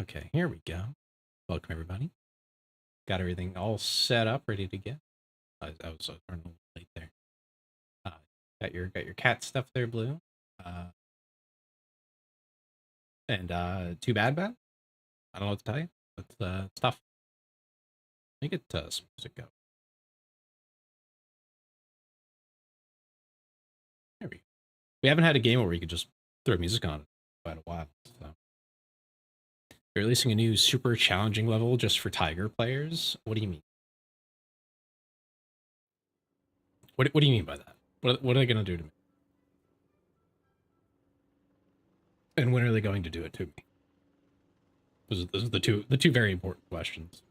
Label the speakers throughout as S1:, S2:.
S1: Okay, here we go. Welcome everybody. Got everything all set up, ready to get. I was running a little late there. Uh, got your cat stuff there, Blue. Uh, and too bad. I don't know what to tell you. It's tough. Let me get some music go. There we go. We haven't had a game where we could just throw music on in quite a while. So they're releasing a new super challenging level just for Tiger players. What do you mean? What do you mean by that? What are they gonna do to me? And when are they going to do it to me? Those are the two very important questions.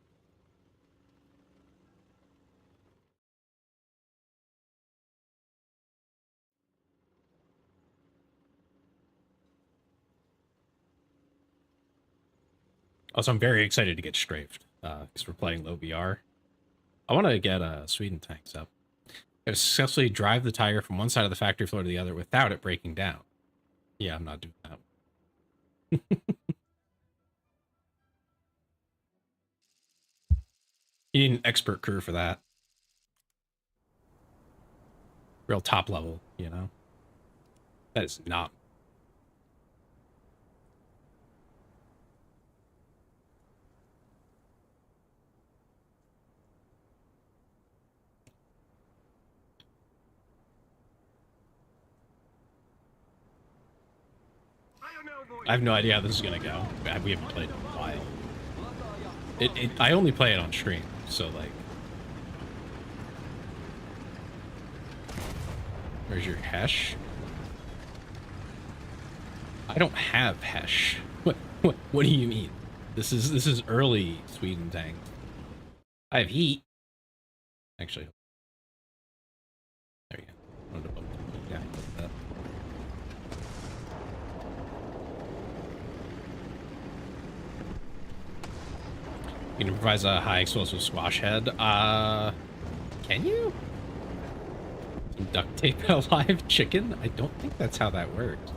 S1: Also, I'm very excited to get strafed because we're playing low VR. I want to get Sweden tanks up. Gotta successfully drive the tire from one side of the factory floor to the other without it breaking down. Yeah, I'm not doing that. You need an expert crew for that. Real top level, you know? That is not. I have no idea how this is gonna go. We haven't played it in a while. I only play it on stream, so like. Where's your hash? I don't have hash. What do you mean? This is early Sweden tank. I have heat. Actually, there you go. Yeah, that. You can improvise a high explosive squash head. Can you? Some duct tape a live chicken? I don't think that's how that works.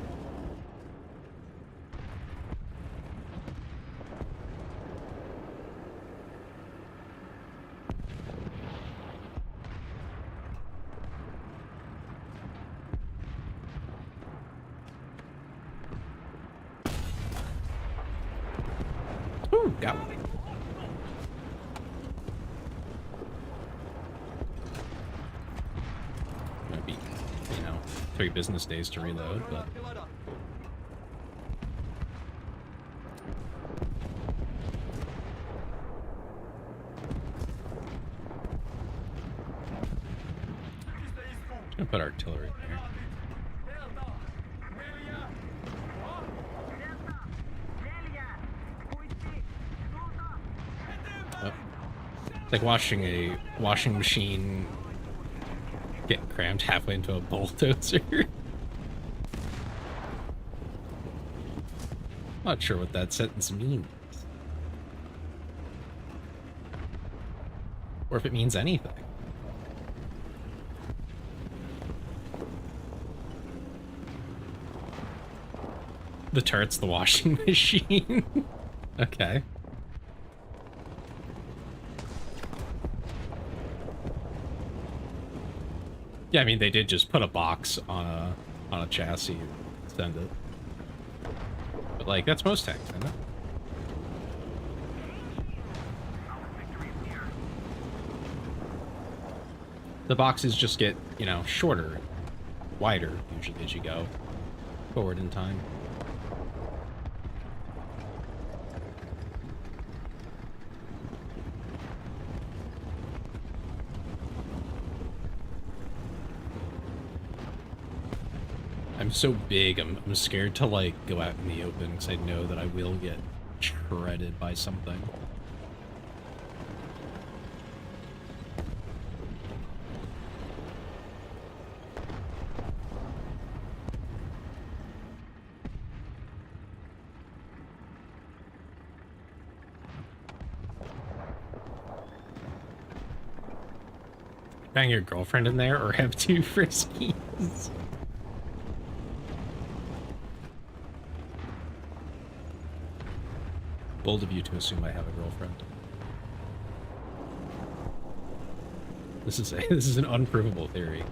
S1: Ooh, got one. Might be, 3 business days to reload, but I'm gonna put artillery there. Oh. It's like watching a washing machine get crammed halfway into a bulldozer. Not sure what that sentence means. Or if it means anything. The turret's the washing machine. Okay. Yeah, I mean they did just put a box on a chassis and send it. But like that's most tanks, isn't it? The boxes just get, shorter, wider usually as you go forward in time. I'm so big, I'm scared to like go out in the open because I know that I will get shredded by something. Bang your girlfriend in there or have 2 friskies? Bold of you to assume I have a girlfriend. This is an unprovable theory.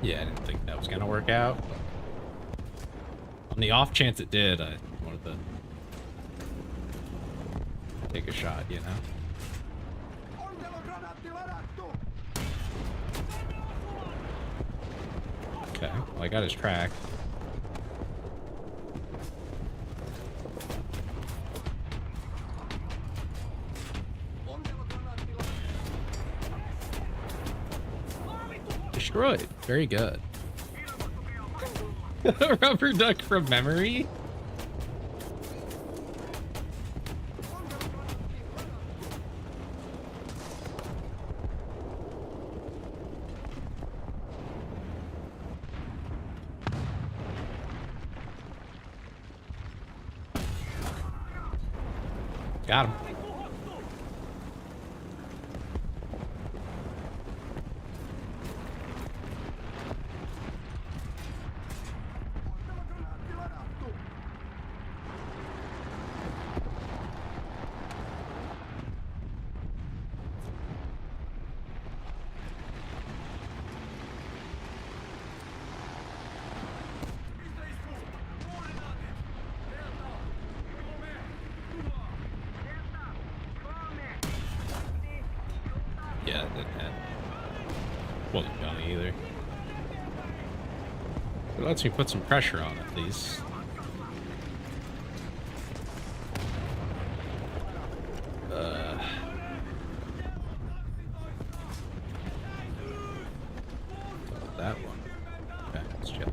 S1: Yeah, I didn't think that was gonna work out. On the off chance it did, I wanted to take a shot, you know? Okay, well, I got his track. Destroyed. Very good. Rubber duck from memory? Got him. Yeah, it didn't hit. Wasn't funny either. It lets me put some pressure on at least. That one. Okay, it's chilling.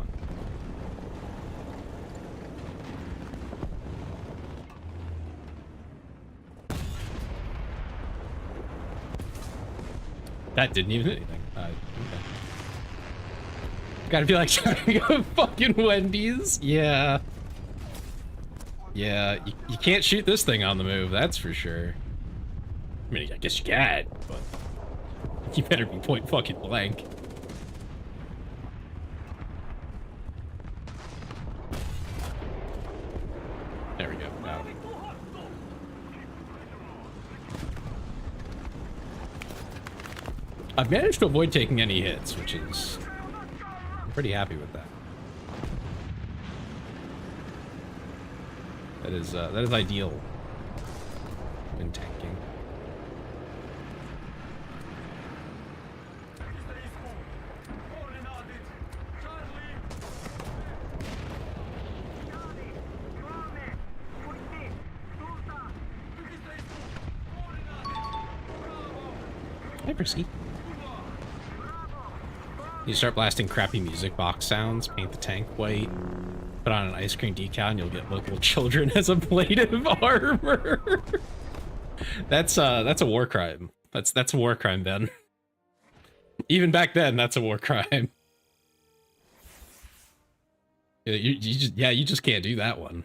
S1: That didn't even hit anything. Okay. Gotta be like shouting at fucking Wendy's. Yeah. Yeah, you can't shoot this thing on the move, that's for sure. I mean, I guess you can, but you better be point fucking blank. There we go. Now. I've managed to avoid taking any hits, which is... I'm pretty happy with that. That is ideal when tanking. Hi, Brisky. You start blasting crappy music box sounds, paint the tank white, put on an ice cream decal, and you'll get local children as a plate of armor. That's a war crime. That's a war crime, Ben. Even back then, that's a war crime. You just can't do that one.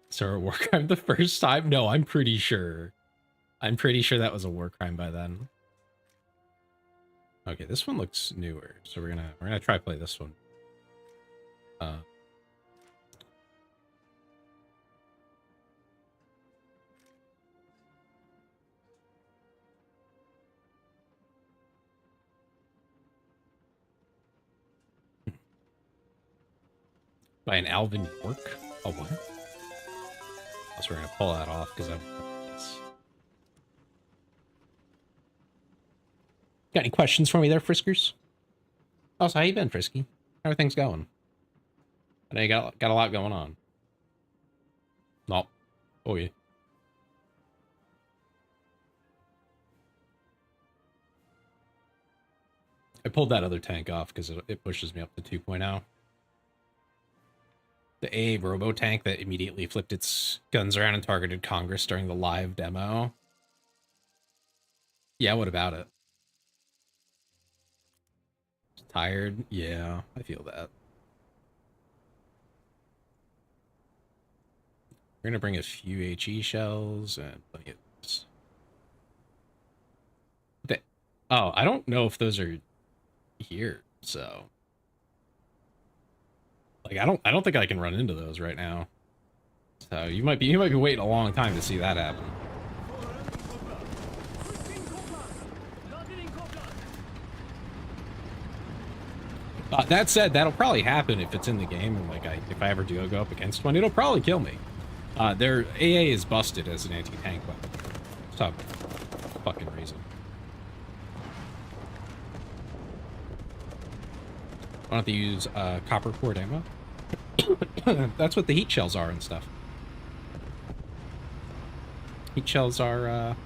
S1: So a war crime the first time? No, I'm pretty sure. I'm pretty sure that was a war crime by then. Okay, this one looks newer, so we're gonna try play this one. By an Alvin York? Oh, what? So we're gonna pull that off because I'm... Got any questions for me there, Friskers? Also, how you been, Frisky? How are things going? I know you got a lot going on. No. Oh, yeah. I pulled that other tank off because it pushes me up to 2.0. The AA robo tank that immediately flipped its guns around and targeted Congress during the live demo. Yeah, what about it? Tired? Yeah, I feel that. We're gonna bring a few HE shells and plenty of this. Oh, I don't know if those are here, so like I don't think I can run into those right now. So you might be waiting a long time to see that happen. That said, that'll probably happen if it's in the game, and like if I ever do go up against one, it'll probably kill me. Their AA is busted as an anti-tank weapon. Some fucking reason. I don't have to use copper core ammo. That's what the heat shells are and stuff. Heat shells are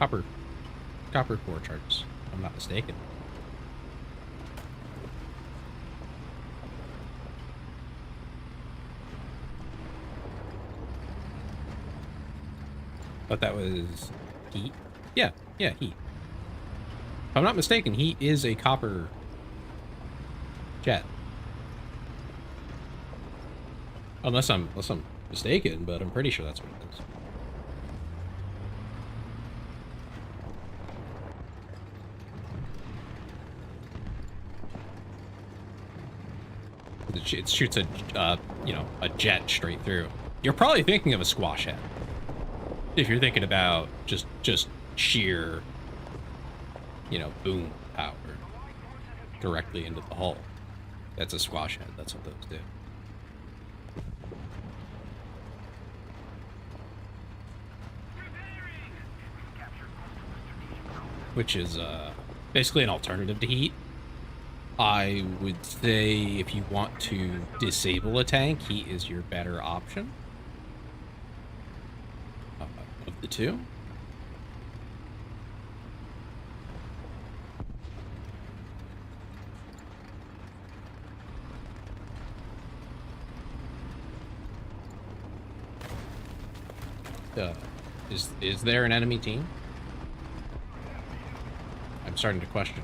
S1: copper core charges, if I'm not mistaken. But that was heat. Yeah, heat. If I'm not mistaken, heat is a copper jet. Unless I'm mistaken, but I'm pretty sure that's what it is. It shoots a a jet straight through. You're probably thinking of a squash head. If you're thinking about just sheer, boom power directly into the hull. That's a squash head. That's what those do. Which is basically an alternative to heat. I would say if you want to disable a tank, heat is your better option. Of the two. Is there an enemy team? I'm starting to question.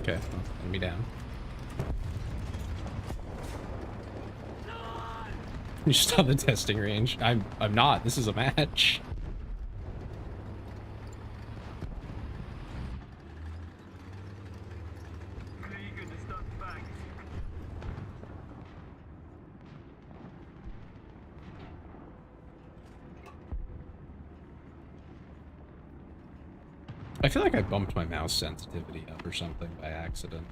S1: Okay, let me down. You're just on the testing range. I'm not. This is a match. I feel like I bumped my mouse sensitivity up or something by accident.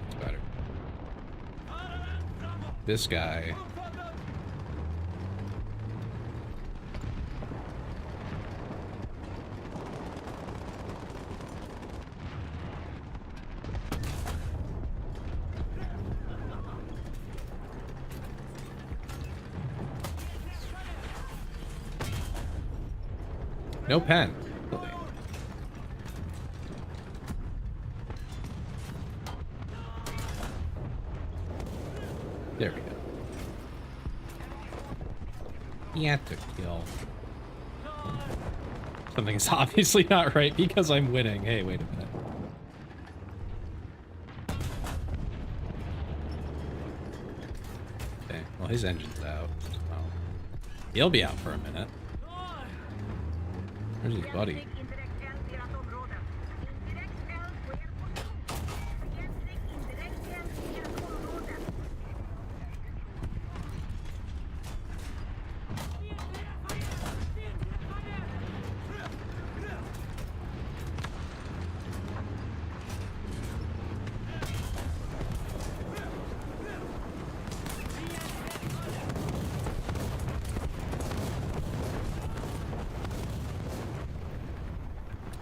S1: It's better. This guy. No pen. Really. There we go. He had to kill. Something's obviously not right because I'm winning. Hey, wait a minute. Okay, well his engine's out. Well, he'll be out for a minute. Where's his buddy?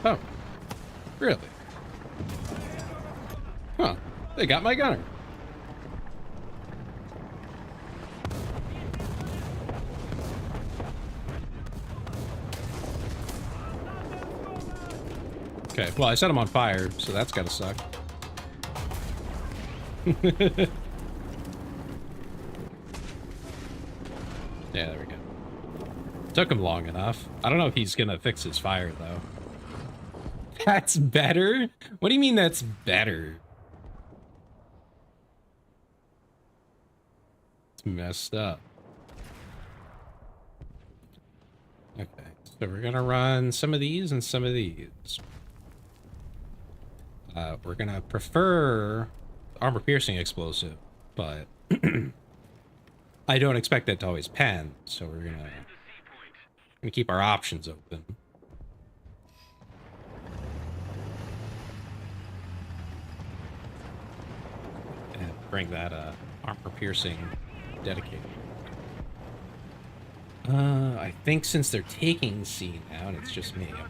S1: Oh, really? Huh. They got my gunner. Okay, well, I set him on fire, so that's gotta suck. Yeah, there we go. Took him long enough. I don't know if he's gonna fix his fire, though. That's better? What do you mean that's better? It's messed up. Okay, so we're gonna run some of these and some of these. We're gonna prefer armor-piercing explosive, but I don't expect that to always pan, so we're gonna keep our options open. And bring that armor-piercing dedicated. I think since they're taking C now and it's just me, I'm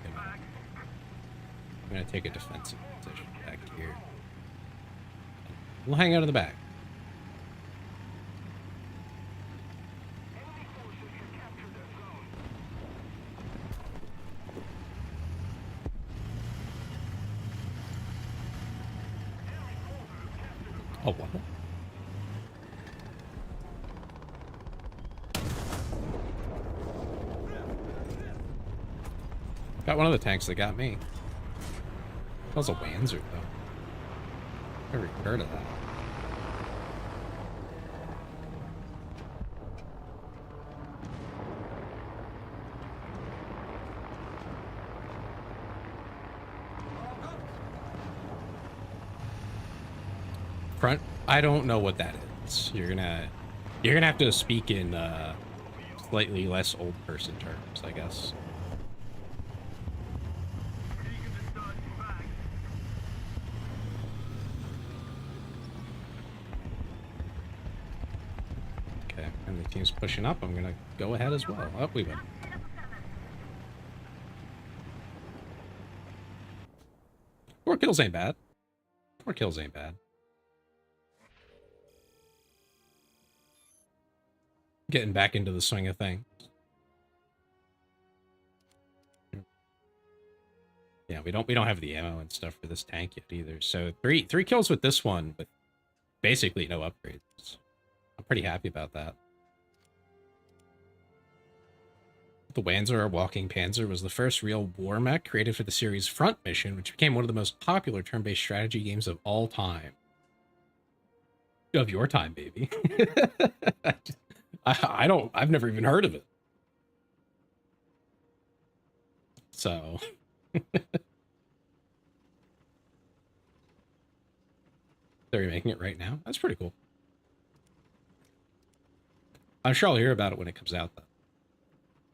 S1: gonna take a defensive position back here. We'll hang out in the back. Oh, what? Got one of the tanks that got me. That was a Wanzer, though. Never heard of that. Front? I don't know what that is. You're gonna have to speak in slightly less old person terms, I guess. Okay, and the team's pushing up. I'm gonna go ahead as well. Up we went. 4 kills ain't bad. 4 kills ain't bad. Getting back into the swing of things. Yeah, we don't have the ammo and stuff for this tank yet either. So three kills with this one, with basically no upgrades. I'm pretty happy about that. The Wanzer, or Walking Panzer, was the first real war mech created for the series' Front Mission, which became one of the most popular turn-based strategy games of all time. Of your time, baby. I've never even heard of it. So. They're remaking it right now? That's pretty cool. I'm sure I'll hear about it when it comes out, though.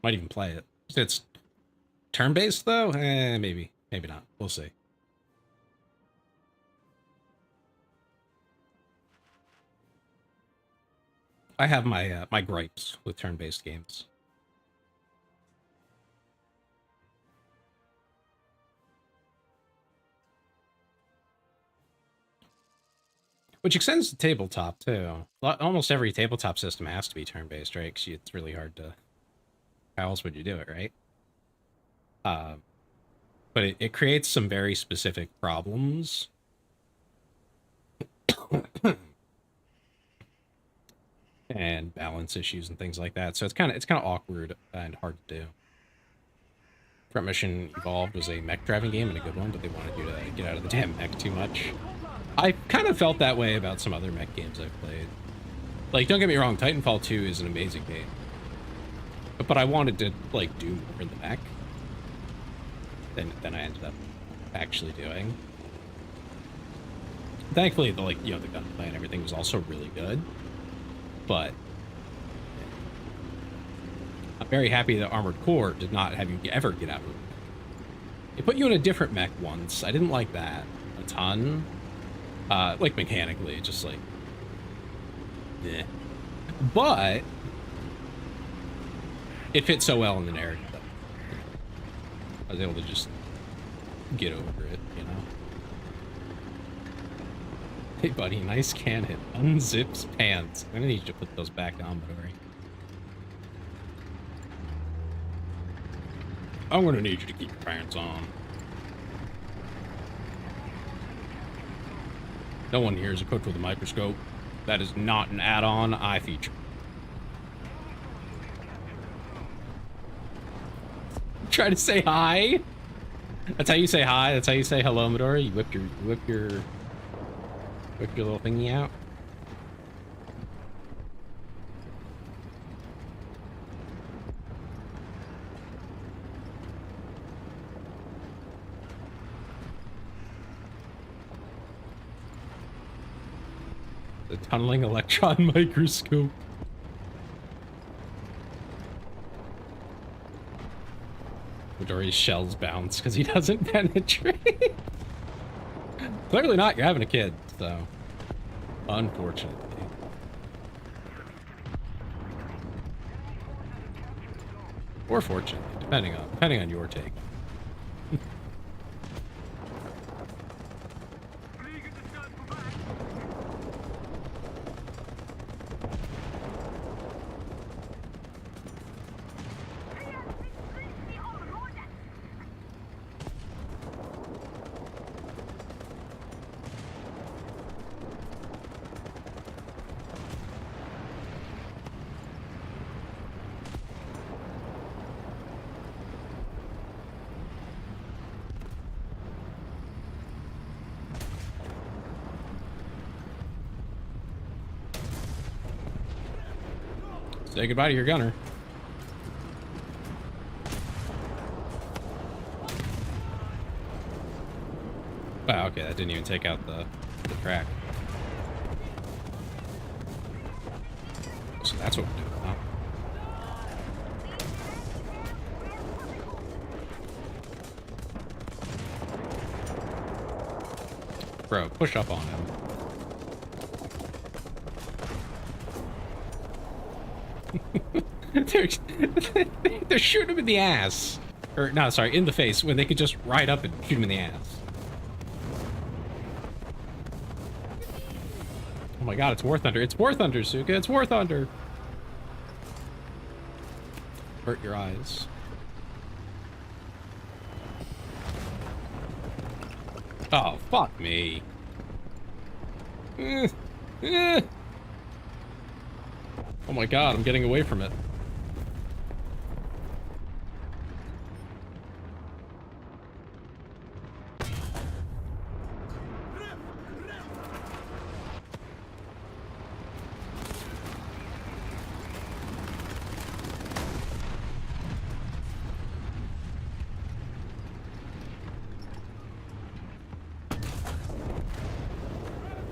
S1: Might even play it. It's turn-based, though? Maybe. Maybe not. We'll see. I have my my gripes with turn-based games. Which extends to tabletop, too. Almost every tabletop system has to be turn-based, right? Because it's really hard to... How else would you do it, right? But it creates some very specific problems. And balance issues and things like that. So it's kind of awkward and hard to do. Front Mission Evolved was a mech driving game and a good one, but they wanted you to get out of the damn mech too much. I kind of felt that way about some other mech games I've played. Like, don't get me wrong, Titanfall 2 is an amazing game. But I wanted to, like, do more in the mech than I ended up actually doing. Thankfully, the gunplay and everything was also really good. But I'm very happy that Armored Core did not have you ever get out of it. It put you in a different mech once. I didn't like that a ton. Like, mechanically, just like... eh. But it fit so well in the narrative that I was able to just Get over it, you know? Hey, buddy, nice cannon. Unzips pants. I'm gonna need you to put those back on, Midori. I'm gonna need you to keep your pants on. No one here is equipped with a microscope. That is not an add-on eye feature. Try to say hi. That's how you say hi. That's how you say hello, Midori. You whip your little thingy out. The tunneling electron microscope. Midori's shells bounce because he doesn't penetrate. Clearly not. You're having a kid, so unfortunately. Or fortunately, depending on your take. Say goodbye to your gunner. Wow, okay, that didn't even take out the track. So that's what we're doing, huh? Bro, push up on him. They're shooting him in the ass. Or, no, sorry, in the face, when they could just ride up and shoot him in the ass. Oh my god, it's War Thunder. It's War Thunder, Suka. It's War Thunder. Hurt your eyes. Oh, fuck me. Oh my god, I'm getting away from it.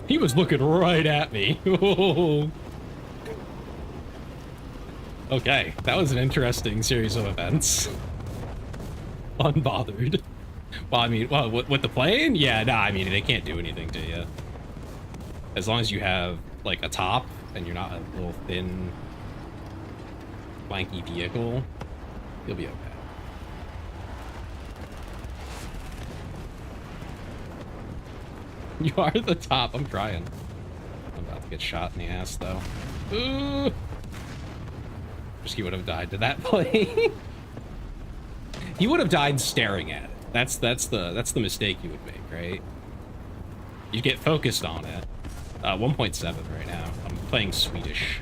S1: He was looking right at me. Okay, that was an interesting series of events. Unbothered. Well, I mean, well, with the plane? Yeah, nah, I mean, they can't do anything to you. As long as you have, like, a top, and you're not a little thin, lanky vehicle, you'll be okay. You are the top. I'm trying. I'm about to get shot in the ass, though. Ooh! He would have died to that plane. He would have died staring at it. That's the mistake you would make, right? You get focused on it. 1.7 right now. I'm playing Swedish.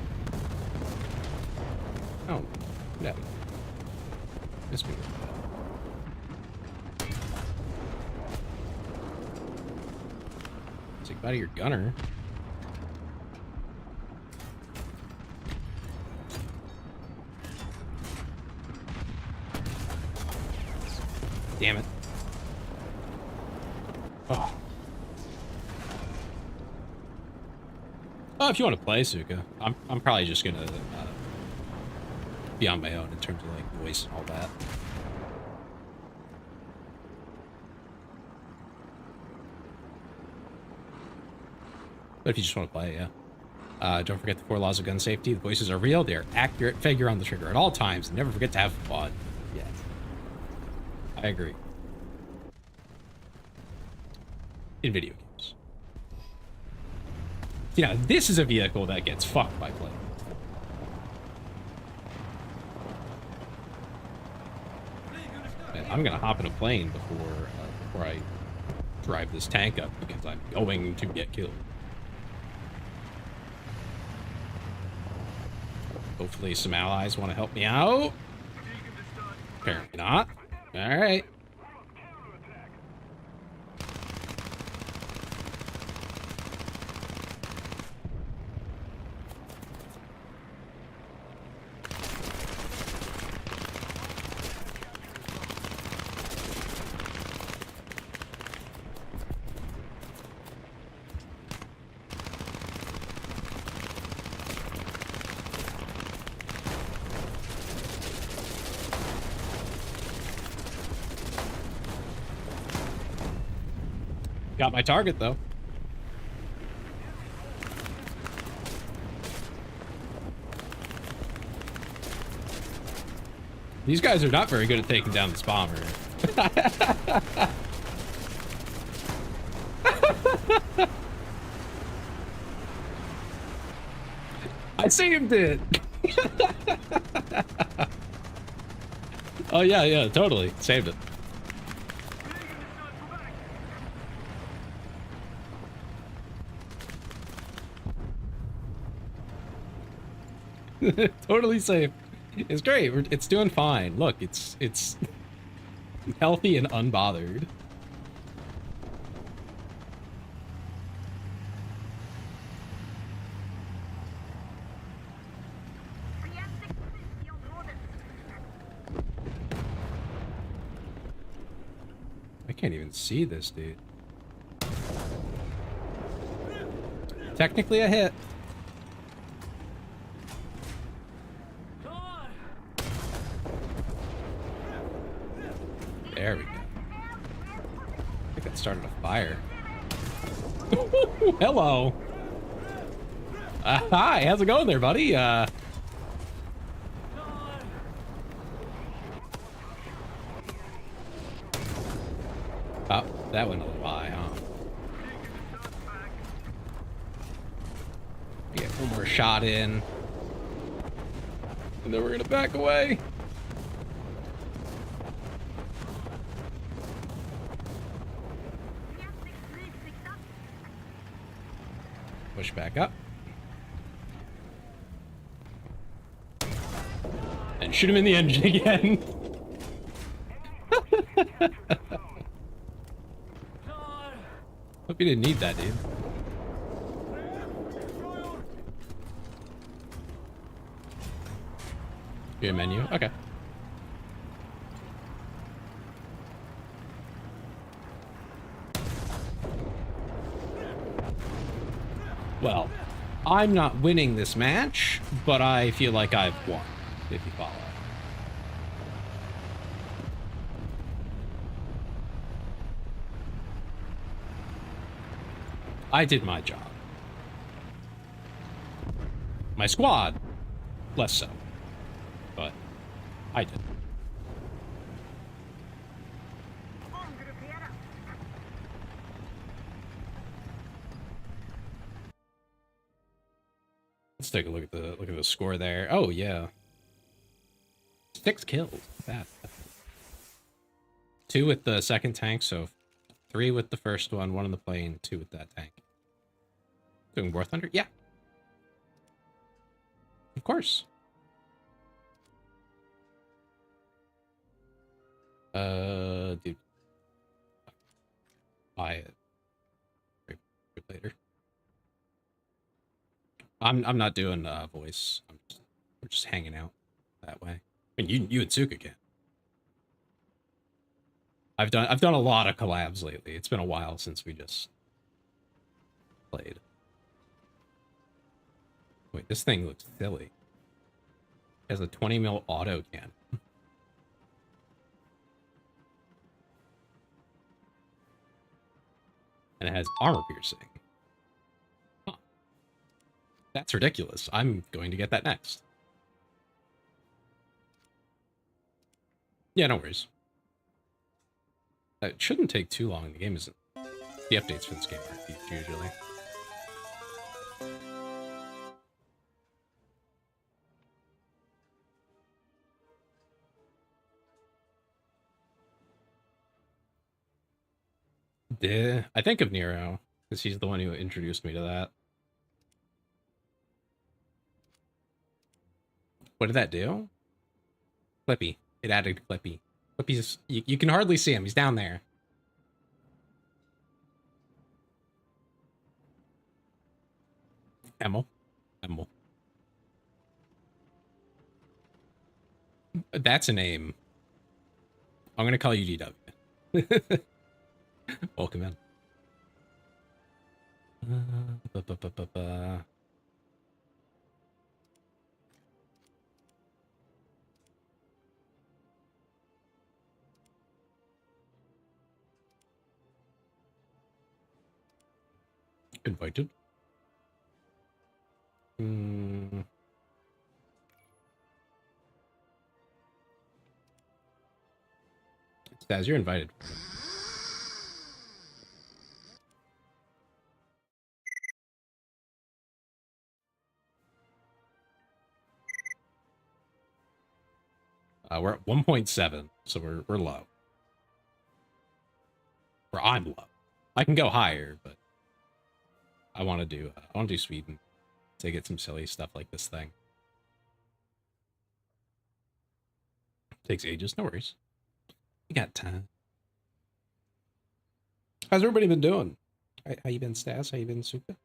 S1: Oh no. Missed me with that. Take out of your gunner. Damn it. Oh. Oh, if you want to play, Suka, I'm probably just gonna be on my own in terms of like voice and all that. But if you just want to play, yeah. Don't forget the 4 laws of gun safety. The voices are real. They are accurate. Figure on the trigger at all times. And never forget to have fun. Yes. I agree. in video games. Yeah, this is a vehicle that gets fucked by planes. And I'm gonna hop in a plane before I drive this tank up because I'm going to get killed. Hopefully some allies want to help me out. Apparently not. All right. Got my target, though. These guys are not very good at taking down this bomber. I saved it! Oh, yeah, totally. Saved it. Totally safe. It's great. It's doing fine. Look, it's healthy and unbothered. I can't even see this, dude. Technically a hit. There we go. I think that started a fire. Hello. Hi, how's it going there, buddy? Oh, that went a little high, huh? Get one more shot in. And then we're gonna back away. Push back up. And shoot him in the engine again. Hope you didn't need that, dude. Your menu? Okay. Well, I'm not winning this match, but I feel like I've won, if you follow. I did my job. My squad, less so, but I did. Let's take a look at the score there. Oh yeah, 6 kills. That 2 with the second tank, so 3 with the first one, 1 in the plane, 2 with that tank. Doing War Thunder? Yeah, of course. Dude, buy it later. I'm not doing voice. We're just hanging out that way. I mean, you and Suka can. I've done a lot of collabs lately. It's been a while since we just played. Wait, this thing looks silly. It has a 20 mil auto cannon. And it has armor piercing. Huh. That's ridiculous. I'm going to get that next. Yeah, no worries. It shouldn't take too long. The game isn't The updates for this game aren't huge usually. I think of Nero, because he's the one who introduced me to that. What did that do? Clippy. It added Clippy. Clippy's... You can hardly see him. He's down there. Emil. Emil. That's a name. I'm going to call you DW. Welcome in. Invited. Staz, you're invited. We're at 1.7, so we're low. Or I'm low. I can go higher, but I want to do Sweden to get some silly stuff like this thing. Takes ages, no worries. We got time. How's everybody been doing? How you been, Stas? How you been, Suka?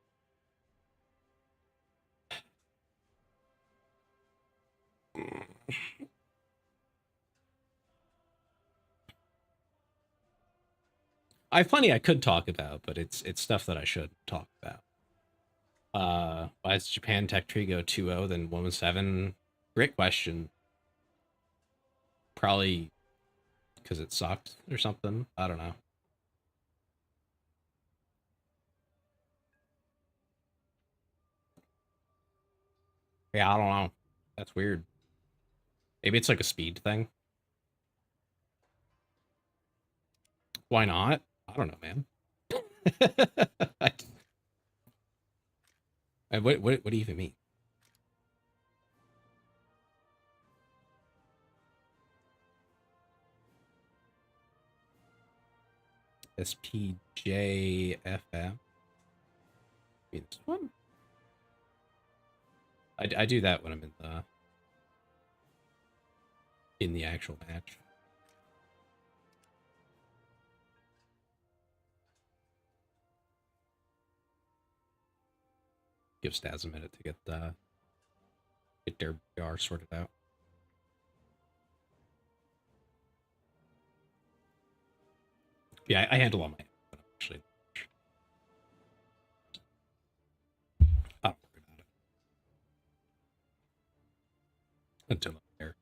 S1: I have plenty I could talk about, but it's stuff that I should talk about. Why does Japan Tech Tree go 2-0 then 1-7? Great question. Probably because it sucked or something. I don't know. Yeah, I don't know. That's weird. Maybe it's like a speed thing. Why not? I don't know, man. What do you even mean? SPJFM. This one? I do that when I'm in the actual match. Give Stas a minute to get their BR sorted out. Yeah, I handle all my actually. I don't worry about it until I'm there.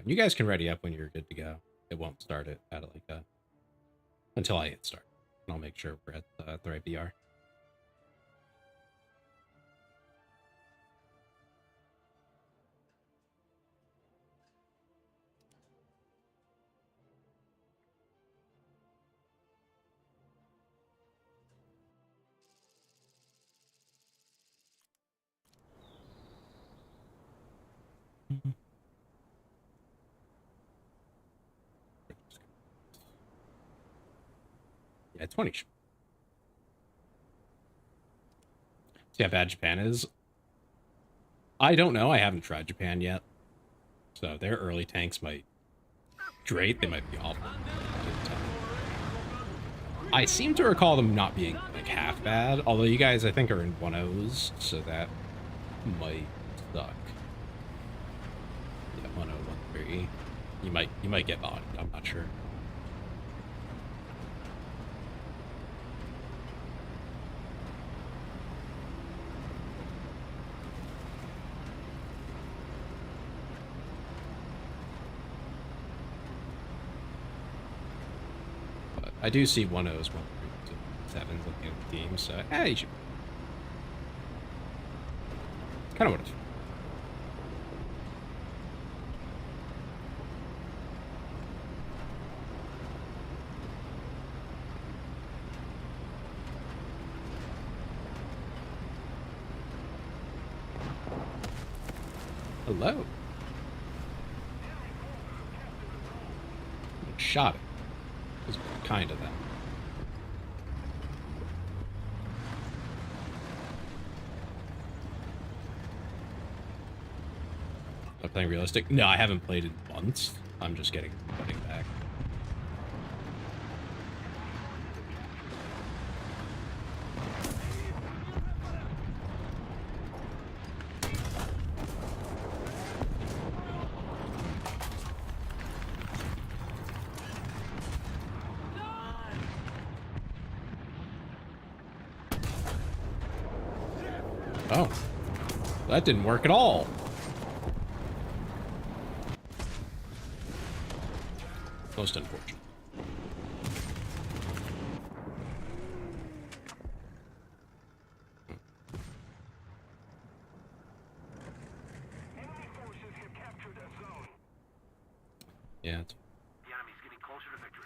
S1: You guys can ready up when you're good to go. It won't start it at like until I hit start. And I'll make sure we're at the right VR. Yeah, 20. See how bad Japan is? I don't know. I haven't tried Japan yet. So their early tanks might great. They might be awful. I seem to recall them not being like half bad. Although you guys, I think, are in 1-0s, so that might suck. Yeah, 1-0, 1-3. You might get bodied. I'm not sure. But I do see 1-0s, 1-7s at the end of the game, so you should. Kind of what it. Hello. Shot it. It was kind of them. Am I playing realistic? No, I haven't played it once. I'm just getting back. Oh, that didn't work at all. Most unfortunate. Yeah.
S2: The enemy's getting closer to victory.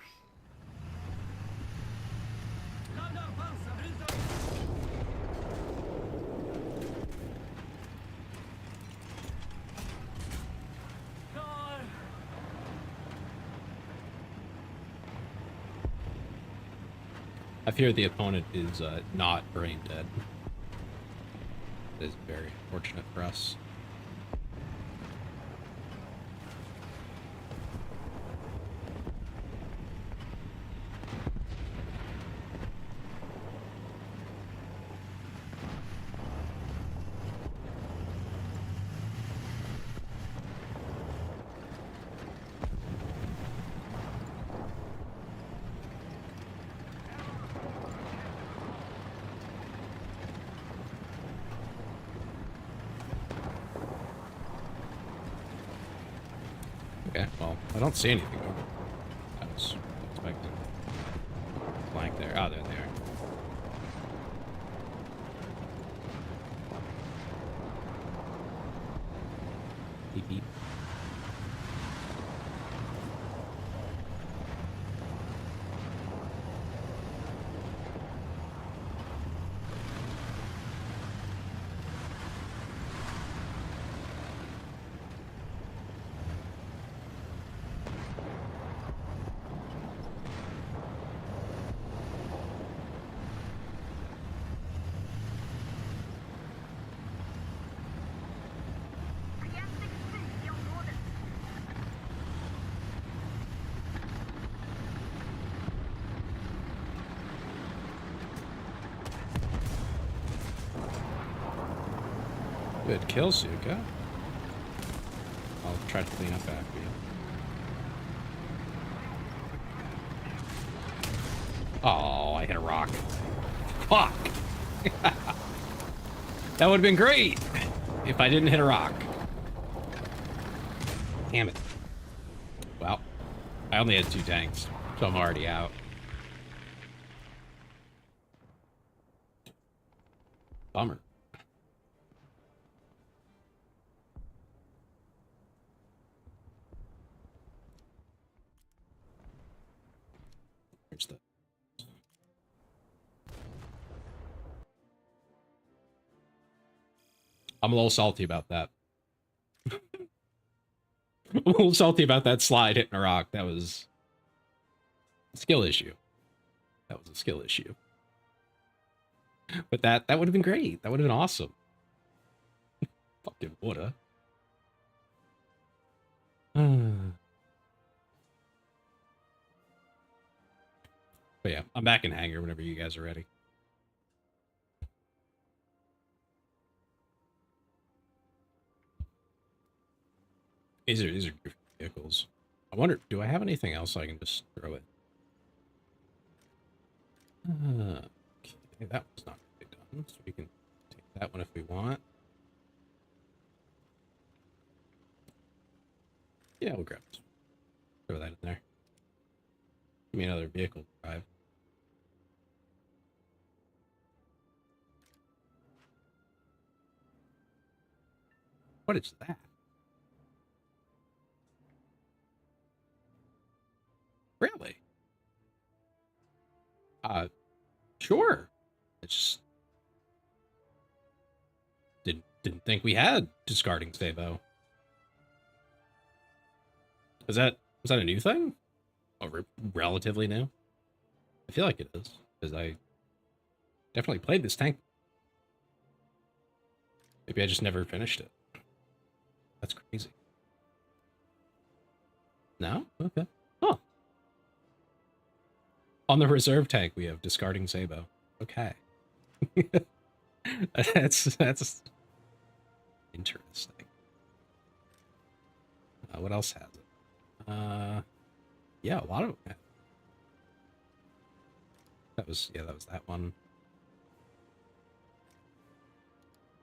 S1: I fear the opponent is not brain dead. That is very fortunate for us. Okay, well, I don't see anything. I was expecting flank there. Oh, there they are. Beep beep. Good kill, Suka. I'll try to clean up after you. Oh, I hit a rock. Fuck! That would have been great if I didn't hit a rock. Damn it. Well, I only had 2 tanks, so I'm already out. Bummer. Here's the... I'm a little salty about that. I'm a little salty about that slide hitting a rock. That was a skill issue. That was a skill issue. But that would have been great. That would have been awesome. Fucking woulda. But yeah, I'm back in hangar whenever you guys are ready. These are good vehicles. I wonder, do I have anything else I can just throw it? Okay, that was not really done, so we can take that one if we want. Yeah, we'll grab this. Throw that in there. Give me another vehicle to drive. What is that? Really? Sure. I just didn't think we had discarding Sabo. Was that a new thing? Or relatively new? I feel like it is, because I definitely played this tank. Maybe I just never finished it. That's crazy. No? Okay. Huh. On the reserve tank, we have discarding Sabo. Okay. that's interesting. What else has it? Yeah, a lot of that was that one.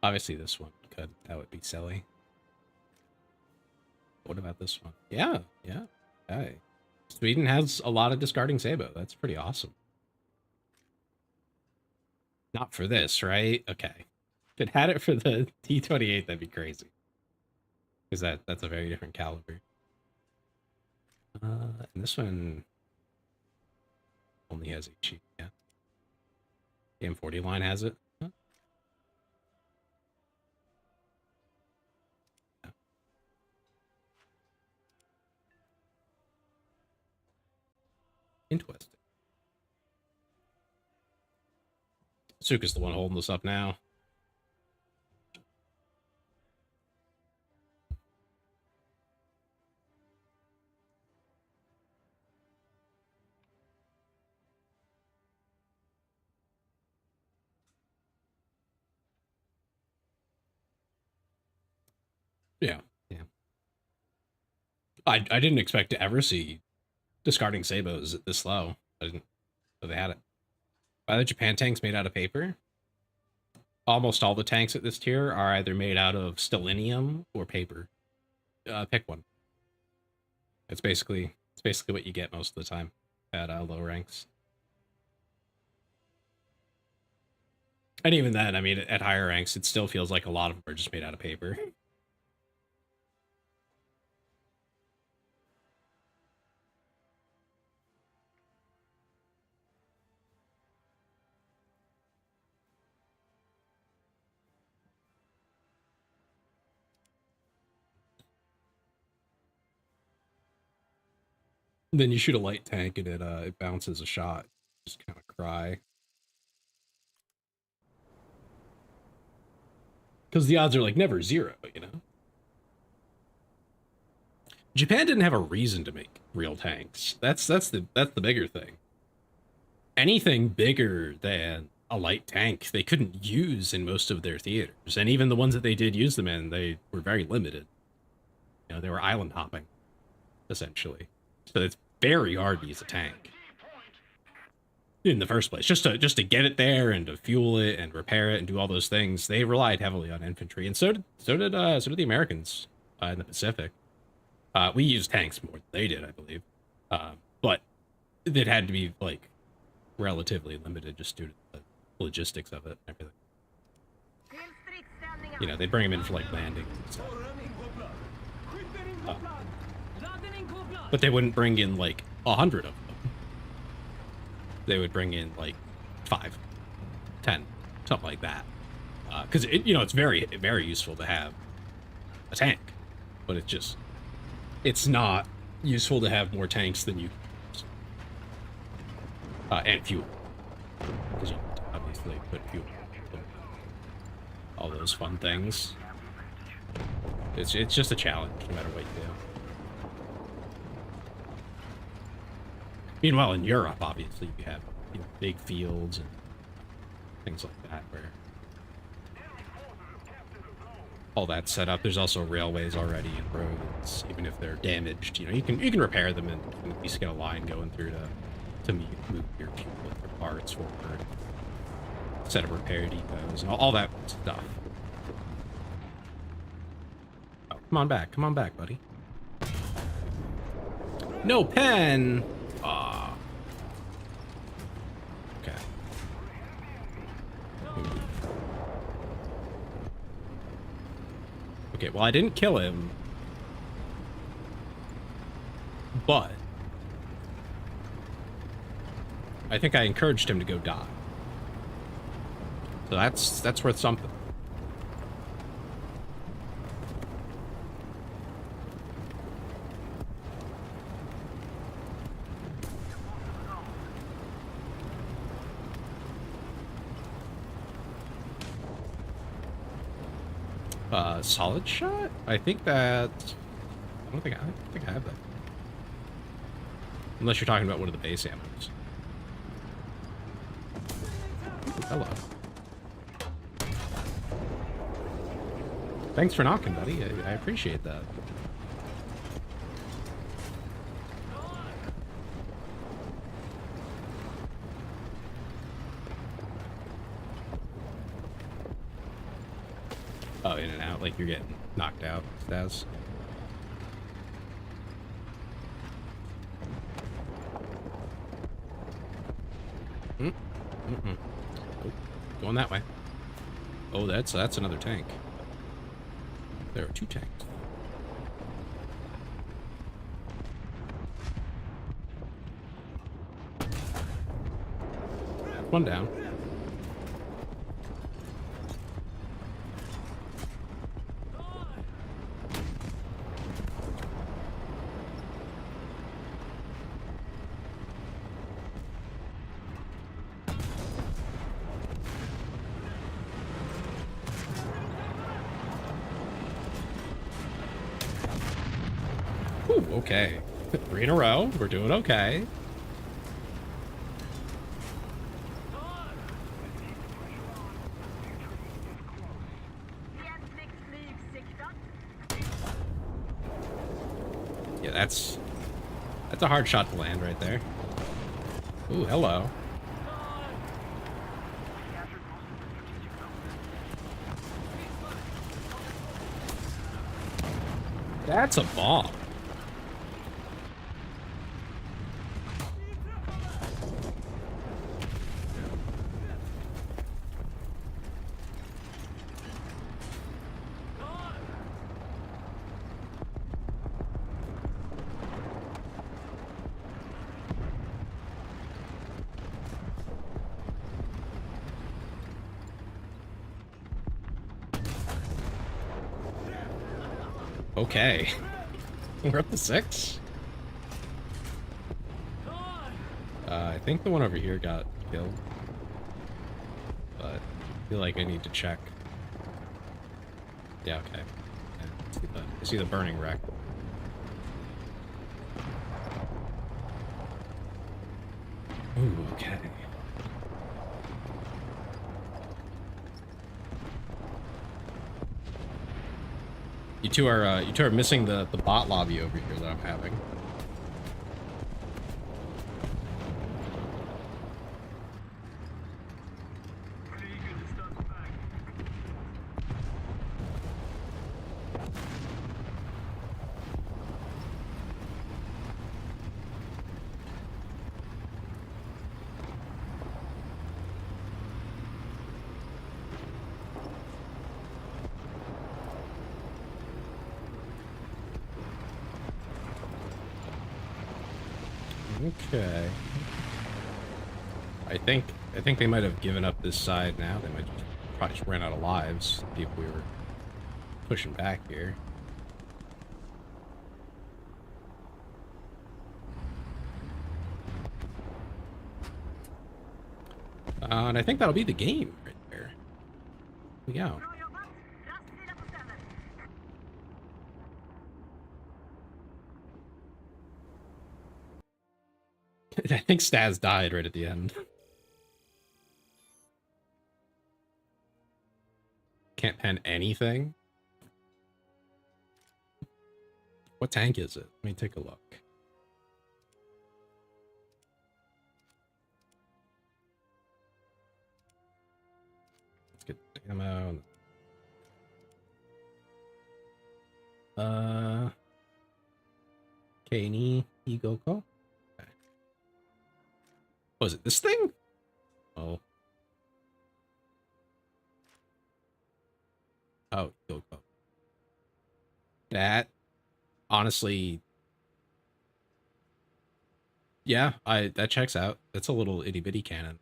S1: Obviously, this one could. That would be silly. What about this one? Yeah, yeah. Okay. Sweden has a lot of discarding Sabo. That's pretty awesome. Not for this, right? Okay. If it had it for the T-28, that'd be crazy. Because that's a very different caliber. And this one only has HE, yeah. The M40 line has it. Huh? Yeah. Interesting. Suka's the one holding this up now. Yeah, yeah. I didn't expect to ever see discarding Sabos this low. I didn't know they had it. By the Japan tanks made out of paper. Almost all the tanks at this tier are either made out of stellinium or paper. Pick one. It's basically what you get most of the time at low ranks. And even then, I mean, at higher ranks, it still feels like a lot of them are just made out of paper. Then you shoot a light tank and it bounces a shot. Just kind of cry. Because the odds are like never zero, you know? Japan didn't have a reason to make real tanks. That's the bigger thing. Anything bigger than a light tank, they couldn't use in most of their theaters. And even the ones that they did use them in, they were very limited. You know, they were island hopping, essentially. So it's very hard to use a tank in the first place. Just to get it there and to fuel it and repair it and do all those things, they relied heavily on infantry, and so did the Americans in the Pacific. We used tanks more than they did, I believe, but it had to be like relatively limited just due to the logistics of it and everything. You know, they'd bring them in for like landing and stuff. But they wouldn't bring in like 100 of them. They would bring in like 5, 10, something like that. Because it's very, very useful to have a tank, but it's not useful to have more tanks than you and fuel. Because you obviously put fuel, all those fun things. It's just a challenge, no matter what you do. Meanwhile, in Europe, obviously, you have big fields and things like that, where all that's set up. There's also railways already and roads, even if they're damaged. You can repair them and at least get a line going through to move your fuel or parts forward, set up repair depots and all that stuff. Oh, come on back, buddy. No pen. Okay, well, I didn't kill him, but I think I encouraged him to go die. So that's worth something. Solid shot? I think that... I don't think I have that. Unless you're talking about one of the base ammos. Ooh, hello. Thanks for knocking, buddy. I appreciate that. Oh, in and out, like you're getting knocked out, Staz. Oh, going that way. Oh, that's another tank. There are 2 tanks. One down. Ooh, okay. 3 in a row. We're doing okay. Yeah, that's a hard shot to land right there. Ooh, hello. That's a bomb. Okay. We're up to 6. I think the one over here got killed. But I feel like I need to check. Yeah, okay. Yeah, I see the burning wreck. Ooh, okay. You two are missing the bot lobby over here that I'm having. Okay. I think they might have given up this side now. They might probably just ran out of lives. People we were pushing back here. And I think that'll be the game right there. Here we go. I think Staz died right at the end. Can't pen anything? What tank is it? Let me take a look. Let's get ammo. Kani Igoko? Okay. Was it this thing? Oh. Oh, Igoko. That honestly, yeah, I that checks out. That's a little itty bitty cannon.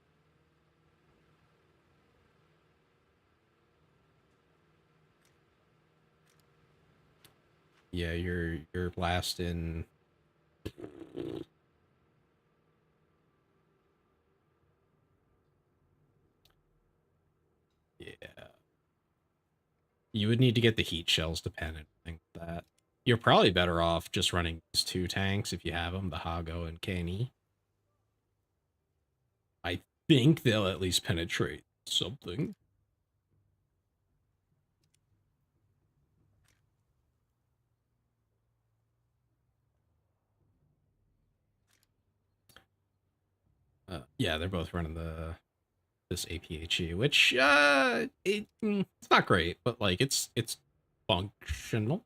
S1: Yeah, you're blasting. Yeah, you would need to get the heat shells to pen and things like that. You're probably better off just running these two tanks if you have them, the Hago and Kenny. I think they'll at least penetrate something. Yeah, they're both running this APHE, which it's not great, but like it's functional.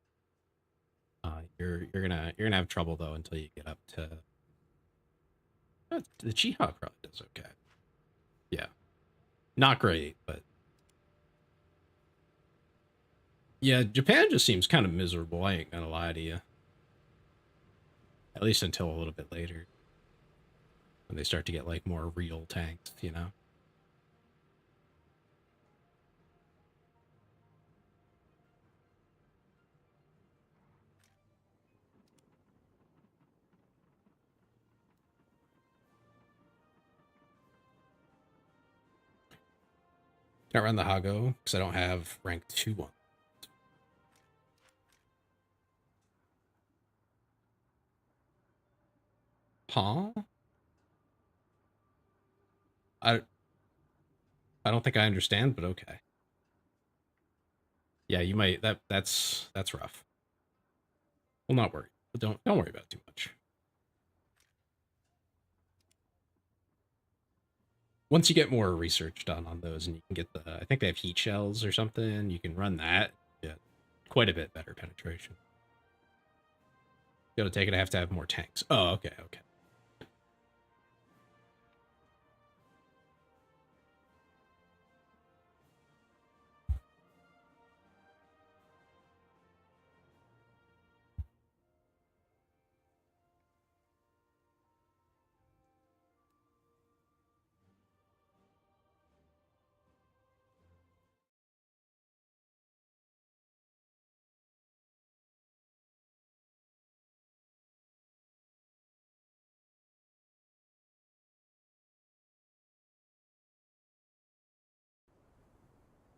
S1: You're gonna have trouble though until you get up to the G-Hawk probably does okay. Yeah, not great, but yeah, Japan just seems kind of miserable. I ain't gonna lie to you. At least until a little bit later when they start to get like more real tanks, you know. Can't run the Hago because I don't have rank 2 one. Huh? I I don't think I understand, but okay. Yeah, you might that's rough. Well, not worry. But don't worry about it too much. Once you get more research done on those and you can get I think they have heat shells or something, you can run that. Yeah, quite a bit better penetration. Go to take it, I have to have more tanks. Oh, okay, okay.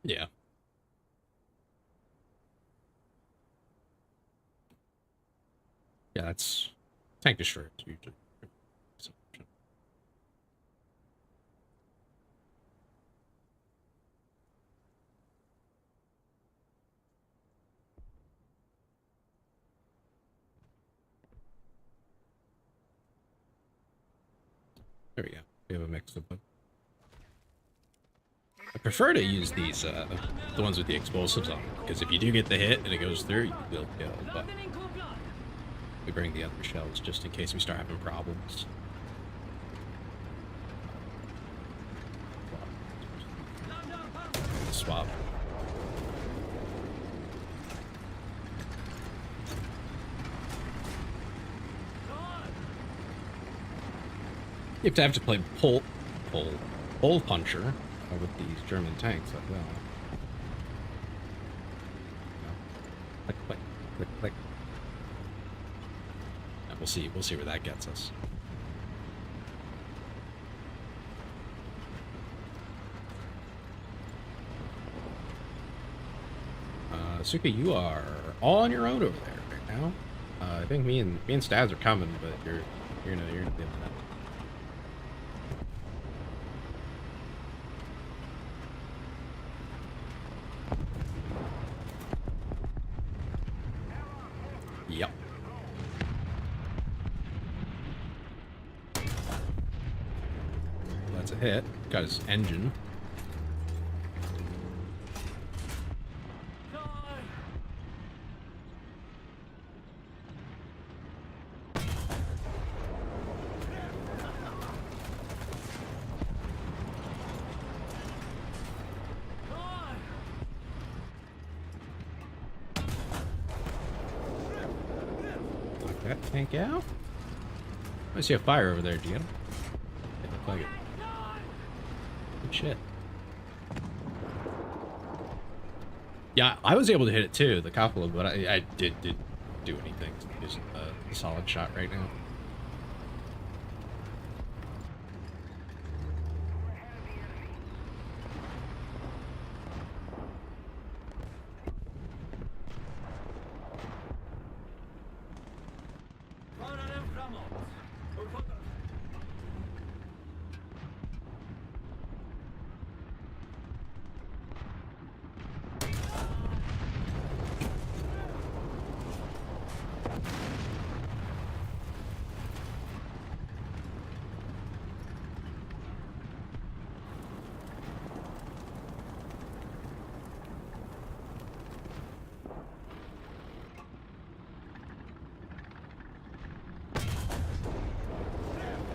S1: Yeah. Yeah, that's tank destroyers usually. There we go. We have a mix of them. I prefer to use these, the ones with the explosives on them, because if you do get the hit and it goes through, you will kill, but we bring the other shells just in case we start having problems. Swap. You have to play pole puncher with these German tanks as well. Click, click, click, click. Yeah, we'll see where that gets us. Suka, you are all on your own over there right now. I think me and Stabs are coming, but you're not dealing with that. Yep. That's a hit. Got his engine. Tank out? I see a fire over there, do you? Yeah, look like it. Good shit. Yeah, I was able to hit it too, the Kapula, but I didn't do anything. Just a solid shot right now.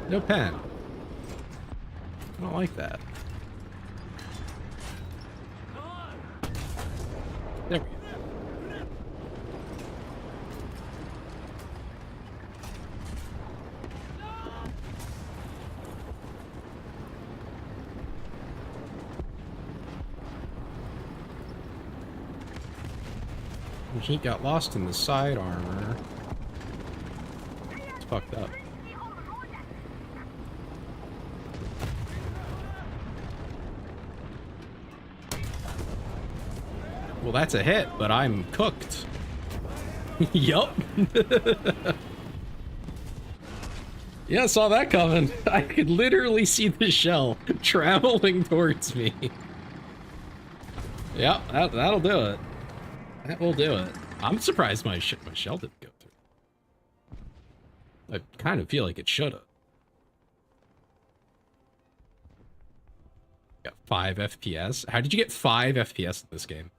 S1: No pen. I don't like that. There we go. He got lost in the side armor. It's fucked up. Well, that's a hit, but I'm cooked. Yup. Yeah, I saw that coming. I could literally see the shell traveling towards me. Yep, that'll do it. That will do it. I'm surprised my shell didn't go through. I kind of feel like it should have. Got 5 FPS. How did you get 5 FPS in this game?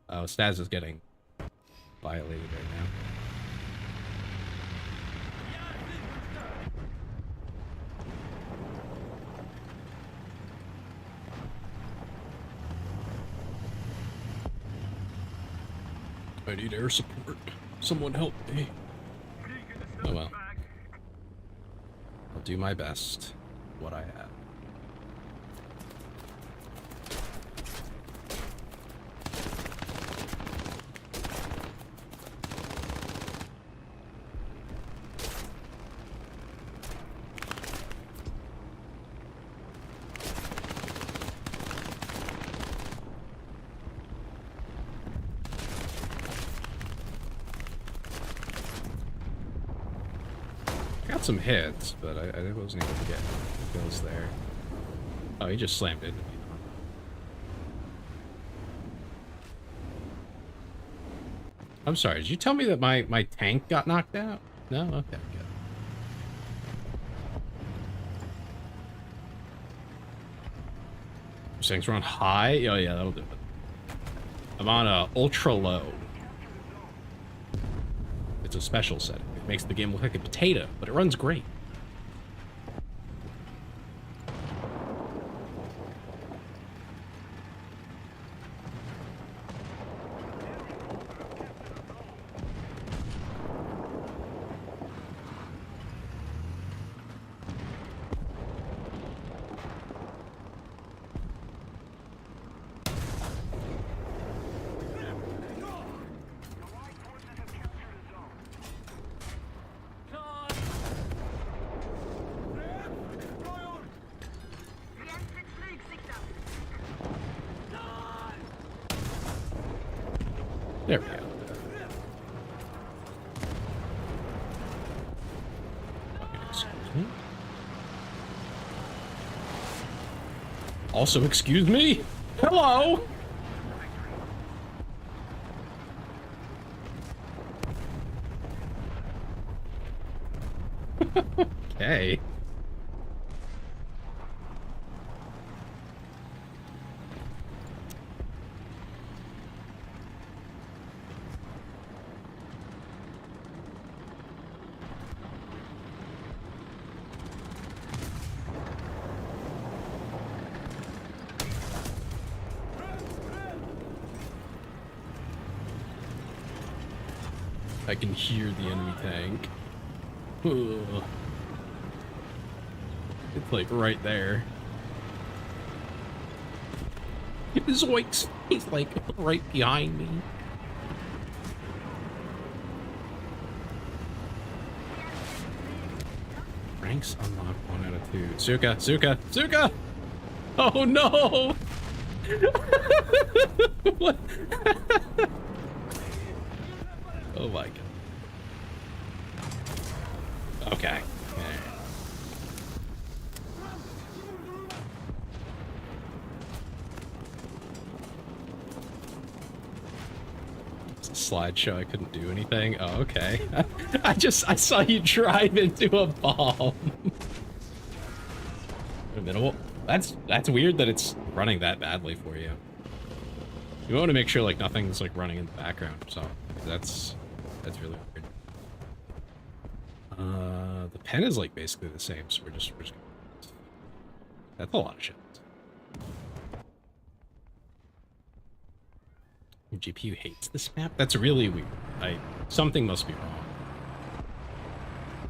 S1: Oh, Staz is getting violated right now. I need air support. Someone help me. Oh well. I'll do my best. What I have. Some hits, but I wasn't able to get kills there. Oh, he just slammed into me. I'm sorry, did you tell me that my tank got knocked out? No? Okay, good. Settings are on high? Oh yeah, that'll do it. I'm on ultra low. It's a special setting. Makes the game look like a potato, but it runs great. There we go. Excuse me. Also, excuse me? Hello? Okay. I can hear the enemy tank. Ugh. It's like right there. Zoinks! He's like right behind me. Ranks unlocked 1 out of 2. Zuka! Zuka! Zuka! Oh no! What? Oh my god. Okay. It's a slideshow. I couldn't do anything. Oh, okay. I saw you drive into a bomb. Minimal. That's weird that it's running that badly for you. You want to make sure like nothing's like running in the background, so that's really weird. The pen is like basically the same, so we're just that's a lot of shit. Your GPU hates this map? That's really weird. Something must be wrong.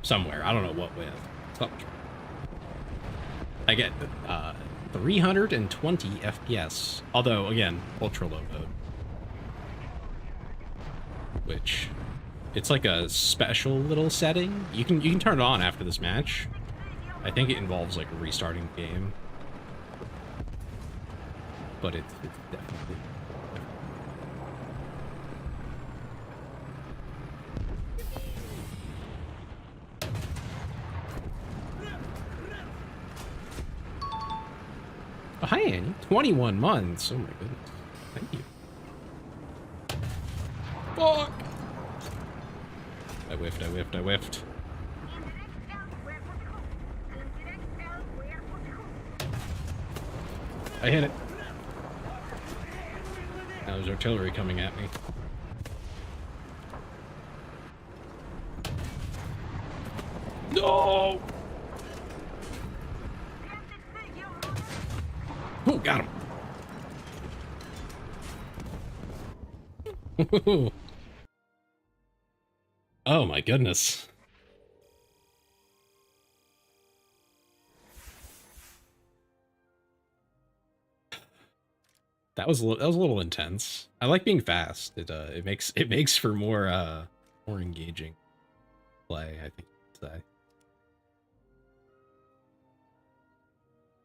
S1: Somewhere. I don't know what with. Something's wrong. I get 320 FPS. Although, again, ultra low mode. Which, it's like a special little setting. You can turn it on after this match. I think it involves like restarting the game. But it's definitely... Oh, hi, Annie. 21 months. Oh my goodness. Thank you. Fuck! I whiffed, I whiffed, I whiffed. I hit it. Now there's artillery coming at me. No! Oh, got him. Oh my goodness. That was a little intense. I like being fast. It makes for more engaging play, I think you'd say.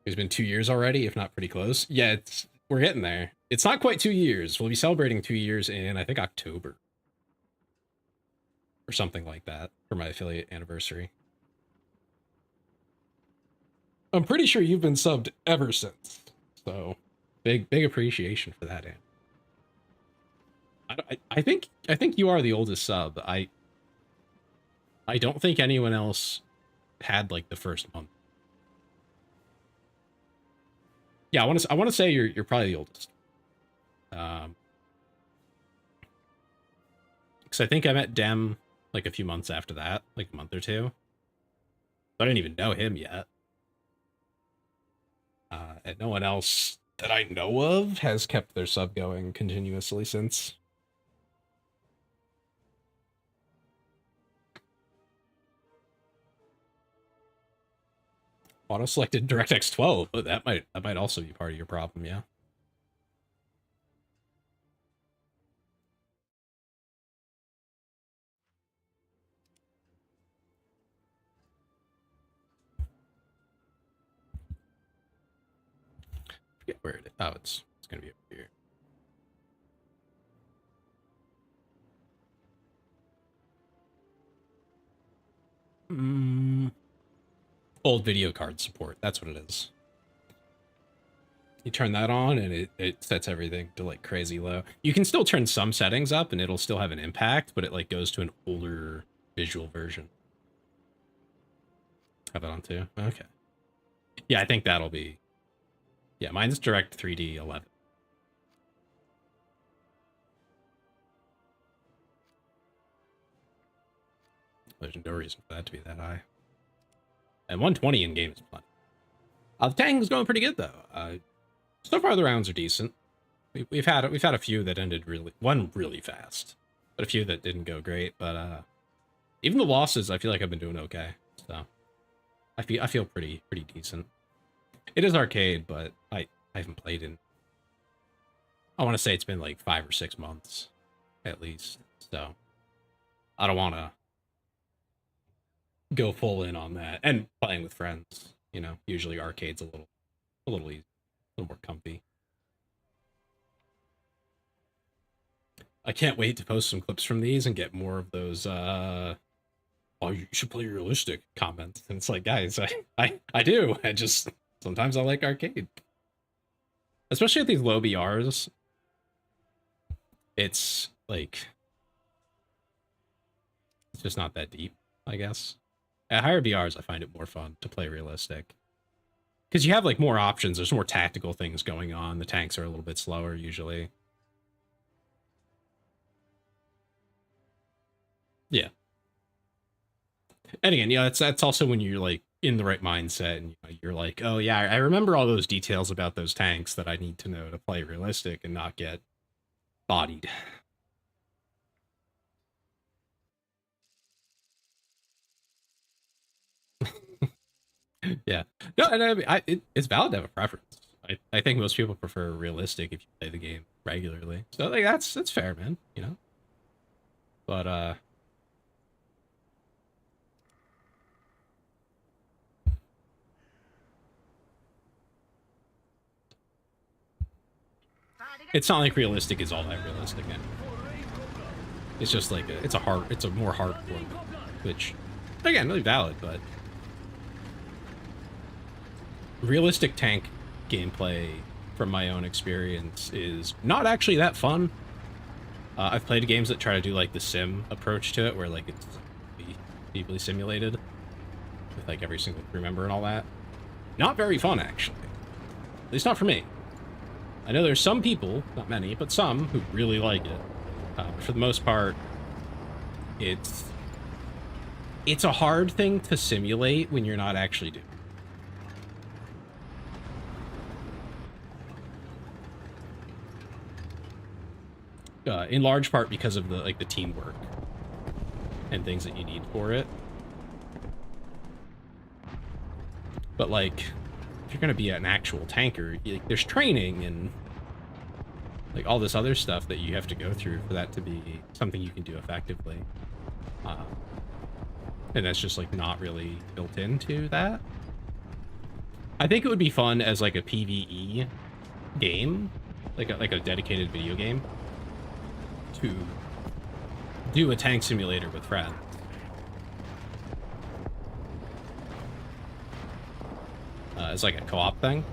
S1: It's been 2 years already, if not pretty close. Yeah, we're getting there. It's not quite 2 years. We'll be celebrating 2 years in, I think, October. Or something like that for my affiliate anniversary. I'm pretty sure you've been subbed ever since. So, big appreciation for that, Ann. I think you are the oldest sub. I don't think anyone else had like the first month. Yeah, I want to say you're probably the oldest. Because I think I met Dem like a few months after that, like a month or two. I didn't even know him yet. And no one else that I know of has kept their sub going continuously since. Auto-selected DirectX 12, but that might also be part of your problem, yeah. Forget where it is. Oh, it's gonna be over here. Old video card support. That's what it is. You turn that on and it sets everything to like crazy low. You can still turn some settings up and it'll still have an impact, but it like goes to an older visual version. Have it on too? Okay. Yeah, I think that'll be... Yeah, mine's Direct 3D 11. There's no reason for that to be that high. And 120 in game is plenty. The Tang's going pretty good though. So far the rounds are decent. We've had a few that ended really fast. but a few that didn't go great. But even the losses, I feel like I've been doing okay. So I feel pretty decent. It is arcade, but I haven't played in. I want to say it's been like 5 or 6 months, at least. So I don't want to go full in on that. And playing with friends, you know, usually arcade's a little easy, a little more comfy. I can't wait to post some clips from these and get more of those oh, you should play realistic comments. And it's like, guys, I do. I just sometimes I like arcade. Especially at these low BRs. It's like it's just not that deep, I guess. At higher BRs, I find it more fun to play realistic. Because you have like more options, there's more tactical things going on. The tanks are a little bit slower usually. Yeah. And again, yeah, that's also when you're like in the right mindset and you're like, oh yeah, I remember all those details about those tanks that I need to know to play realistic and not get bodied. Yeah. No, and I mean, it's valid to have a preference. I think most people prefer realistic if you play the game regularly. So like that's fair, man, you know? But it's not like realistic is all that realistic anymore. It's just like it's a more hardcore, which again, really valid, but realistic tank gameplay from my own experience is not actually that fun. I've played games that try to do like the sim approach to it, where like it's deeply simulated with like every single crew member and all that. Not very fun, actually. At least not for me. I know there's some people, not many, but some who really like it. For the most part, it's a hard thing to simulate when you're not actually doing it. In large part because of the teamwork and things that you need for it. But like, if you're gonna be an actual tanker, there's training and like all this other stuff that you have to go through for that to be something you can do effectively. And that's just like not really built into that. I think it would be fun as like a PvE game, like a dedicated video game, to do a tank simulator with friends. As like a co-op thing.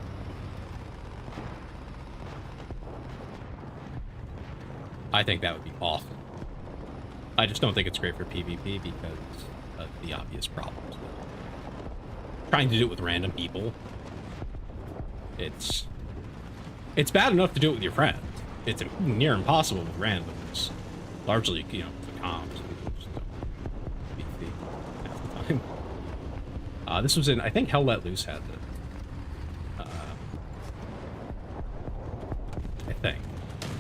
S1: I think that would be awesome. I just don't think it's great for PvP because of the obvious problems with it. Trying to do it with random people. It's bad enough to do it with your friends. It's near impossible with randoms. Largely, you know, the comms and just beefy half the time. This was in, I think Hell Let Loose had this. I think.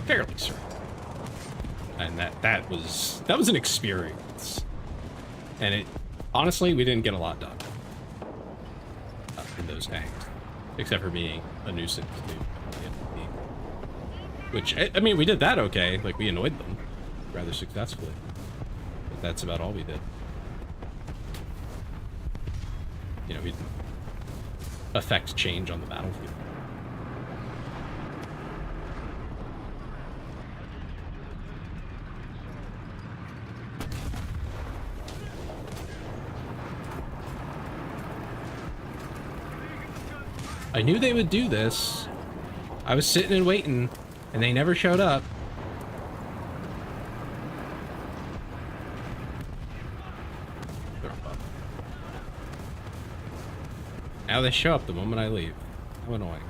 S1: Fairly certain. And that was an experience. And it, honestly, we didn't get a lot done in those tanks. Except for being a nuisance to the enemy. Which, I mean, we did that okay. Like, we annoyed them rather successfully. But that's about all we did. You know, we didn't affect change on the battlefield. I knew they would do this. I was sitting and waiting, and they never showed up. Now they show up the moment I leave. How annoying.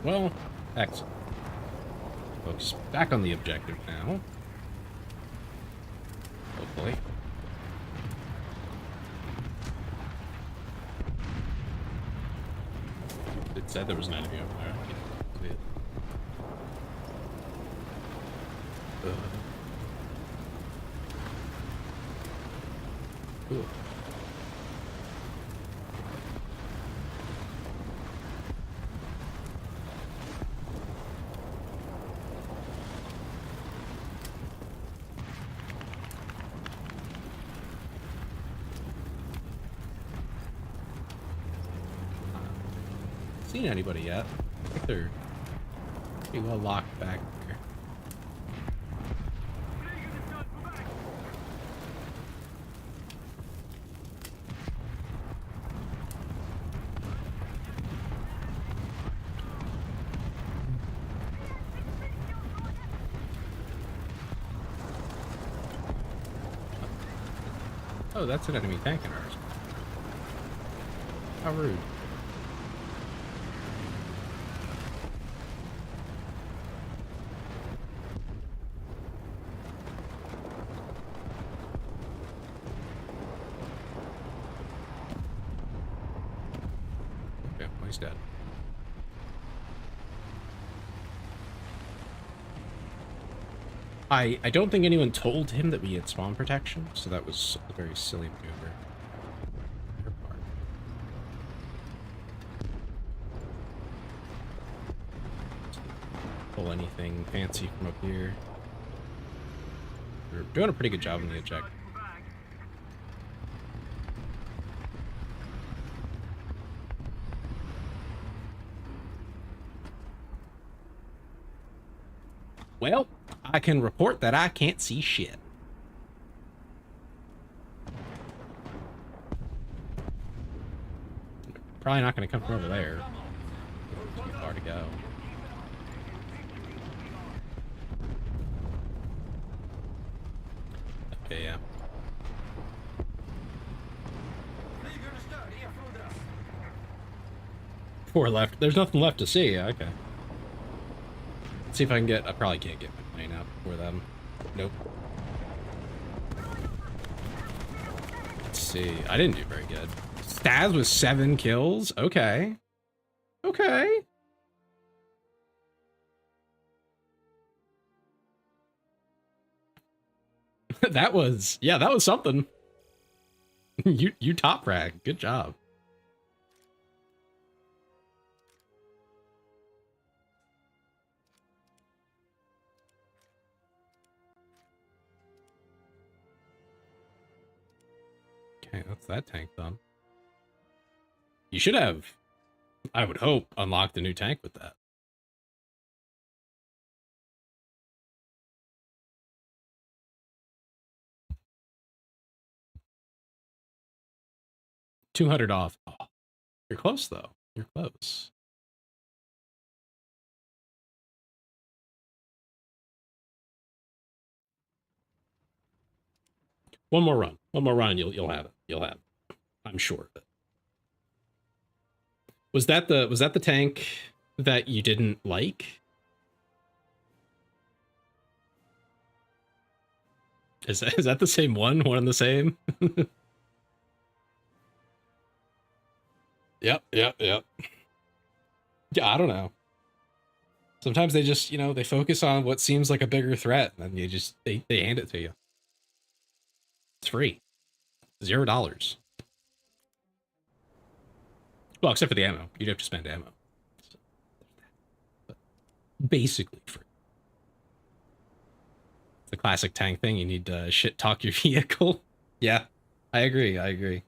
S1: Well, excellent. Focus back on the objective now. Hopefully. It said there was an enemy over there. I can't see it. Cool. Seen anybody yet? I think they're pretty well locked back there. Oh, that's an enemy tank in ours. How rude. Okay, well, he's dead. I don't think anyone told him that we had spawn protection, so that was a very silly maneuver. on their part. Pull anything fancy from up here. We're doing a pretty good job on the eject. Well, I can report that I can't see shit. Probably not going to come from over there. Too far to go. Okay, yeah. Four left. There's nothing left to see. Okay. Let's see if I can get... I probably can't get my plane out before them. Nope. Let's see. I didn't do very good. Staz with 7 kills? Okay. Okay. That was... Yeah, that was something. You top frag. Good job. Okay, that's that tank done. You should have, I would hope, unlocked a new tank with that. $200 off. Oh, you're close though. You're close. One more run. One more run, and you'll have it. You'll have it. I'm sure of it. Was that the tank that you didn't like? Is that the same one? One and the same? Yep. Yeah, I don't know. Sometimes they just, they focus on what seems like a bigger threat, and then they hand it to you. It's free. $0. Well, except for the ammo. You'd have to spend ammo. But basically free. It's the classic tank thing. You need to shit talk your vehicle. Yeah, I agree.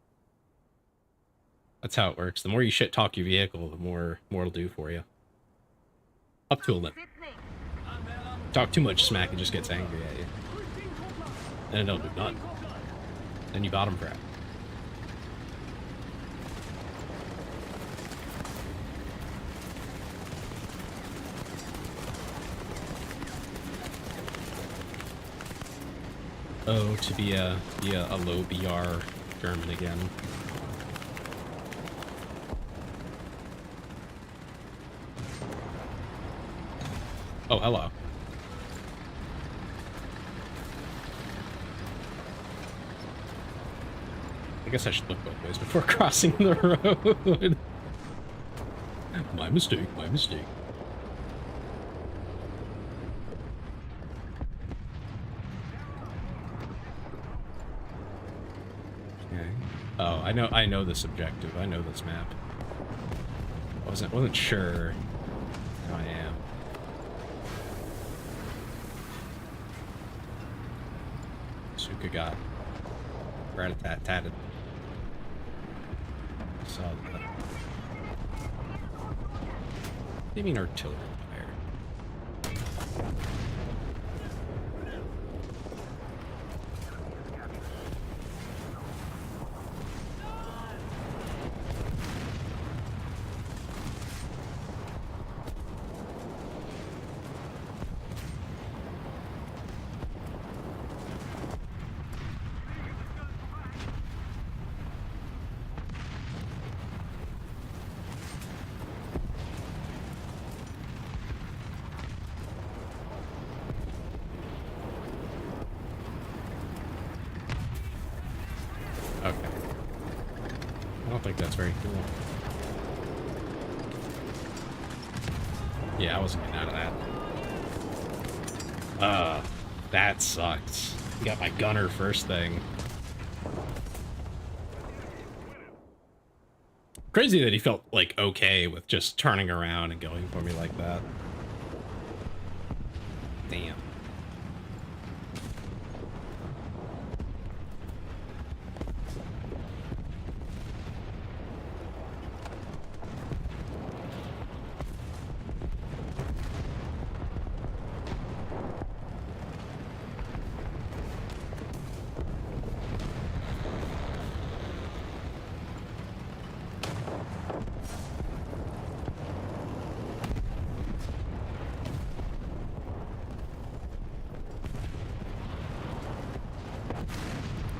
S1: That's how it works. The more you shit talk your vehicle, the more it'll do for you. Up to a limit. Talk too much smack, it just gets angry at you. And it'll do nothing. Then you bottom frag. Oh, to be a low BR German again. Oh, hello. I guess I should look both ways before crossing the road. My mistake, my mistake. Okay. Oh, I know this objective. I know this map. Wasn't sure how I am. Suka got rat-a-tat-tatted. Saw that. What do you mean artillery fire? Okay. I don't think that's very cool. Yeah, I wasn't getting out of that. That sucks. Got my gunner first thing. Crazy that he felt, like, okay with just turning around and going for me like that. Damn.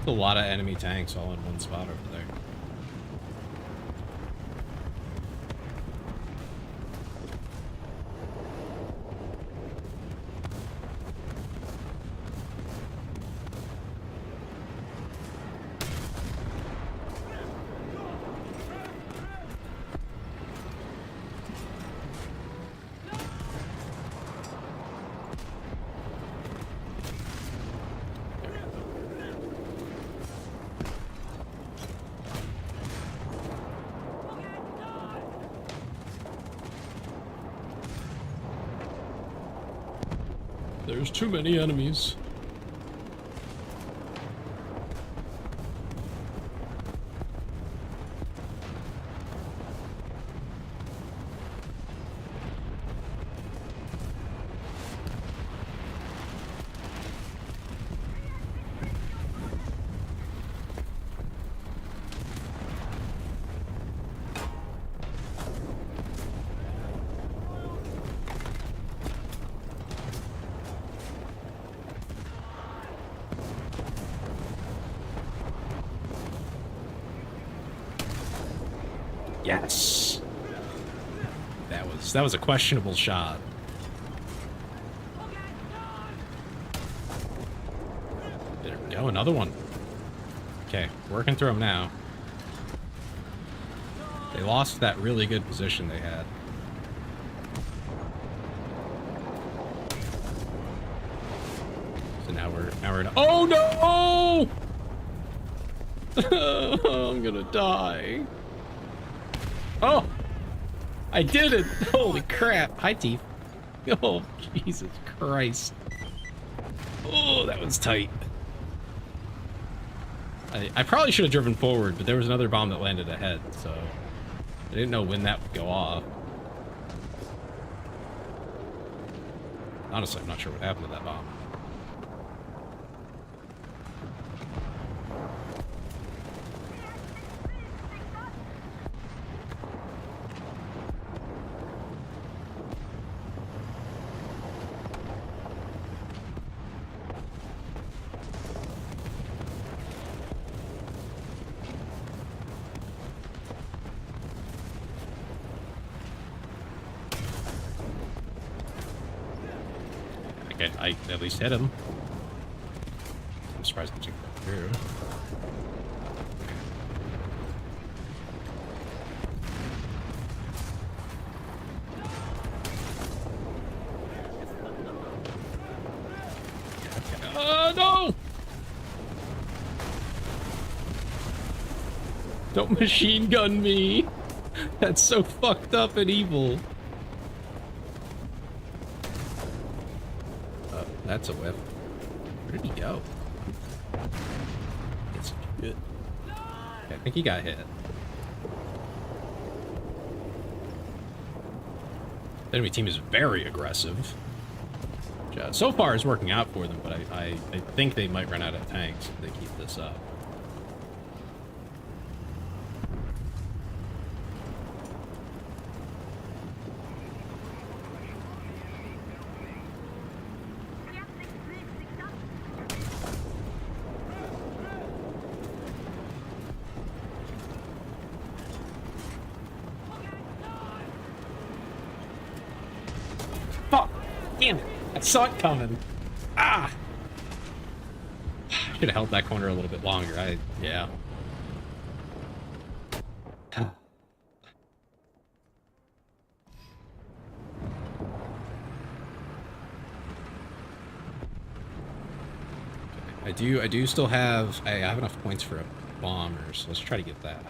S1: A lot of enemy tanks all in one spot over there. There's too many enemies. Yes. That was a questionable shot. There we go, another one. Okay, working through them now. They lost that really good position they had. So now we're in. Oh no! I'm gonna die. Oh! I did it! Holy crap! Hi, Teeth. Oh, Jesus Christ. Oh, that was tight. I probably should have driven forward, but there was another bomb that landed ahead, so I didn't know when that would go off. Honestly, I'm not sure what happened to that bomb. Okay, I at least hit him. I'm surprised he didn't go through. Oh, no! Don't machine gun me! That's so fucked up and evil. That's a whip. Where did he go? It's good. Okay, I think he got hit. The enemy team is very aggressive. Which, so far is working out for them, but I think they might run out of tanks if they keep this up. Fuck! Damn it! I saw it coming. Ah! Should have held that corner a little bit longer. Yeah. I do still have. I have enough points for a bomber, so let's try to get that.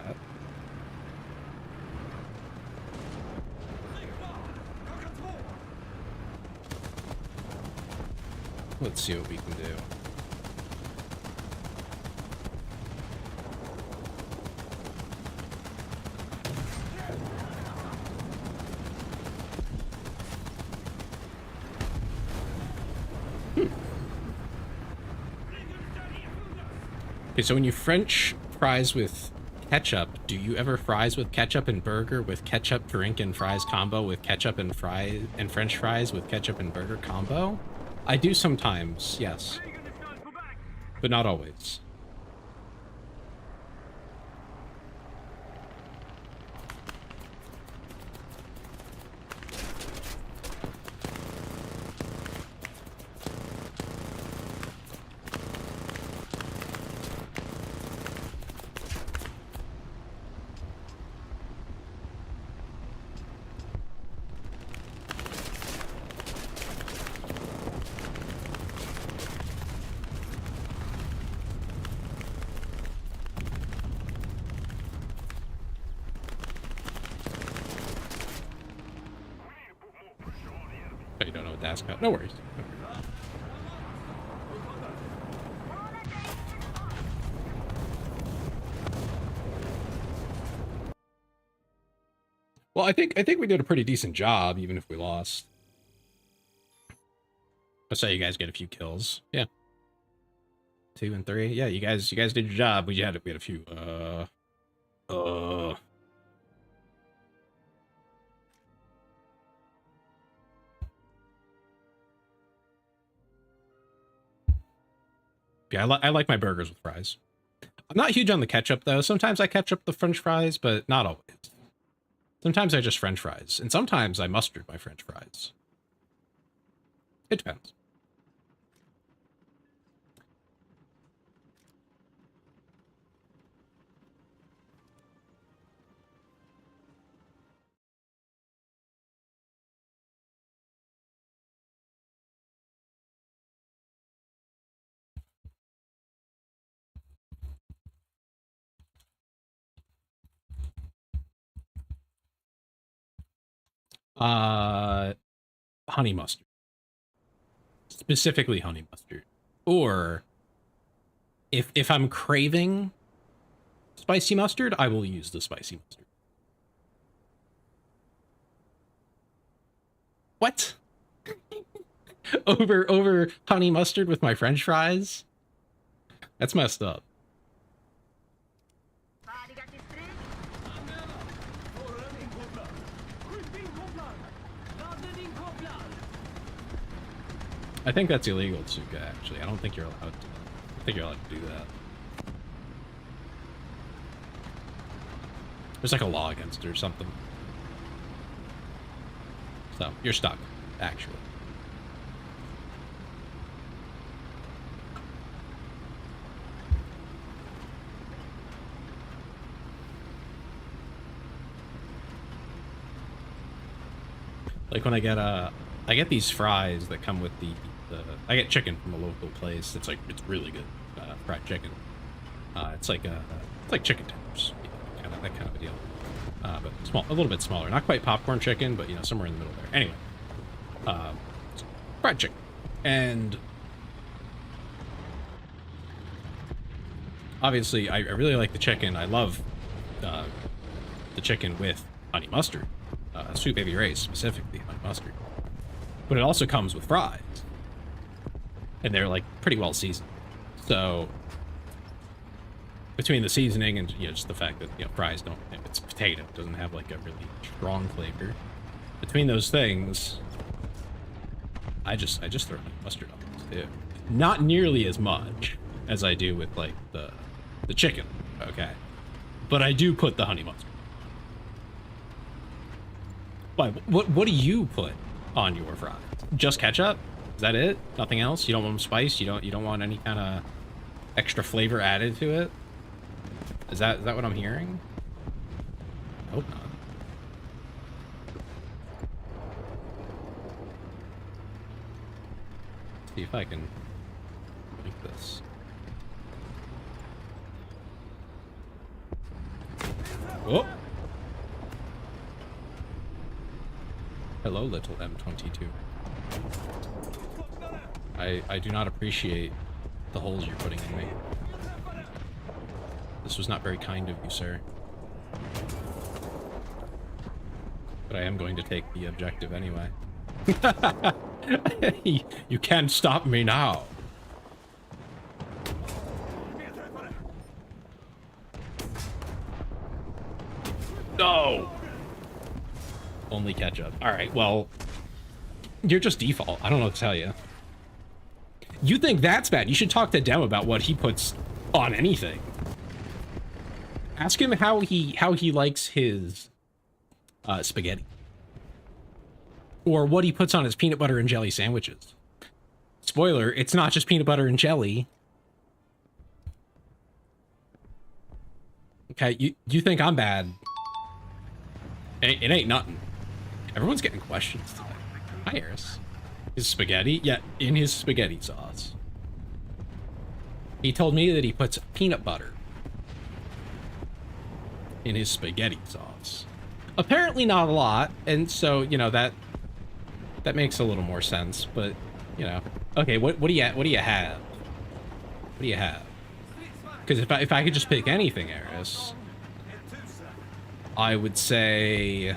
S1: Let's see what we can do. Okay, so when you French fries with ketchup, do you ever fries with ketchup and burger with ketchup drink and fries combo with ketchup and French fries with ketchup and burger combo? I do sometimes, yes. But not always. You don't know what that's about. No worries. Well, I think we did a pretty decent job, even if we lost. I'll say you guys get a few kills. Yeah. 2 and 3. Yeah, you guys did your job. We had a few. Yeah, I like my burgers with fries. I'm not huge on the ketchup though. Sometimes I ketchup the French fries, but not always. Sometimes I just French fries, and sometimes I mustard my French fries. It depends. Honey mustard. Specifically honey mustard. Or if I'm craving spicy mustard, I will use the spicy mustard. What? over honey mustard with my French fries? That's messed up. I think that's illegal, Tsuka, actually. I don't think you're allowed to. I think you're allowed to do that. There's like a law against it or something. So, you're stuck, actually. Like when I get these fries that come with the I get chicken from a local place. It's really good fried chicken. It's like chicken tenders, kind of that kind of a deal. But small, a little bit smaller. Not quite popcorn chicken, but somewhere in the middle there. Anyway, fried chicken, and obviously I really like the chicken. I love the chicken with honey mustard, Sweet Baby Ray's specifically honey mustard. But it also comes with fries, and they're like pretty well seasoned. So between the seasoning and just the fact that fries don't, if it's potato, it doesn't have like a really strong flavor. Between those things, I just throw honey mustard on this too. Not nearly as much as I do with like the chicken, okay? But I do put the honey mustard. Why? What do you put on your fries? Just ketchup? Is that it? Nothing else? You don't want spice? You don't want any kind of extra flavor added to it? Is that what I'm hearing? I hope not. Let's see if I can make this. Oh! Hello, little M22. I do not appreciate the holes you're putting in me. This was not very kind of you, sir. But I am going to take the objective anyway. You can't stop me now. No! Only ketchup. Alright, well, you're just default. I don't know what to tell you. You think that's bad? You should talk to Dem about what he puts on anything. Ask him how he likes his spaghetti. Or what he puts on his peanut butter and jelly sandwiches. Spoiler, it's not just peanut butter and jelly. Okay, you think I'm bad. It ain't nothing. Everyone's getting questions today. Hi, Eris. His spaghetti? Yeah, in his spaghetti sauce. He told me that he puts peanut butter in his spaghetti sauce. Apparently not a lot, and so, that makes a little more sense, but, Okay, what do you have? What do you have? Because if I could just pick anything, Eris, I would say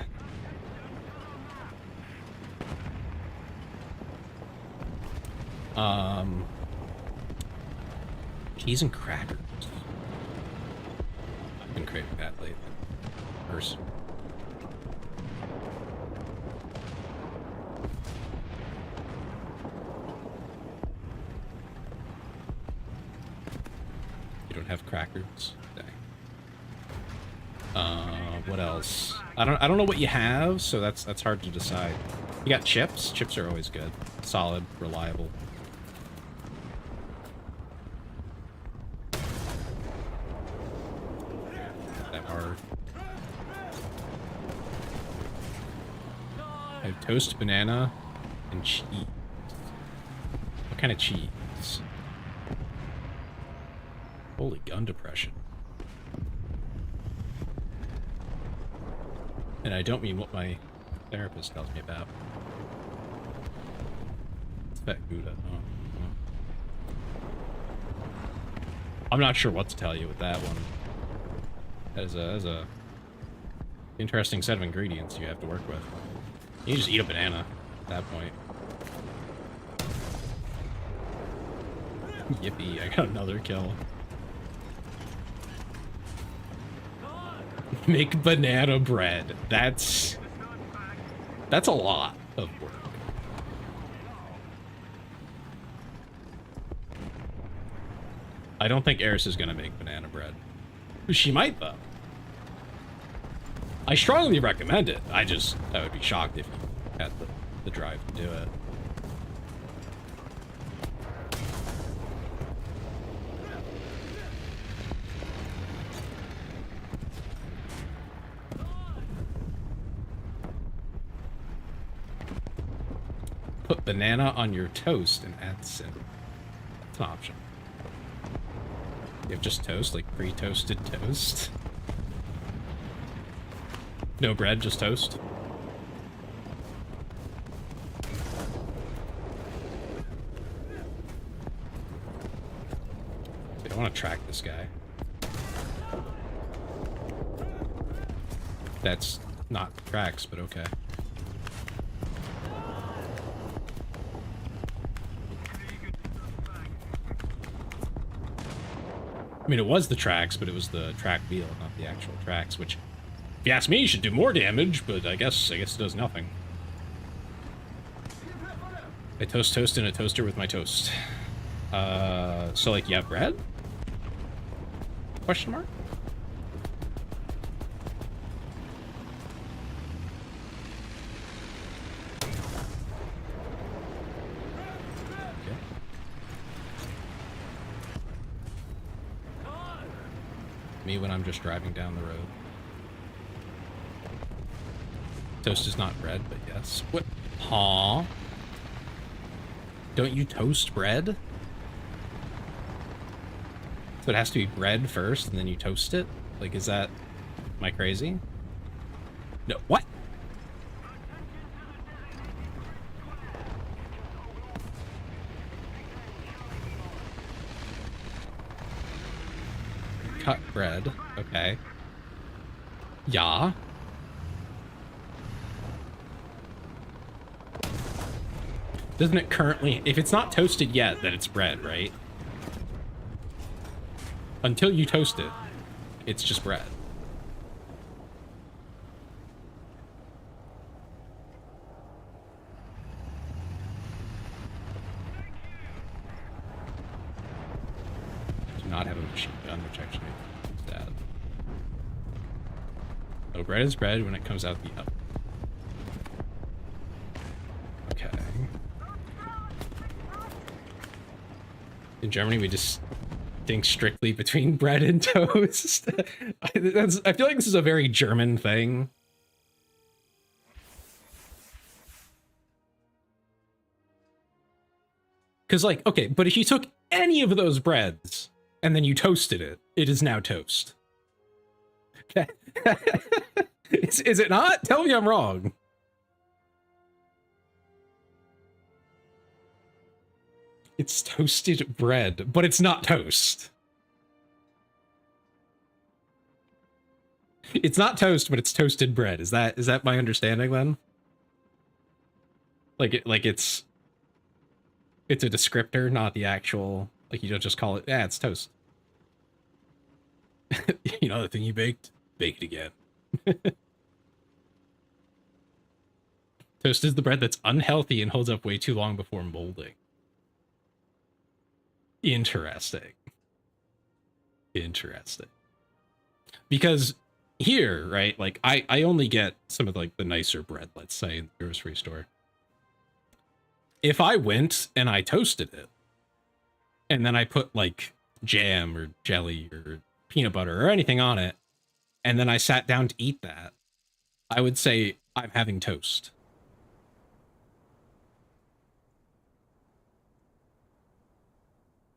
S1: cheese and crackers. I've been craving that lately. First. You don't have crackers? Dang. What else? I don't know what you have, so that's hard to decide. You got chips? Chips are always good. Solid, reliable. That hard. I have toast, banana, and cheese. What kind of cheese? Holy gun depression. And I don't mean what my therapist tells me about. It's that Gouda. Oh. I'm not sure what to tell you with that one. That is a interesting set of ingredients you have to work with. You just eat a banana at that point. Yippee, I got another kill. Make banana bread. That's a lot of work. I don't think Eris is gonna make banana bread. She might though. I strongly recommend it. I would be shocked if you had the drive to do it. banana on your toast and add cinnamon. That's an option. You have just toast, like pre-toasted toast. No bread, just toast. I don't want to track this guy. That's not tracks, but okay. I mean, it was the tracks, but it was the track wheel, not the actual tracks, which, if you ask me, should do more damage, but I guess it does nothing. I toast in a toaster with my toast. So, like, you have bread? Question mark? Me when I'm just driving down the road. Toast is not bread, but yes. What? Huh? Don't you toast bread? So it has to be bread first, and then you toast it? Like, is that... Am I crazy? No, what? Cut bread. Okay. Yeah. Doesn't it currently... If it's not toasted yet, then it's bread, right? Until you toast it, it's just bread. Do not have a machine gun, which actually is bad. So bread is bread when it comes out the oven. Okay. In Germany, we just think strictly between bread and toast. I feel like this is a very German thing. Because, like, okay, but if you took any of those breads and then you toasted it, it is now toast. Is it not? Tell me I'm wrong. It's toasted bread, but it's not toast. It's not toast, but it's toasted bread. Is that my understanding then? Like it's a descriptor, not the actual, like you don't just call it, yeah, it's toast. You know the thing you baked? Bake it again. Toast is the bread that's unhealthy and holds up way too long before molding. Interesting. Interesting. Because here, right, like I only get some of like the nicer bread, let's say, in the grocery store. If I went and I toasted it, and then I put like jam or jelly or peanut butter or anything on it, and then I sat down to eat that, I would say I'm having toast.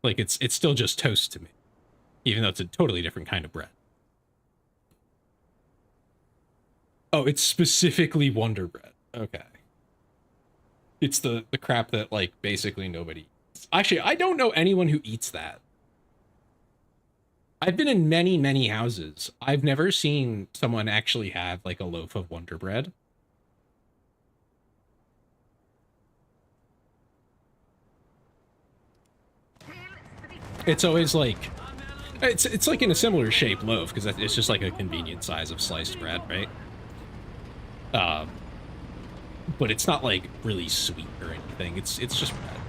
S1: Like, it's still just toast to me, even though it's a totally different kind of bread. Oh, it's specifically Wonder Bread. Okay. It's the crap that, like, basically nobody eats. Actually, I don't know anyone who eats that. I've been in many, many houses. I've never seen someone actually have, like, a loaf of Wonder Bread. It's always like, it's like in a similar shaped loaf, because it's just like a convenient size of sliced bread, right? But it's not like really sweet or anything. It's just bread.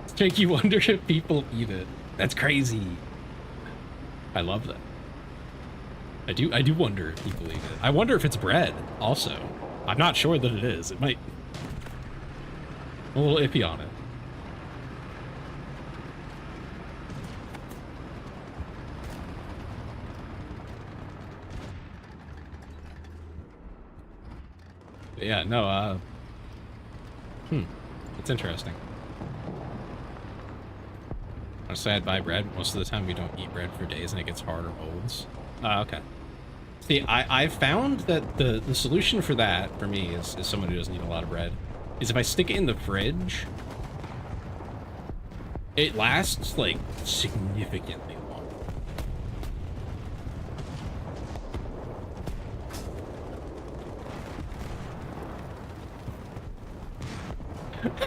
S1: It's make you wonder if people eat it. That's crazy. I love that. I do wonder if people eat it. I wonder if it's bread also. I'm not sure that it is. It might. I'm a little iffy on it. But yeah, no, It's interesting. Honestly, I'd buy bread. Most of the time we don't eat bread for days and it gets hard or molds. Okay. See, I've found that the solution for that, for me, is someone who doesn't eat a lot of bread, is if I stick it in the fridge, it lasts, like, significantly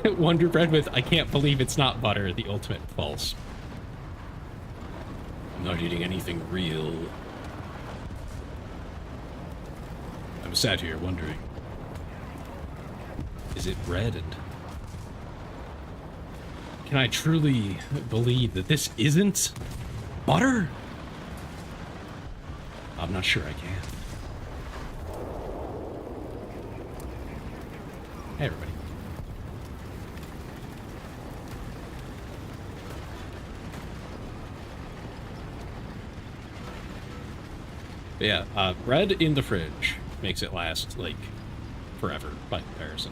S1: longer. Wonder Bread with, I can't believe it's not butter, the ultimate false. I'm not eating anything real. I'm sat here wondering, is it bread? And can I truly believe that this isn't butter? I'm not sure I can. Hey, everybody. But yeah, bread in the fridge makes it last, like, forever by comparison.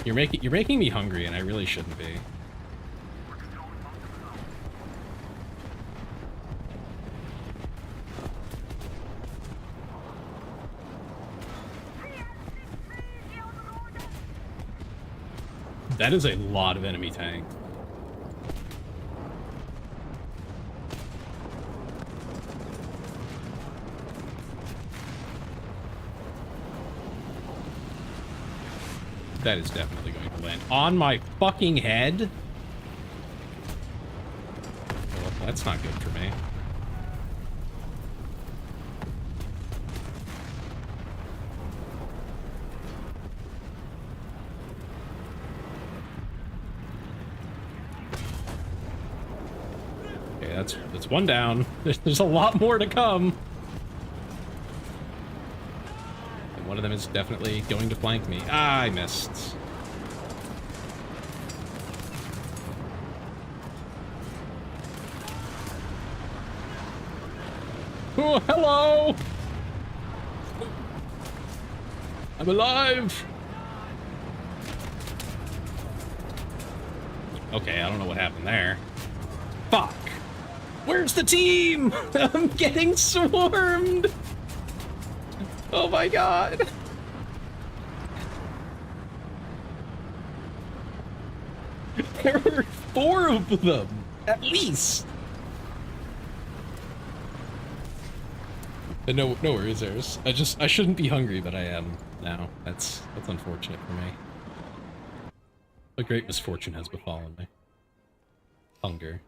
S1: You're making me hungry, and I really shouldn't be. That is a lot of enemy tanks. That is definitely going to land on my fucking head. Well, that's not good for me. Okay, that's one down. There's a lot more to come. One of them is definitely going to flank me. Ah, I missed. Oh, hello! I'm alive! Okay, I don't know what happened there. Fuck! Where's the team? I'm getting swarmed! Oh my god! There were 4 of them, at least. And no worries, there's. I shouldn't be hungry, but I am now. That's unfortunate for me. A great misfortune has befallen me. Hunger.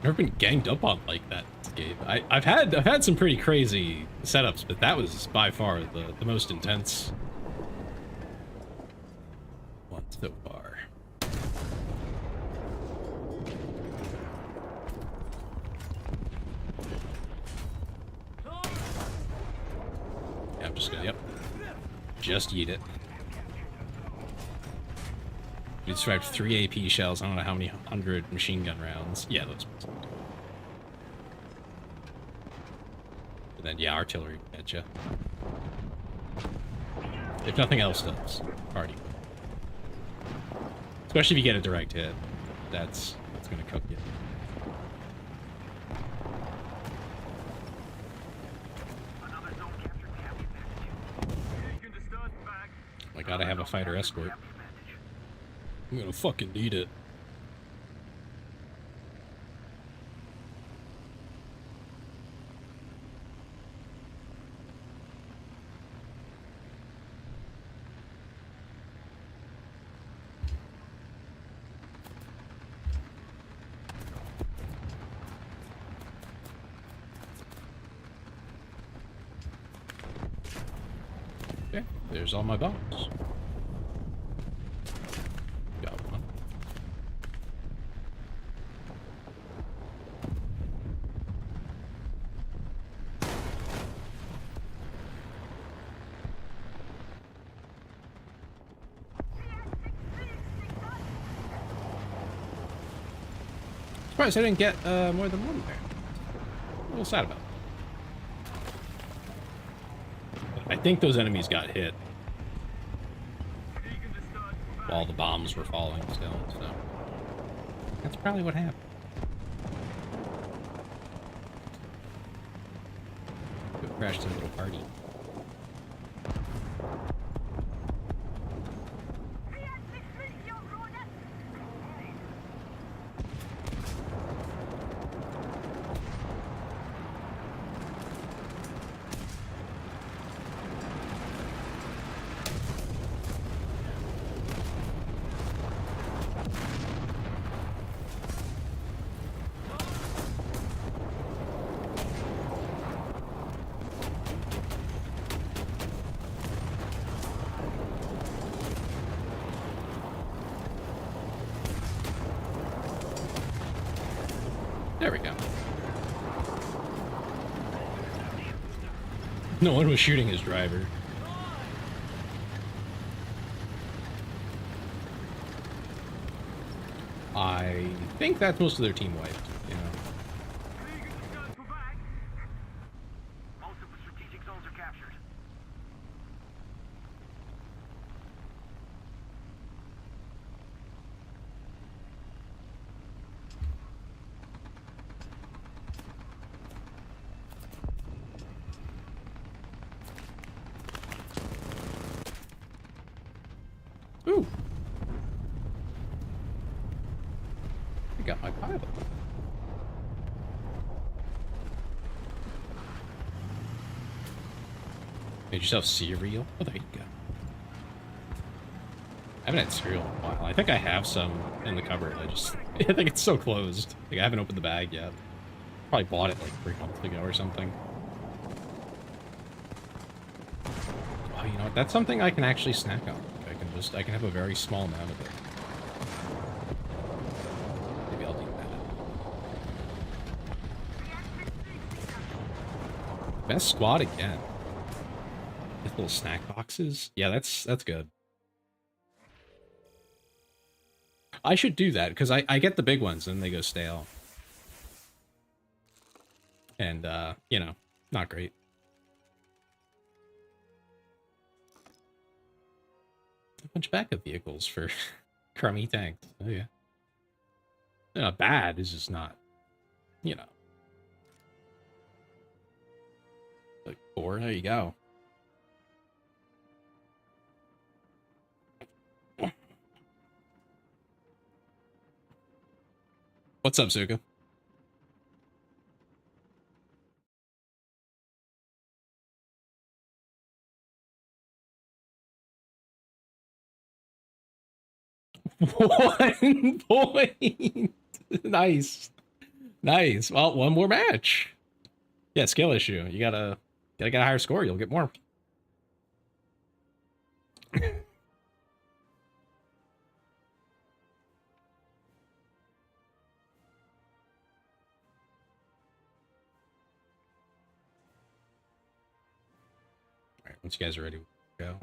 S1: Never been ganged up on like that in this game. I've had some pretty crazy setups, but that was by far the most intense one so far. Yeah, I'm just gonna, yep. Just eat it. We survived 3 AP shells. I don't know how many 100 machine gun rounds. Yeah, those ones. And then, yeah, artillery at you. If nothing else does, party. Especially if you get a direct hit. That's gonna cook you. Oh my god, I have a fighter escort. I'm gonna fucking need it. Okay, there's all my bombs. Got one. Surprised I didn't get more than one there. A little sad about it. I think those enemies got hit while the bombs were falling still, so that's probably what happened. Go crash to a little party. There we go. No one was shooting his driver. I think that's most of their team wiped, you know.
S2: Most of the strategic zones are captured.
S1: Ooh. I got my pilot. Made yourself cereal? Oh, there you go. I haven't had cereal in a while. I think I have some in the cupboard. I think it's so closed. Like, I haven't opened the bag yet. Probably bought it like 3 months ago or something. Oh, you know what? That's something I can actually snack on. I can have a very small amount of it. Maybe I'll do that. Best squad again. With little snack boxes. Yeah, that's good. I should do that because I get the big ones and they go stale. And you know, not great. A bunch of backup vehicles for crummy tanks. Oh yeah. They're not bad, it's just not, you know. Like 4, there you go. What's up, Zuka? One point. Nice. Nice. Well, one more match. Yeah, skill issue. You gotta get a higher score, you'll get more. Alright, once you guys are ready, go.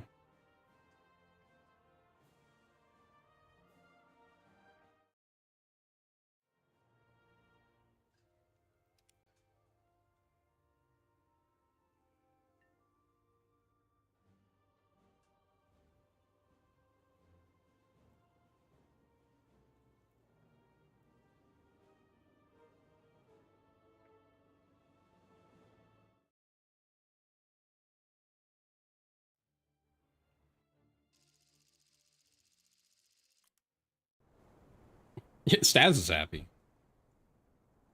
S1: Yeah, Staz is happy.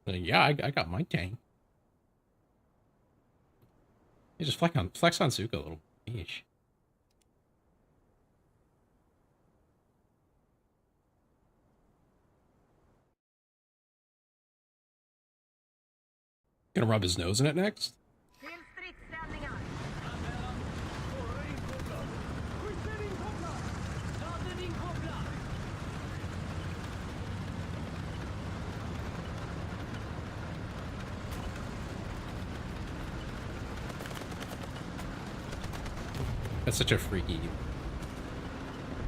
S1: Like, yeah, I got my tank. You just flex on Zuko a little. Yeesh. Gonna rub his nose in it next? That's such a freaky.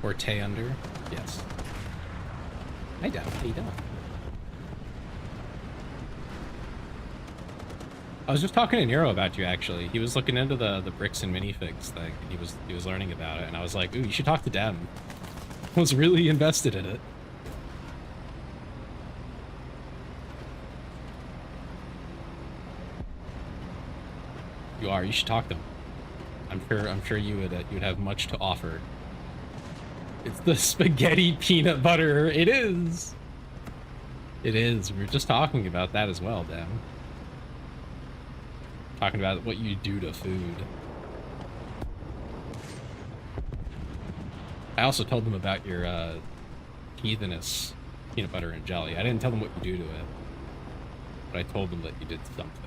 S1: Or Tay under. Yes. Hi, Down. How you doing? I was just talking to Nero about you actually. He was looking into the bricks and minifigs thing, and he was learning about it, and I was like, ooh, you should talk to Dem. I was really invested in it. You are. You should talk to him. I'm sure you would have much to offer. It's the spaghetti peanut butter. It is. It is. We were just talking about that as well, Dem. Talking about what you do to food. I also told them about your heathenous peanut butter and jelly. I didn't tell them what you do to it, but I told them that you did something.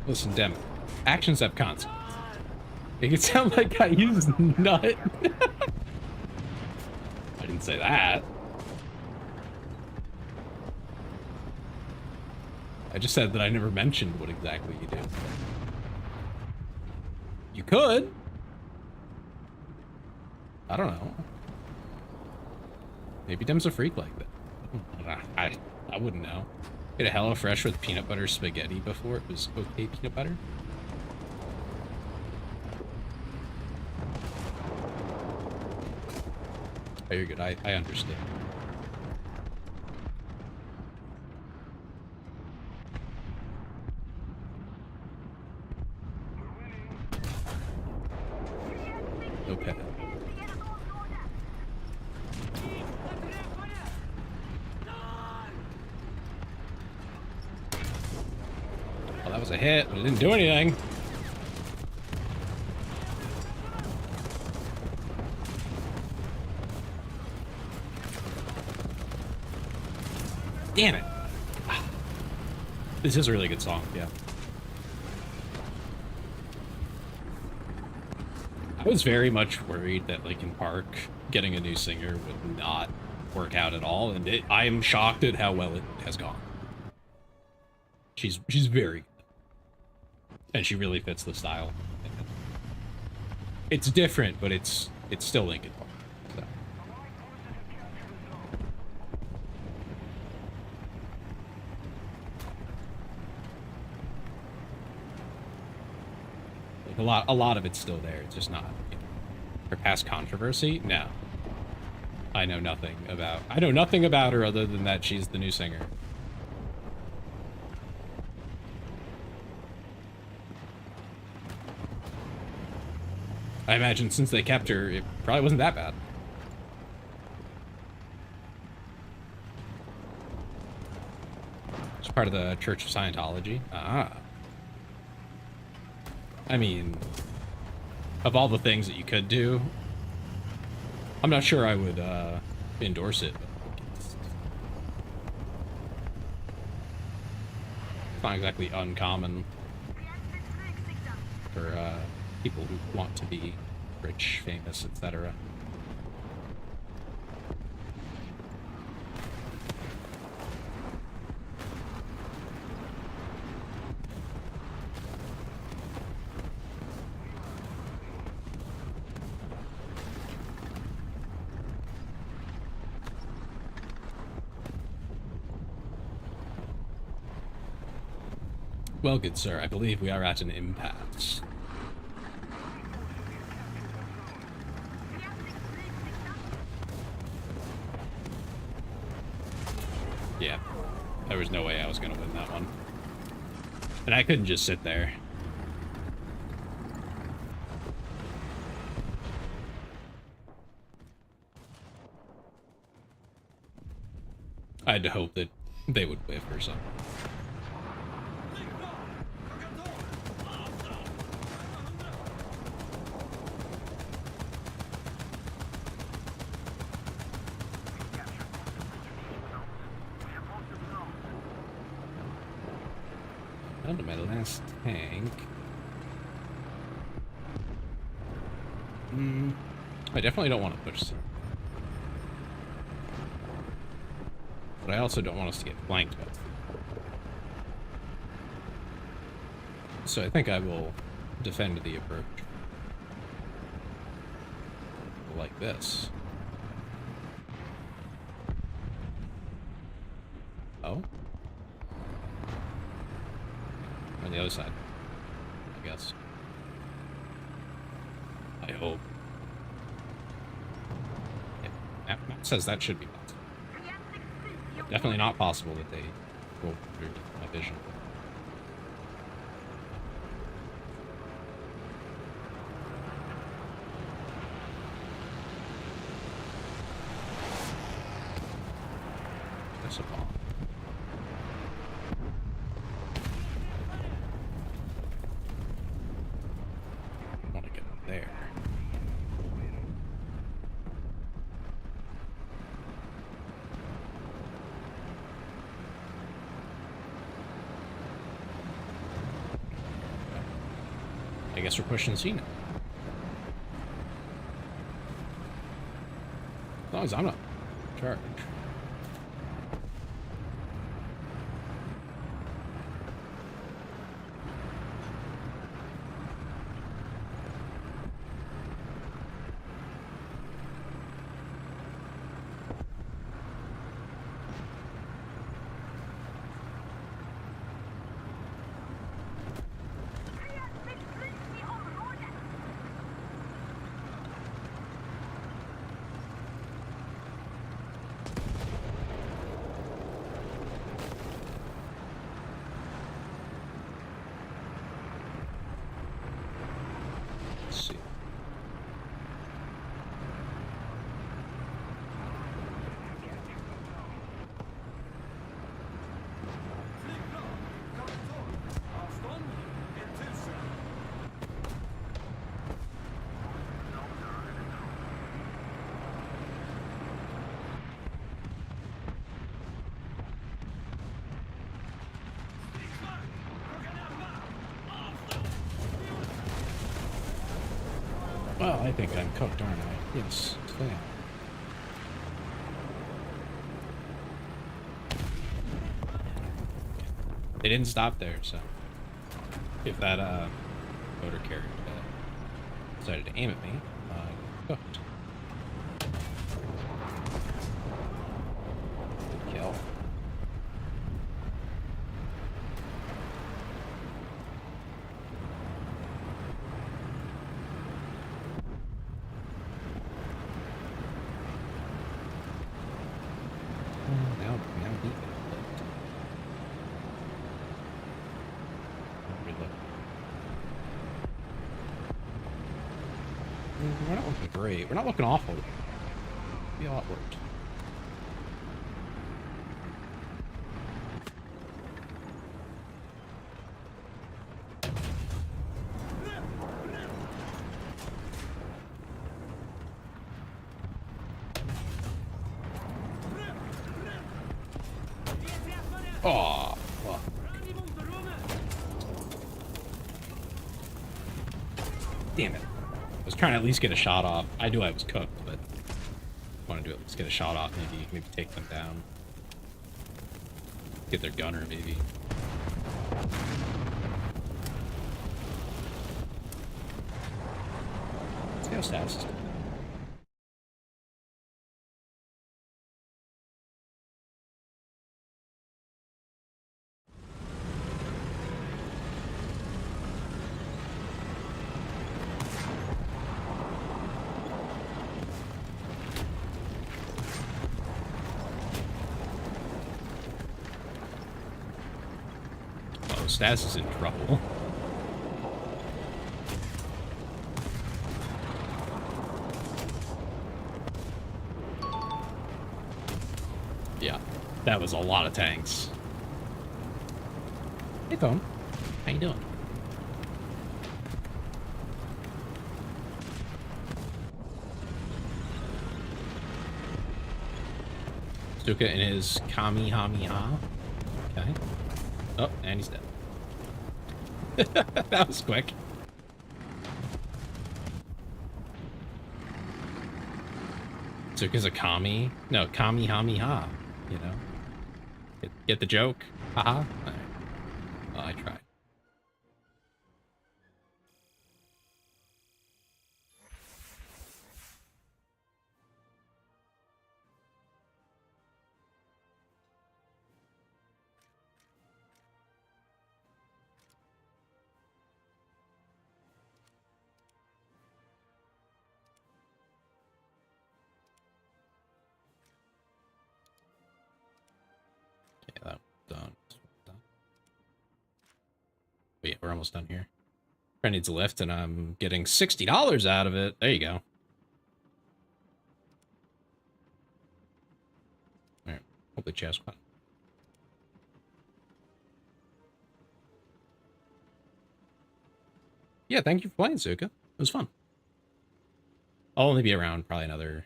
S1: Listen, Dem, actions have consequences. It could sound like I used nut. I didn't say that. I just said that I never mentioned what exactly you did. You could. I don't know. Maybe Dem's a freak like that. I wouldn't know. Had a HelloFresh with peanut butter spaghetti before it was okay peanut butter. Oh, you're good. I understand. Okay. Well, that was a hit, but it didn't do anything. Damn it. This is a really good song, yeah. I was very much worried that Linkin Park getting a new singer would not work out at all, and I am shocked at how well it has gone. She's very good. And she really fits the style. It's different, but it's still Linkin Park. So. Like a lot of it's still there. It's just not, you know, her past controversy. No, I know nothing about her other than that she's the new singer. I imagine since they kept her, it probably wasn't that bad. It's part of the Church of Scientology. Ah. I mean, of all the things that you could do, I'm not sure I would endorse it. It's not exactly uncommon for people who want to be rich, famous, etc. Well, good sir, I believe we are at an impasse. Yeah, there was no way I was going to win that one. And I couldn't just sit there. I had to hope that they would whiff or something. Down to my last tank. I definitely don't want to push C. But I also don't want us to get flanked by C. So I think I will defend the approach. Like this. Oh? On the other side, I guess. I hope. Yeah, map says that should be possible. Definitely not possible that they go through my vision. That's a bomb. I want to get there. I guess we're pushing C now. As long as I'm not in charge. Let's see. Well, I think I'm cooked, aren't I? Yes, stay. They didn't stop there, so if that motor carrier decided to aim at me, I cooked. Good kill. Now deep. We're not looking great. We're not looking awful. Be a lot worse. Oh, fuck. Damn it. I was trying to at least get a shot off. I knew I was cooked, but I want to do at least get a shot off. Maybe take them down. Get their gunner, maybe. Let's see how status is. Stas is in trouble. Yeah, that was a lot of tanks. Hey, phone. How you doing? Stuka in his Kamehameha. Okay. Oh, and he's dead. That was quick. Zuka's a kami. No, kami hami ha. You know? Get the joke? Haha. Alright. Well, I tried. Okay, that one's done. This one's done. But yeah, we're almost done here. Friend needs a lift, and I'm getting $60 out of it. There you go. Alright. Hopefully chest quad. Yeah, thank you for playing, Zuka. It was fun. I'll only be around probably another...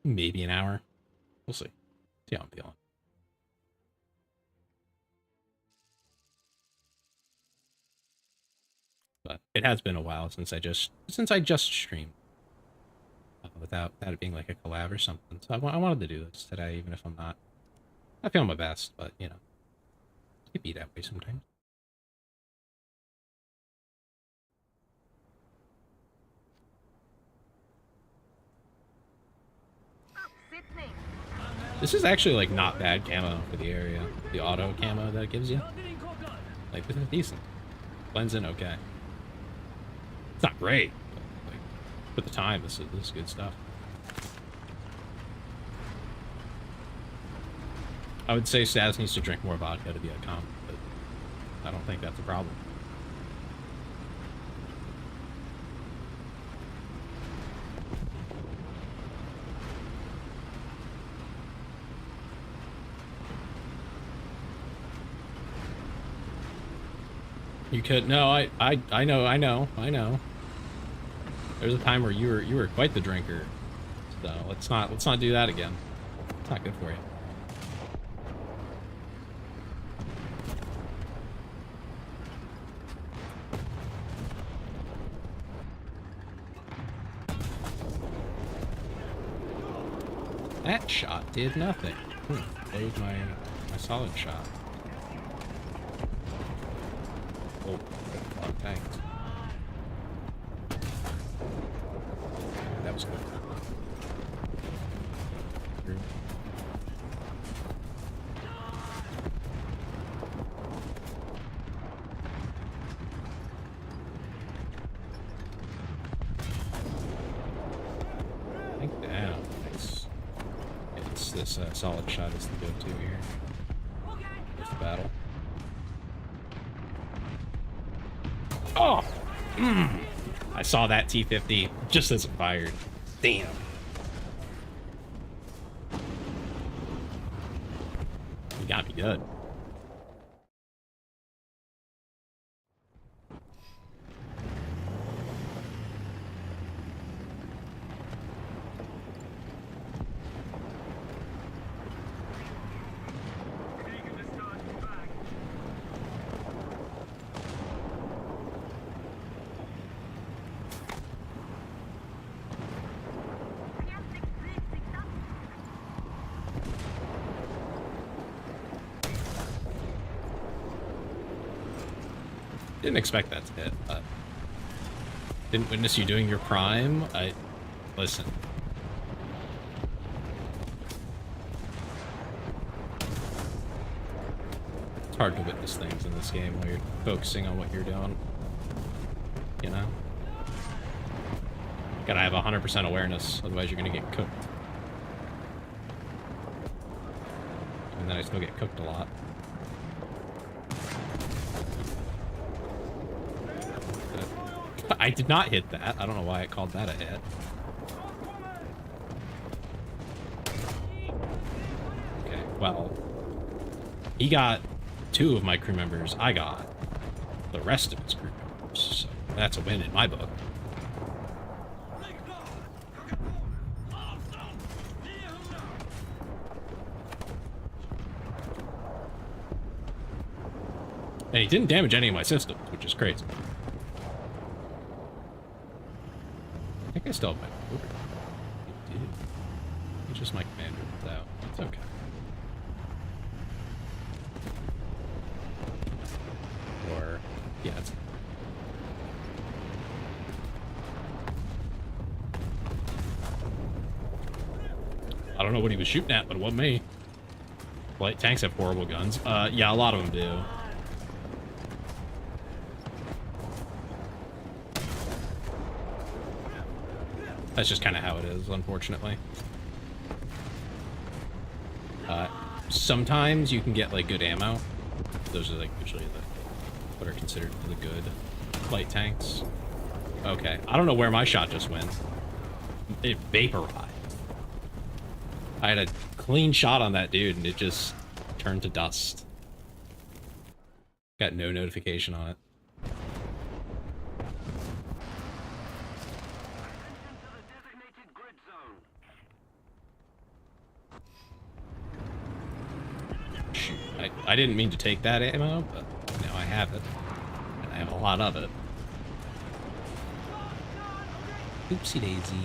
S1: maybe an hour. We'll see. See how I'm feeling. But it has been a while since I just streamed without it being like a collab or something. So I wanted to do this today, even if I'm not feeling my best. But you know, it can be that way sometimes. This is actually like not bad camo for the area. The auto camo that it gives you, like this is decent. Blends in okay. It's not great, but like for the time, this is good stuff. I would say Stas needs to drink more vodka to be a comp, but I don't think that's a problem. You could no, I know. There's a time where you were quite the drinker, so let's not do that again. It's not good for you. That shot did nothing. There's my solid shot. Oh, thanks. That was good. I think down. It's this solid shot is the go-to here. It's the battle. Oh! I saw that T-50 just as it fired. Damn. You got me good. Didn't expect that to hit, but didn't witness you doing your prime. Listen. It's hard to witness things in this game while you're focusing on what you're doing. You know? Gotta have 100% awareness, otherwise you're gonna get cooked. And then I still get cooked a lot. I did not hit that. I don't know why it called that a hit. Okay, well, he got 2 of my crew members. I got the rest of his crew members. So that's a win in my book. And he didn't damage any of my systems, which is crazy. I think I still have my motor. It's just my commander, though. It's okay. Or, yeah, it's... I don't know what he was shooting at, but it wasn't me. Light tanks have horrible guns. Yeah, a lot of them do. That's just kind of how it is, unfortunately. Sometimes you can get, like, good ammo. Those are, like, usually what are considered the good light tanks. Okay, I don't know where my shot just went. It vaporized. I had a clean shot on that dude, and it just turned to dust. Got no notification on it. Shoot, I didn't mean to take that ammo, but now I have it. And I have a lot of it. Oopsie daisy.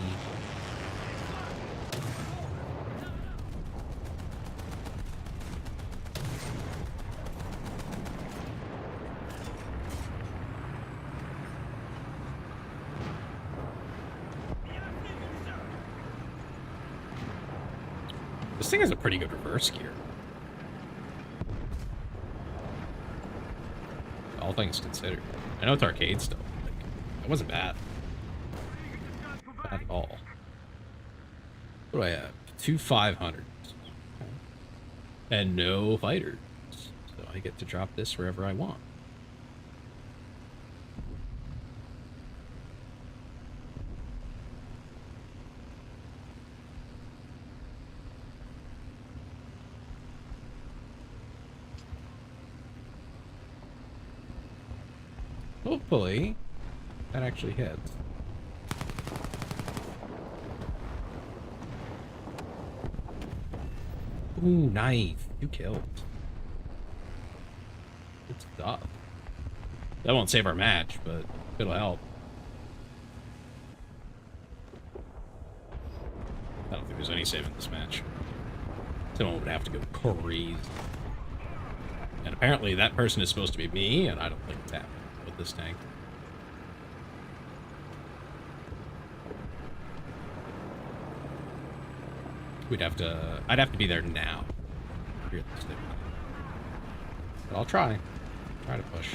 S1: This thing has a pretty good reverse gear. All things considered. I know it's arcade still. Like, it wasn't bad. Bad at all. What do I have? 2 500s. And no fighters. So I get to drop this wherever I want. Hopefully, that actually hits. Ooh, knife. You killed. Good stuff. That won't save our match, but it'll help. I don't think there's any saving this match. Someone would have to go crazy. And apparently that person is supposed to be me, and I don't think it's happening with this tank. I'd have to be there now. Realistically. But I'll try. Try to push.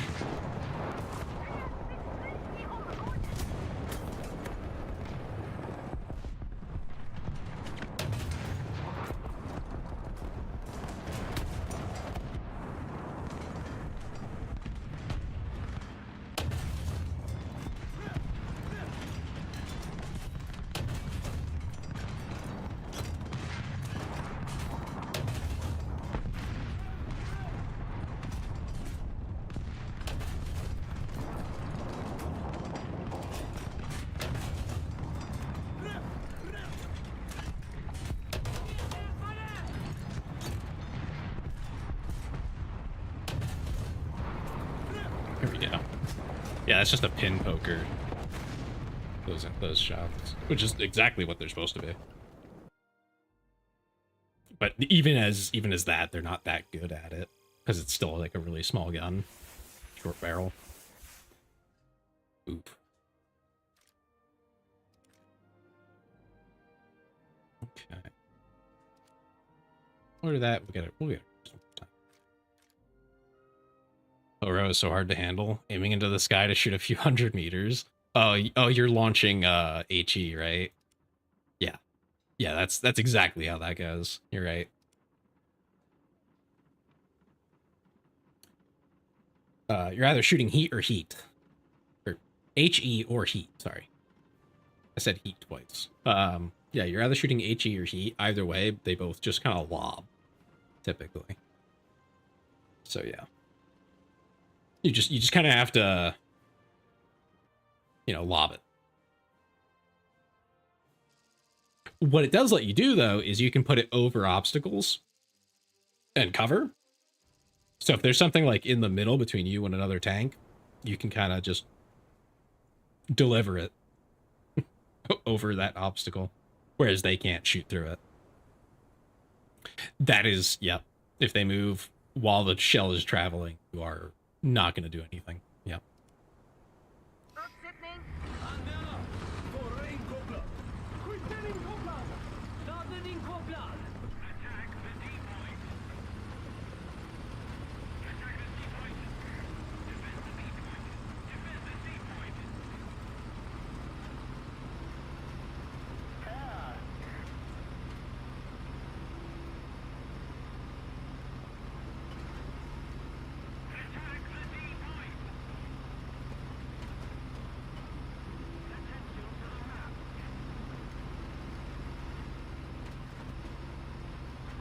S1: Here we go. Yeah, that's just a pin poker. Those shots, which is exactly what they're supposed to be. But even as that, they're not that good at it because it's still like a really small gun, short barrel. Oop. Okay. Order that. We'll get it. Oro is so hard to handle. Aiming into the sky to shoot a few 100 meters. Oh, you're launching HE, right? Yeah. Yeah, that's exactly how that goes. You're right. You're either shooting heat or heat. Or HE or heat, sorry. I said heat twice. Yeah, you're either shooting HE or heat. Either way, they both just kind of lob, typically. So yeah. You just kind of have to, lob it. What it does let you do, though, is you can put it over obstacles and cover. So if there's something like in the middle between you and another tank, you can kind of just deliver it over that obstacle, whereas they can't shoot through it. That is, yep. If they move while the shell is traveling, you are not going to do anything. Yep.
S2: Uppsättning.
S3: Anmälan! Förare inkopplad! Skytten inkopplad! Ladden inkopplad!
S2: Attack the D-point. Attack the D-point. Defend the B-point. Defend the C-point. Attack the D-point. Attention to the map.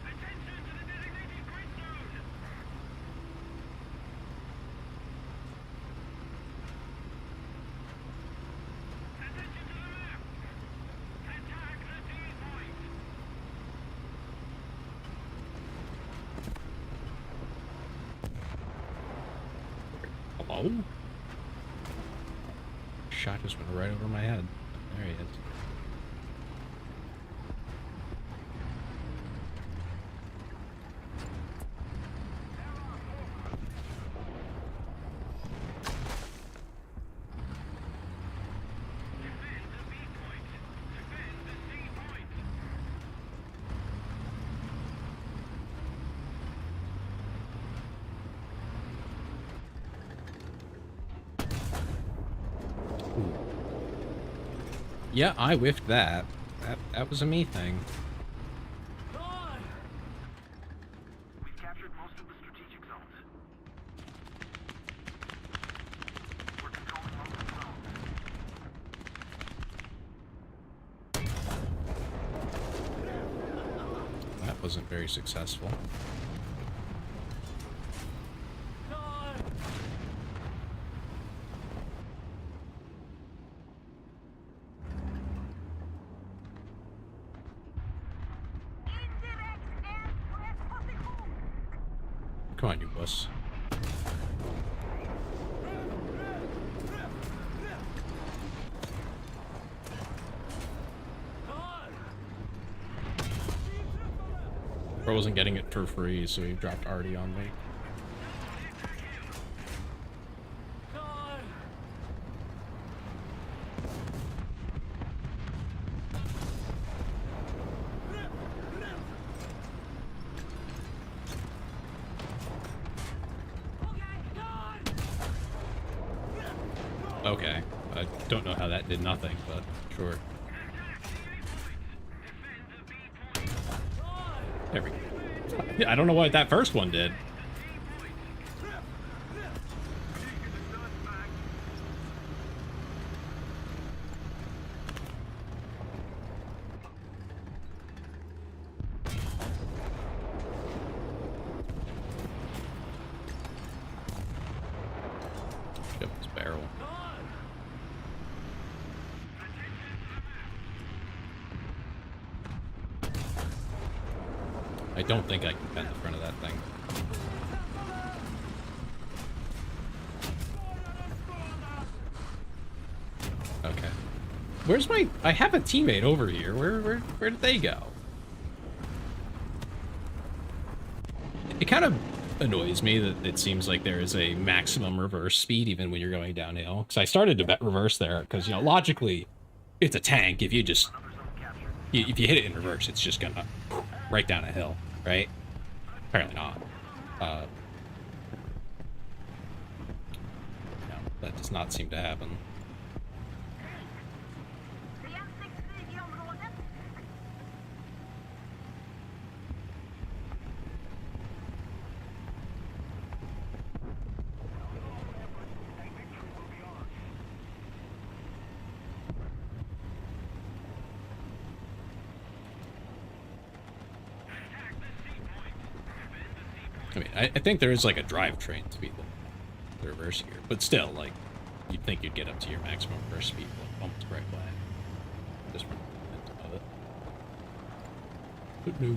S2: Attention to the designated grid zone. Attention to the map. Attack the D-point.
S1: Hello? Shot just went right over my head. There he is.
S2: Defend the B-point. Defend the C-point.
S1: Yeah, I whiffed that. That was a me thing.
S3: Klar!
S2: We've captured most of the strategic zones. We're controlling most of the zones.
S1: That wasn't very successful.
S3: Klar!
S2: Indirekt eld på rätt position.
S1: Come on, you wuss.
S3: Klar!
S1: Bro wasn't getting it for free, so he dropped Artie on me.
S3: Klar!
S1: Okay. I don't know how that did nothing, but sure.
S2: Attack the A-point. Defend the B-point.
S3: Klar!
S1: There we go. I don't know what that first one did. Shove this barrel.
S3: Klar!
S1: I don't think I can bend the front of that thing. Okay. Where's my... I have a teammate over here. Where did they go? It kind of annoys me that it seems like there is a maximum reverse speed even when you're going downhill. Because I started to reverse there because, you know, logically, it's a tank. If you just... If you hit it in reverse, it's just gonna... right down a hill, right? Apparently not. No, that does not seem to happen.
S2: Fientligt i området.
S1: I mean, I think there is like a drivetrain to be the reverse here, but still, like, you'd think you'd get up to your maximum reverse speed almost right away. Just from the of it. But no. It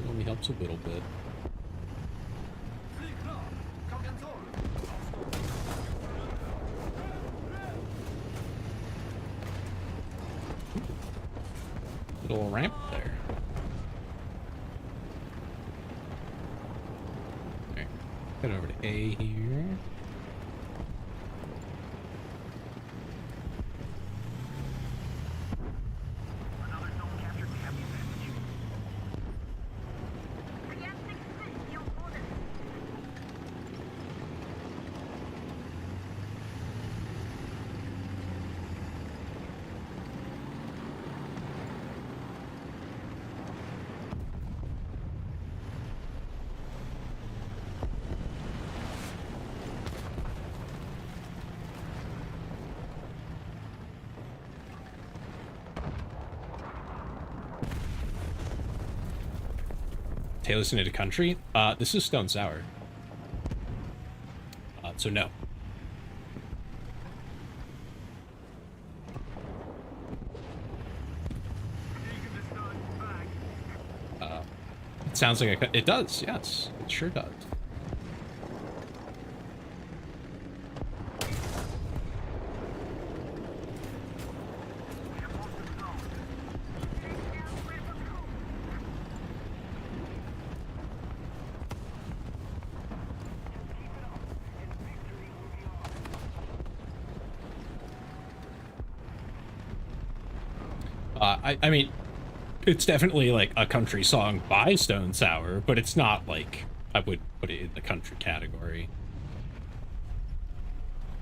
S1: only helps a little bit. Little ramp there. Head over to A here.
S2: Another zone captured. We have the advantage.
S1: Taylor's into country. This is Stone Sour. So no. It sounds like it does. Yes, it sure does. I mean, it's definitely like a country song by Stone Sour, but it's not like I would put it in the country category.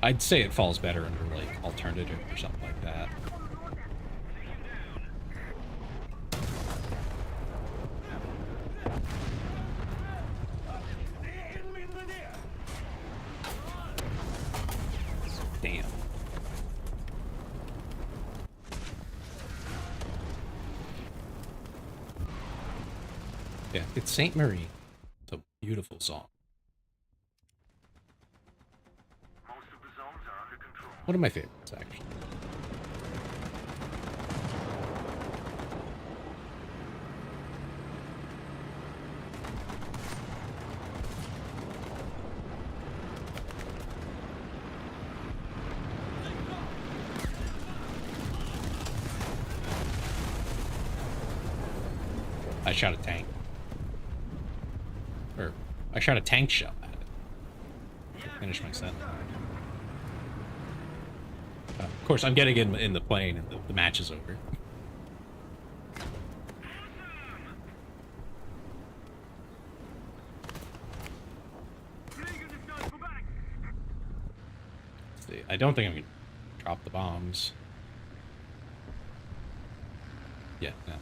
S1: I'd say it falls better under like alternative or something like that. Damn. Yeah, it's Saint Marie. It's a beautiful song.
S2: Most of the zones are under control.
S1: One of my favorites, actually. I shot a tank. Or, I shot a tank shell at it. Finish my set. Of course, I'm getting in the plane and the match is over. See, I don't think I'm going to drop the bombs. Yeah, no.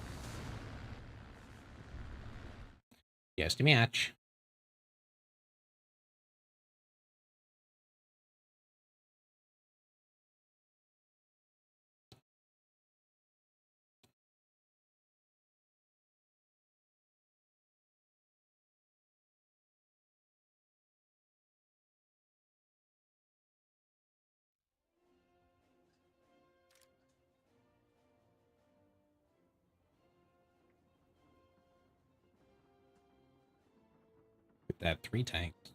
S1: Yes, to match. That 3 tanks.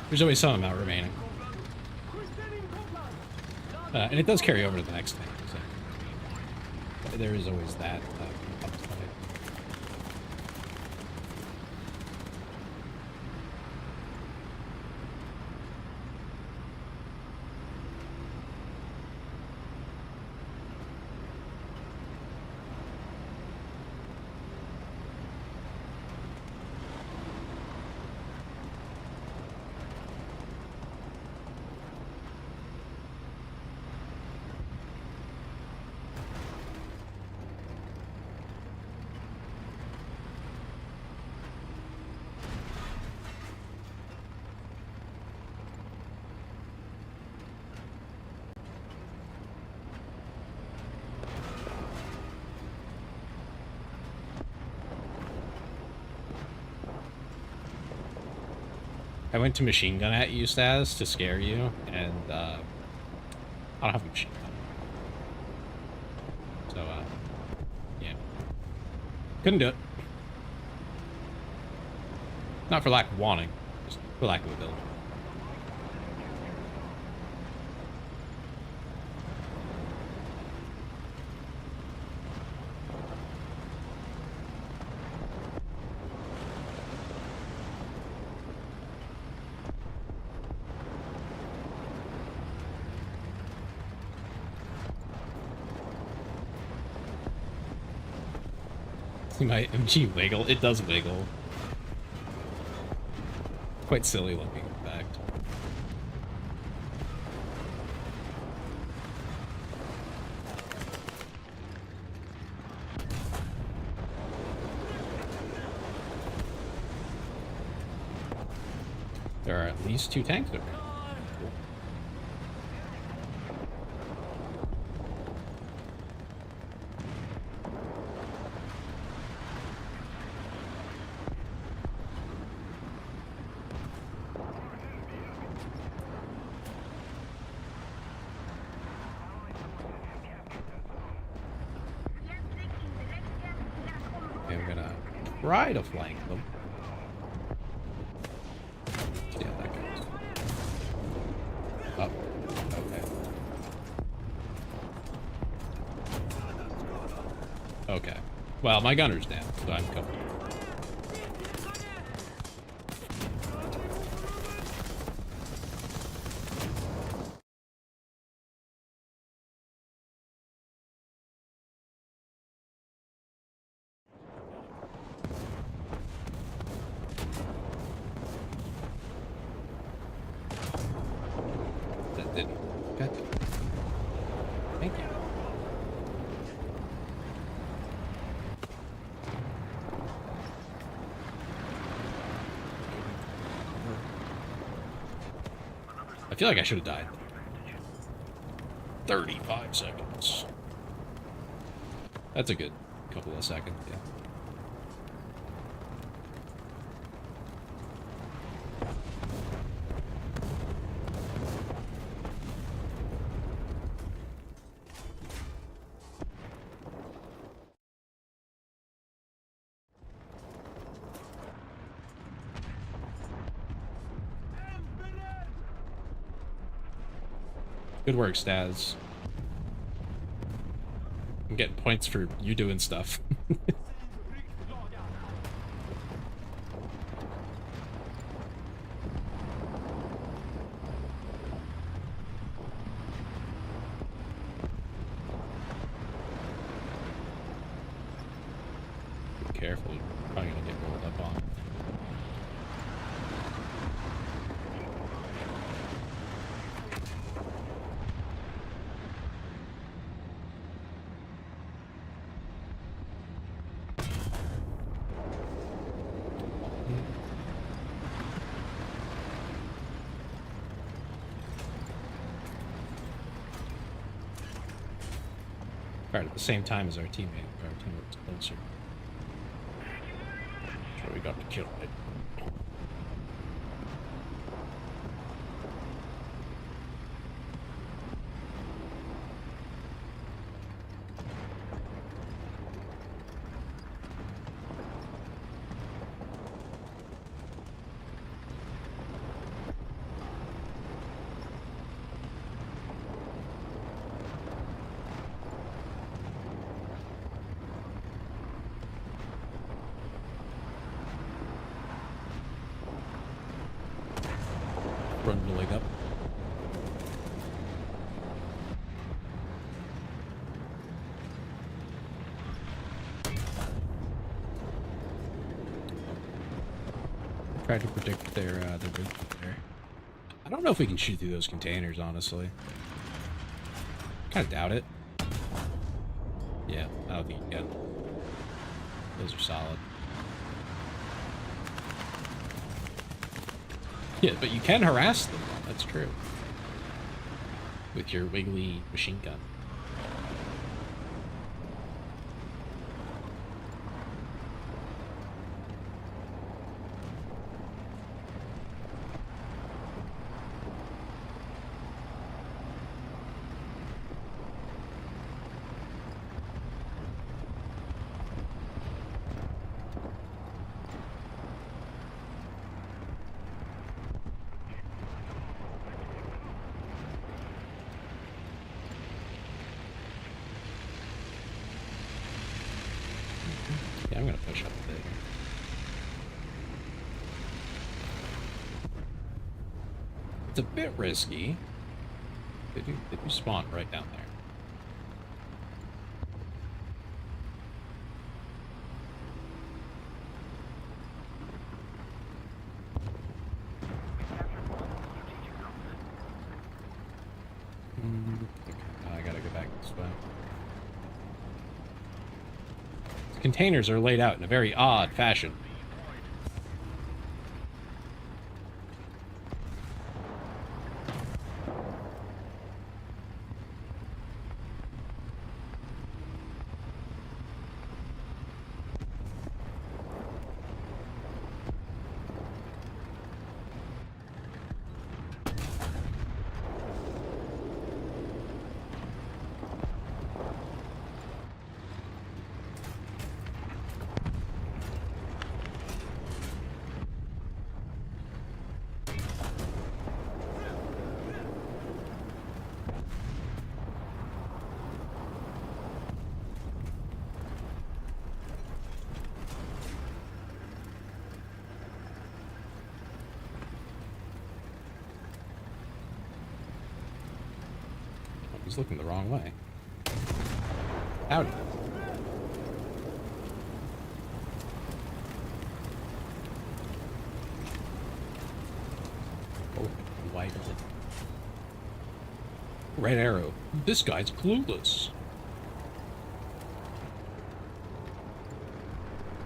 S1: There's always some amount remaining. And it does carry over to the next thing. So there is always that upside. I went to machine gun at you, Staz, to scare you, and I don't have a machine gun. So, yeah. Couldn't do it. Not for lack of wanting, just for lack of ability. See my MG wiggle? It does wiggle. Quite silly looking, in fact. There are at least 2 tanks over here. Cool. Okay, we're gonna try to flank them. See how that goes. Oh, okay. Okay. Well, my gunner's down, so I'm coming. That didn't. Okay. Thank you. I feel like I should have died. 35 seconds. That's a good couple of seconds, yeah. Good work, Staz. I'm getting points for you doing stuff. Be careful, you're probably gonna get rolled up on. Fired at the same time as our teammate. Our teammate was closer. Sure, we got to kill it. Run the leg up. Tried to predict their movement there. I don't know if we can shoot through those containers, honestly. Kind of doubt it. Yeah, I don't think you can. Those are solid. Yeah, but you can harass them. That's true. With your wiggly machine gun. push up a bit. It's a bit risky. They do spawn right down there. Okay, I gotta go back this way. The containers are laid out in a very odd fashion. He's looking the wrong way. Howdy. Oh, white. Red arrow. This guy's clueless.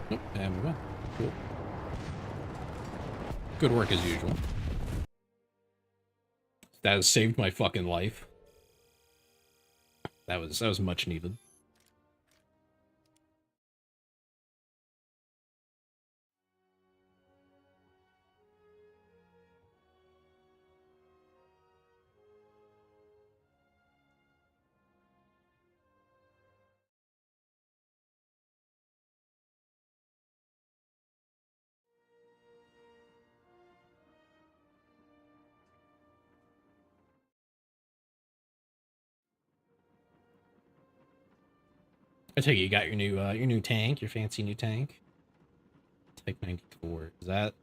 S1: Nope, and we went. Cool. Good work as usual. That has saved my fucking life. That was much needed. I take it you got your new tank, your fancy new tank. Type 94. Is that?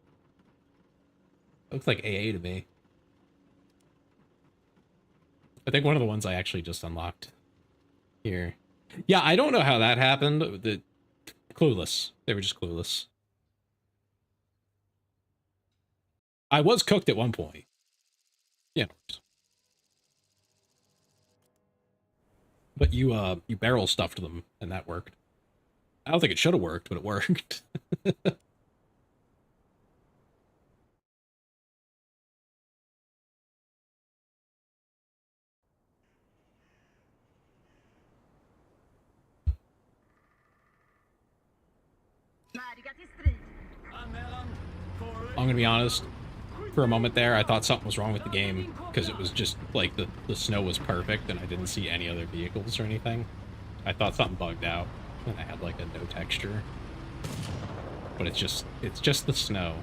S1: Looks like AA to me. I think one of the ones I actually just unlocked here. Yeah, I don't know how that happened. Clueless. They were just clueless. I was cooked at one point. Yeah. But you barrel stuffed them and that worked. I don't think it should have worked, but it worked. I'm gonna be honest. For a moment there, I thought something was wrong with the game because it was just like the snow was perfect and I didn't see any other vehicles or anything. I thought something bugged out and I had like a no texture. But it's just the snow.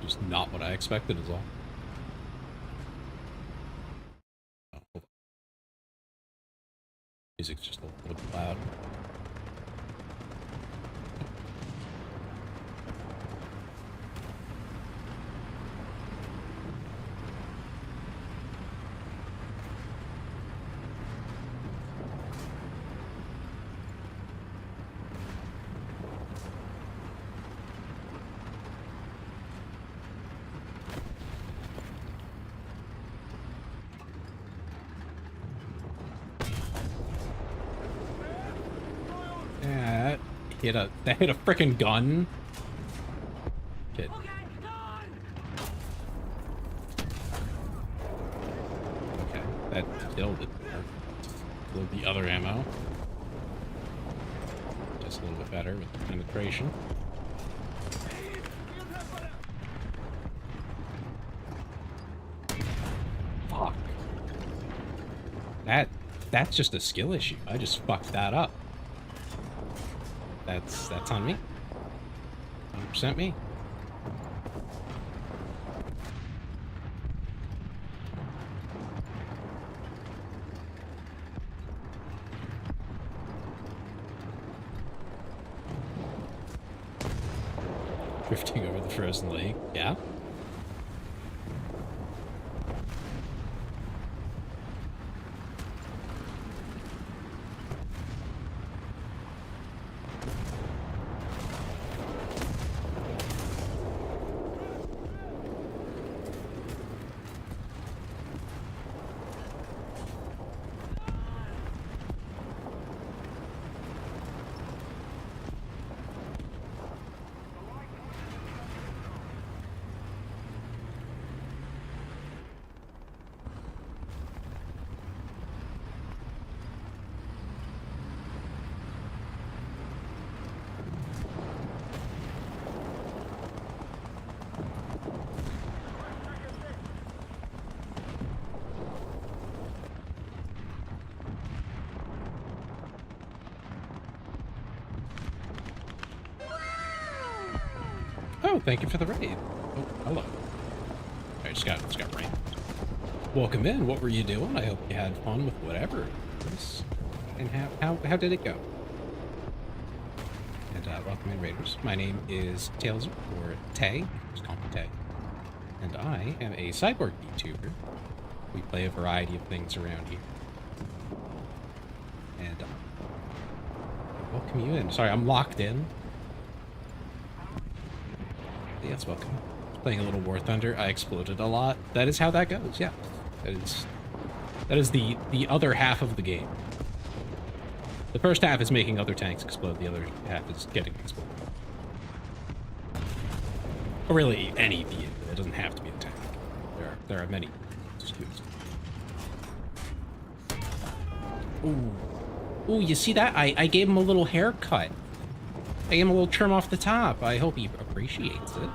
S1: Just not what I expected is all. Oh, hold on. Music's just a little bit loud. That hit a frickin' gun. Shit. Okay, that killed it. Load the other ammo. Just a little bit better with the penetration. Fuck. That's just a skill issue. I just fucked that up. That's on me. 100% me. Drifting over the frozen lake. Yeah. Oh, thank you for the raid. Oh, hello. I just got raid. Welcome in. What were you doing? I hope you had fun with whatever it was. And how did it go? And welcome in, Raiders. My name is Tails, or Tay. Just call me Tay. And I am a cyborg VTuber. We play a variety of things around here. And welcome you in. Sorry, I'm locked in. Yes, welcome. Playing a little War Thunder. I exploded a lot. That is how that goes. Yeah, that is the other half of the game. The first half is making other tanks explode. The other half is getting exploded. Or really, any vehicle. It doesn't have to be a tank. There are many. Ooh, you see that? I gave him a little haircut. I gave him a little trim off the top. I hope he appreciates it.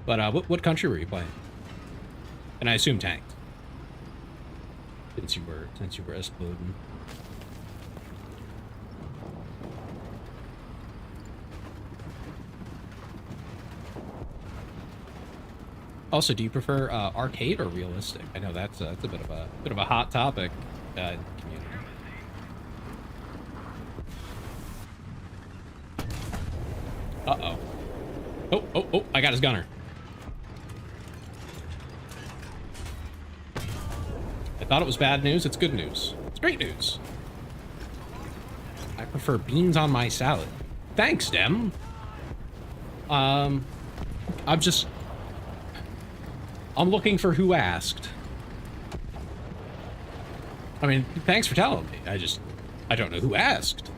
S1: But what country were you playing? And I assume tanked. Since you were exploding. Also, do you prefer arcade or realistic? I know that's a bit of a hot topic in the community. Uh-oh. Oh, I got his gunner. I thought it was bad news. It's good news. It's great news. I prefer beans on my salad. Thanks, Dem. I'm looking for who asked. I mean, thanks for telling me. I don't know who asked.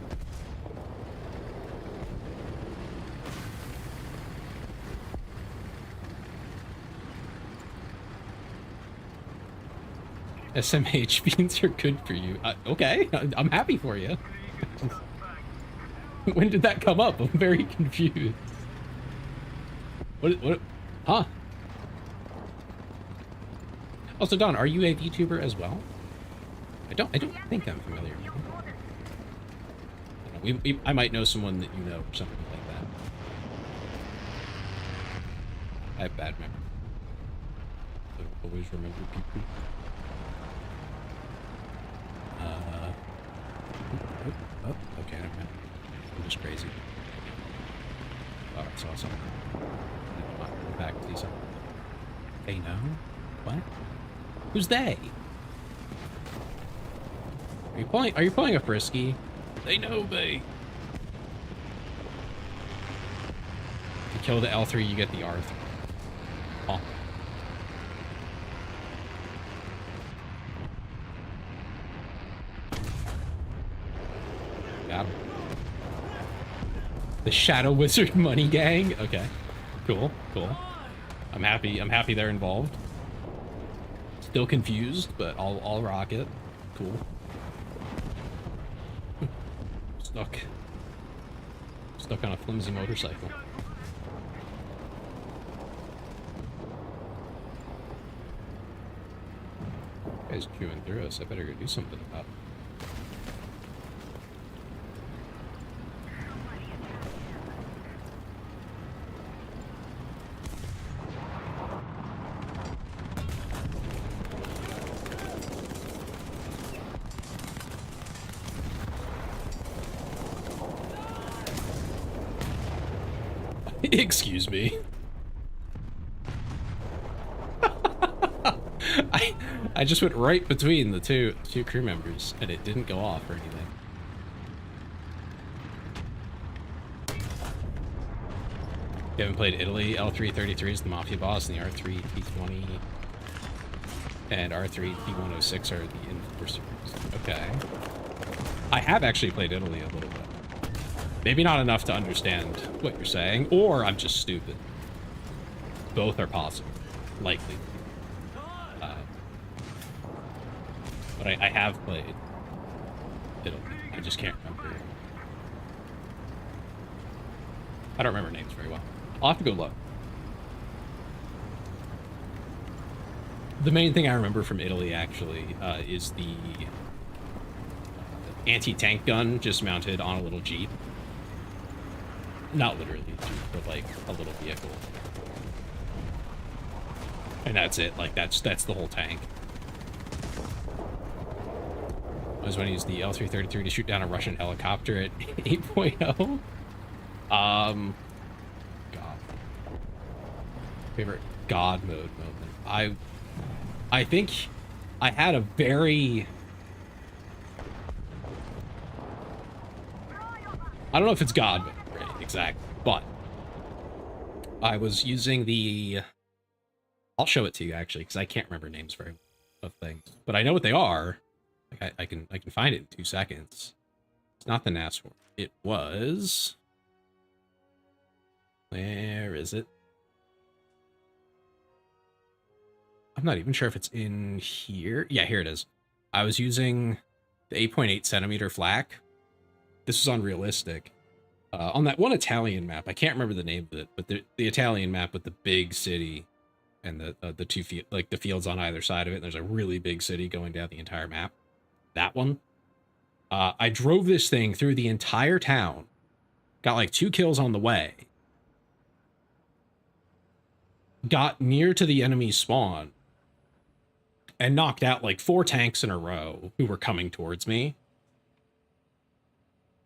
S1: SMH beans are good for you. Okay, I'm happy for you. When did that come up? I'm very confused. What? Huh? Also, Don, are you a VTuber as well? I don't think I'm familiar with you. I might know someone that you know or something like that. I have bad memory. I don't always remember people. Okay, never mind. I'm just crazy. Oh, I saw something. Never mind. Go back to see something. They know? What? Who's they? Are you pulling a frisky? They know me. If you kill the L3, you get the R3. Oh. Got him. The Shadow Wizard Money Gang? Okay. Cool. I'm happy they're involved. Still confused, but I'll rock it. Cool. Stuck on a flimsy motorcycle. Guy's chewing through us. I better go do something about it. Excuse me. I just went right between the two crew members, and it didn't go off or anything. You haven't played Italy? L333 is the Mafia boss, and the R3 T20 and R3 T106 are the enforcers. Okay. I have actually played Italy a little bit. Maybe not enough to understand what you're saying, or I'm just stupid. Both are possible. Likely. But I have played Italy. I just can't remember. I don't remember names very well. I'll have to go look. The main thing I remember from Italy, actually, is the anti-tank gun just mounted on a little Jeep. Not literally a Jeep, but like a little vehicle. And that's it. Like, that's the whole tank. I was going to use the L333 to shoot down a Russian helicopter at 8.0. God. Favorite God mode moment. I think I had a very... I don't know if it's God mode, right? Exactly. But I was using the... I'll show it to you, actually, because I can't remember names very of things. But I know what they are. Like, I can find it in 2 seconds. It's not the NASCAR. It was... Where is it? I'm not even sure if it's in here. Yeah, here it is. I was using the 8.8 centimeter flak. This was on realistic. On that one Italian map, I can't remember the name of it, but the Italian map with the big city and the two like the fields on either side of it. And there's a really big city going down the entire map. That one. I drove this thing through the entire town. Got like 2 kills on the way. Got near to the enemy spawn. And knocked out like 4 tanks in a row who were coming towards me.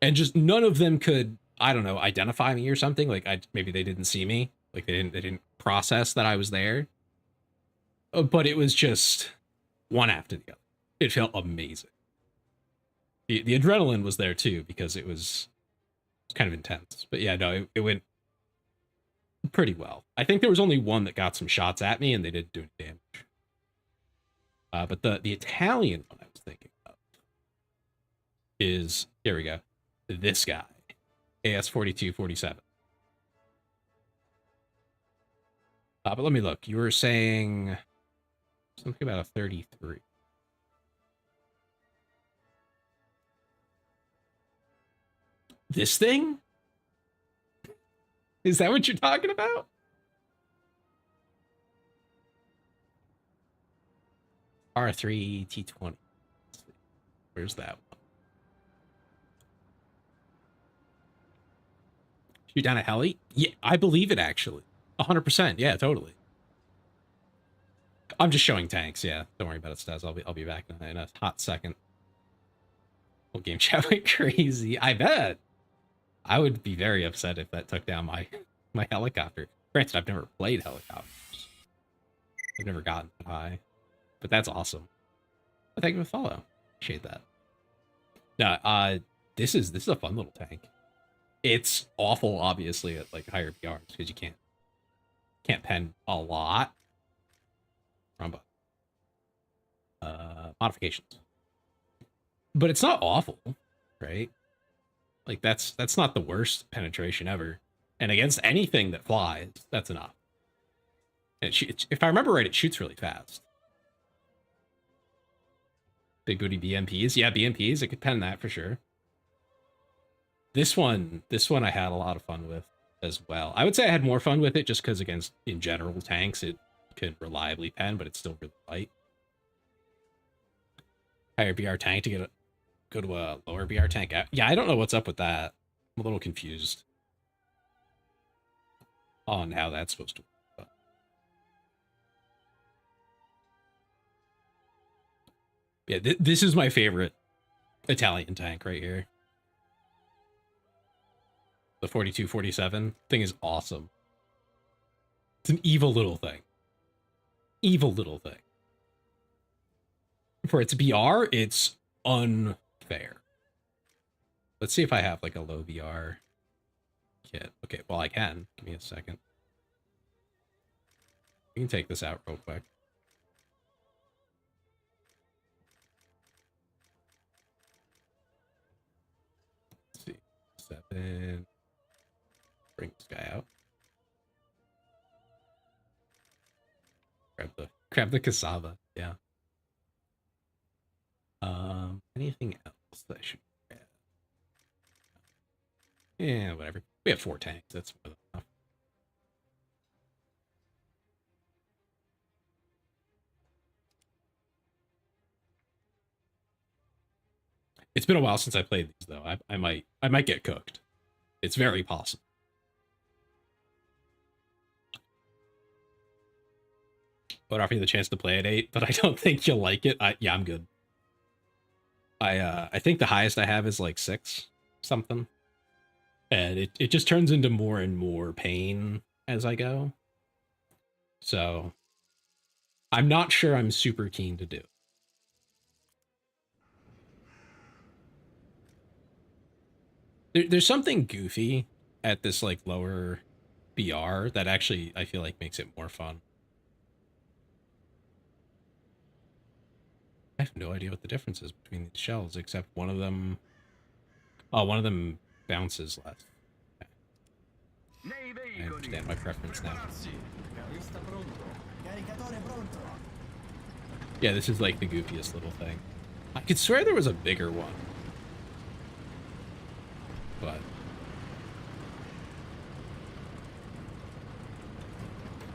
S1: And just none of them could, I don't know, identify me or something. Like, maybe they didn't see me. Like, they didn't process that I was there. But it was just one after the other. It felt amazing. The adrenaline was there too, because it was kind of intense. But yeah, no, it went pretty well. I think there was only one that got some shots at me and they didn't do any damage. But the Italian one I was thinking of is, here we go, this guy, AS4247. But let me look. You were saying something about a 33. This thing? Is that what you're talking about? R3 T20. Where's that one? Shoot down a heli? Yeah, I believe it actually. 100%. Yeah, totally. I'm just showing tanks. Yeah, don't worry about it, Stas. I'll be back in a hot second. Well, game chat went crazy. I bet. I would be very upset if that took down my helicopter. Granted, I've never played helicopters. I've never gotten that high. But that's awesome. But thank you for the follow. Appreciate that. No, this is a fun little tank. It's awful, obviously, at like higher BRs because you can't pen a lot. Wrong button. Modifications. But it's not awful, right? Like that's not the worst penetration ever. And against anything that flies, that's enough. And if I remember right, it shoots really fast. Big booty BMPs. Yeah, BMPs. I could pen that for sure. This one I had a lot of fun with as well. I would say I had more fun with it just because against, in general, tanks, it can reliably pen, but it's still really light. Higher BR tank to go to a lower BR tank. Yeah, I don't know what's up with that. I'm a little confused on how that's supposed to work. Yeah, this is my favorite Italian tank right here. The 4247 thing is awesome. It's an evil little thing. Evil little thing. For its BR, it's unfair. Let's see if I have like a low VR kit. Okay, well I can. Give me a second. We can take this out real quick. Let's see. 7. Bring this guy out. Grab the cassava. Yeah. Anything else that I should grab? Yeah, whatever. We have 4 tanks. That's more than enough. It's been a while since I played these, though. I might get cooked. It's very possible. Would offer you the chance to play at 8, but I don't think you'll like it. Yeah, I'm good. I think the highest I have is like 6 something. And it just turns into more and more pain as I go. So I'm not sure I'm super keen to do. There's something goofy at this like lower BR that actually I feel like makes it more fun. I have no idea what the difference is between these shells, except one of them... Oh, one of them bounces less. Okay. I understand my preference now. Yeah, this is like the goofiest little thing. I could swear there was a bigger one. But...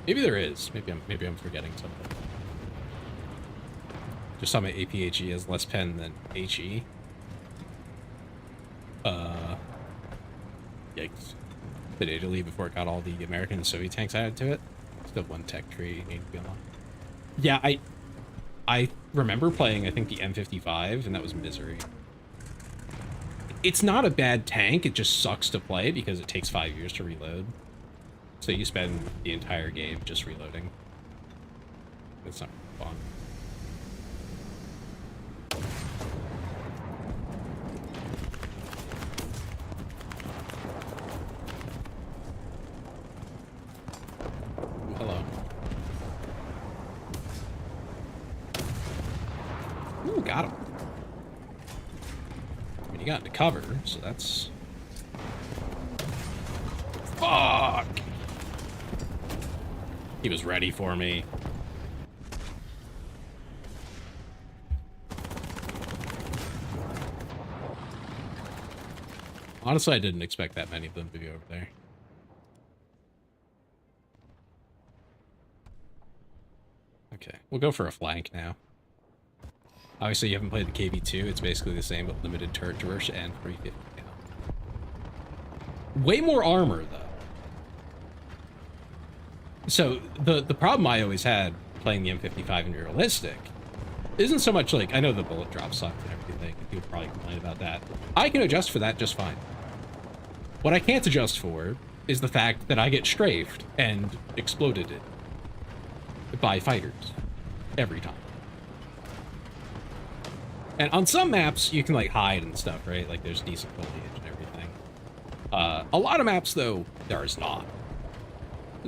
S1: maybe there is. Maybe I'm forgetting something. Just saw my APHE as less pen than HE. Yikes. Did Italy before it got all the American and Soviet tanks added to it? Still one tech tree need to be unlocked. Yeah, I remember playing, I think, the M55, and that was misery. It's not a bad tank, it just sucks to play because it takes 5 years to reload. So you spend the entire game just reloading. It's not fun. Hello. Ooh, got him. I mean, he got into cover, so that's... Fuck! He was ready for me. Honestly, I didn't expect that many of them to be over there. Okay, we'll go for a flank now. Obviously, you haven't played the KV2. It's basically the same, but limited turret traverse and 350 now. Way more armor, though. So, the problem I always had playing the M55 in realistic isn't so much like, I know the bullet drop sucked and everything, and people probably complain about that. I can adjust for that just fine. What I can't adjust for is the fact that I get strafed and exploded by fighters every time. And on some maps, you can like hide and stuff, right? Like there's decent foliage and everything. A lot of maps, though, there is not.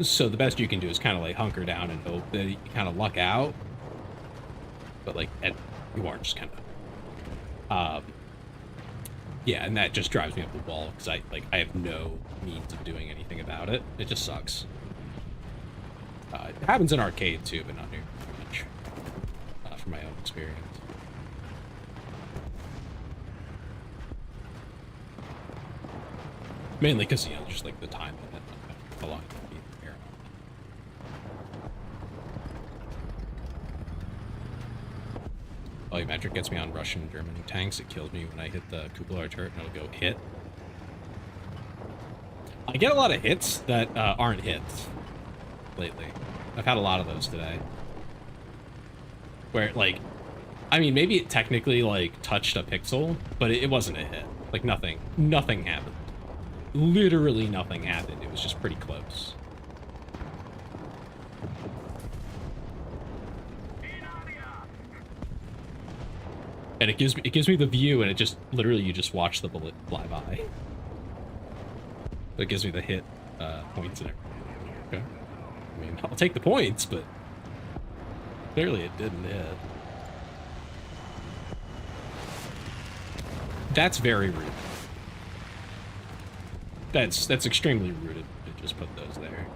S1: So the best you can do is kind of like hunker down and hope that you kind of luck out. But like, you aren't just kind of... yeah, and that just drives me up the wall because I have no means of doing anything about it. It just sucks. It happens in arcade too, but not near much. From my own experience. Mainly because, you know, just like the time limit, how long it can be here. Volumetric gets me on Russian German tanks. It kills me when I hit the cupola turret and it'll go hit. I get a lot of hits that aren't hits lately. I've had a lot of those today. Where, like, I mean, maybe it technically, like, touched a pixel, but it wasn't a hit. Like, nothing happened. literally nothing happened. It was just pretty close. And it gives me the view, and it just literally you just watch the bullet fly by. It gives me the hit points and everything. Okay. I mean, I'll take the points, but clearly it didn't hit. That's very rude. That's extremely rude to just put those there.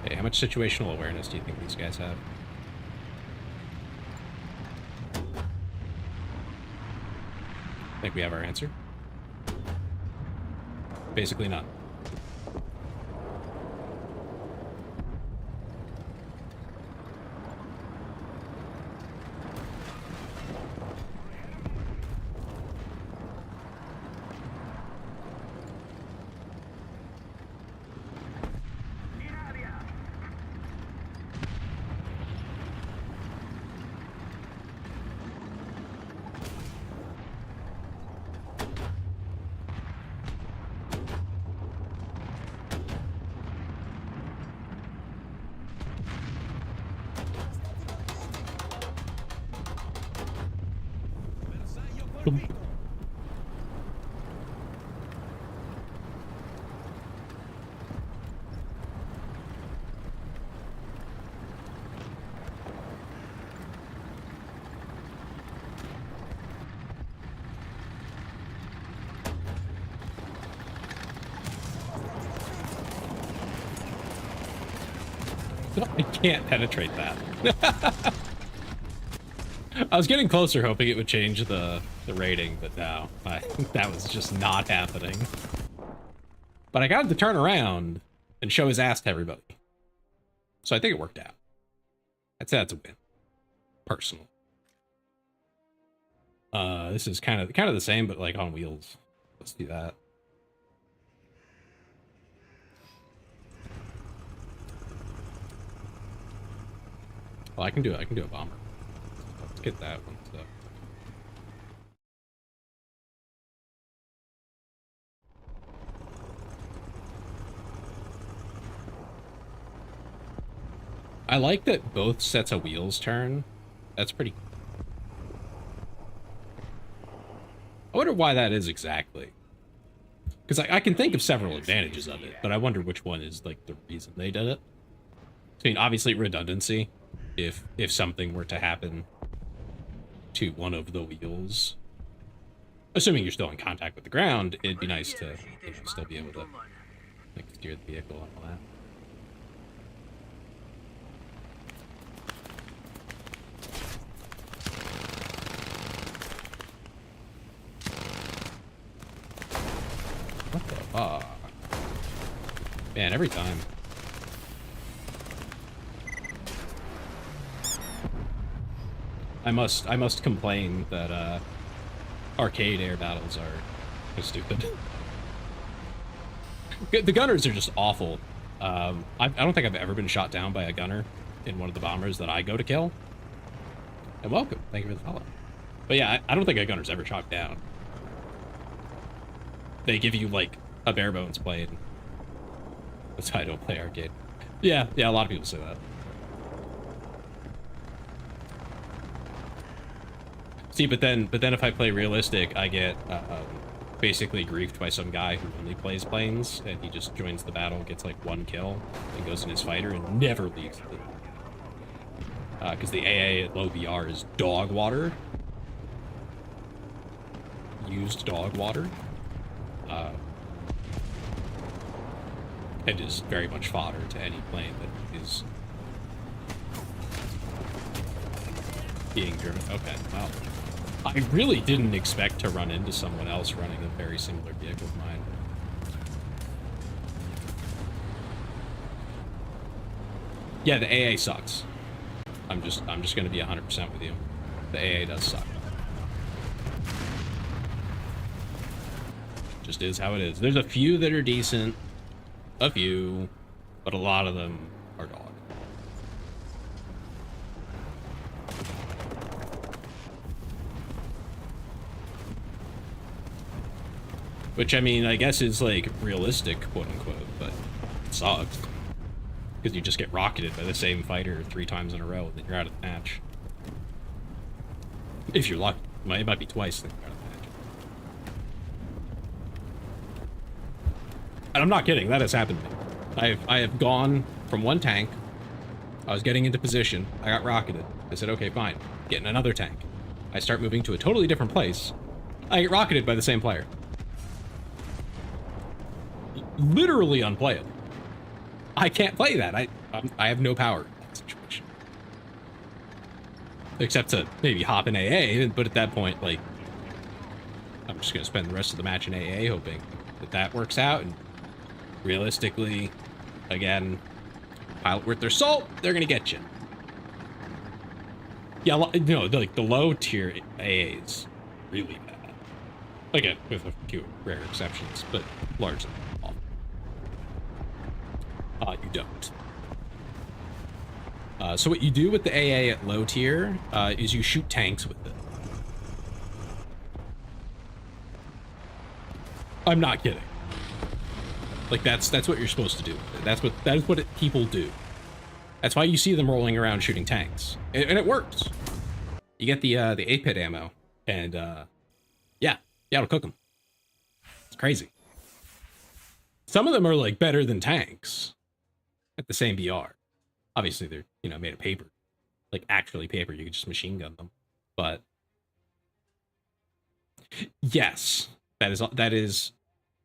S1: Hey, how much situational awareness do you think these guys have? Think we have our answer? Basically not. Boom. I can't penetrate that. I was getting closer, hoping it would change the rating, but no, that was just not happening. But I got him to turn around and show his ass to everybody, so I think it worked out. I'd say that's a win, personally. This is kind of the same, but like on wheels. Let's do that. Well, I can do a bomber. Let's get that one. So. I like that both sets of wheels turn. That's pretty. I wonder why that is exactly. Because I can think of several advantages of it, but I wonder which one is like the reason they did it. I mean, obviously redundancy. If something were to happen to one of the wheels, assuming you're still in contact with the ground, it'd be nice to still be able to like steer the vehicle and all that. What the fuck? Man, every time. I must complain that arcade air battles are stupid. The gunners are just awful. I don't think I've ever been shot down by a gunner in one of the bombers that I go to kill. And welcome. Thank you for the follow. But yeah, I don't think a gunner's ever shot down. They give you like a bare bones plane. That's why I don't play arcade. Yeah, a lot of people say that. See, but then if I play realistic, I get basically griefed by some guy who only plays planes, and he just joins the battle, gets like one kill, and goes in his fighter and never leaves it. Because the AA at low VR is dog water. Used dog water. It is very much fodder to any plane that is being driven. Okay, wow. I really didn't expect to run into someone else running a very similar vehicle of mine. Yeah, the AA sucks. I'm just gonna be 100% with you. The AA does suck. Just is how it is. There's a few that are decent, a few, but a lot of them are dog. Which, I mean, I guess is, like, realistic, quote-unquote, but it sucks. Because you just get rocketed by the same fighter 3 times in a row, and then you're out of the match. If you're lucky. It might be twice, then you're out of the match. And I'm not kidding, that has happened to me. I have gone from one tank, I was getting into position, I got rocketed. I said, okay, fine, get in another tank. I start moving to a totally different place, I get rocketed by the same player. Literally unplayable. I can't play that. I have no power in that situation. Except to maybe hop in AA, but at that point, like, I'm just gonna spend the rest of the match in AA hoping that that works out, and realistically, again, pilot worth their salt, they're gonna get you. Yeah, you know, like, the low tier AAs, really bad. Again, with a few rare exceptions, but largely awful. You don't. So what you do with the AA at low tier is you shoot tanks with it. I'm not kidding. Like that's what you're supposed to do. That is what people do. That's why you see them rolling around shooting tanks, and it works. You get the 8-pit ammo, and yeah, it'll cook them. It's crazy. Some of them are like better than tanks at the same BR. Obviously, they're, you know, made of paper, like actually paper. You could just machine gun them, but yes, that is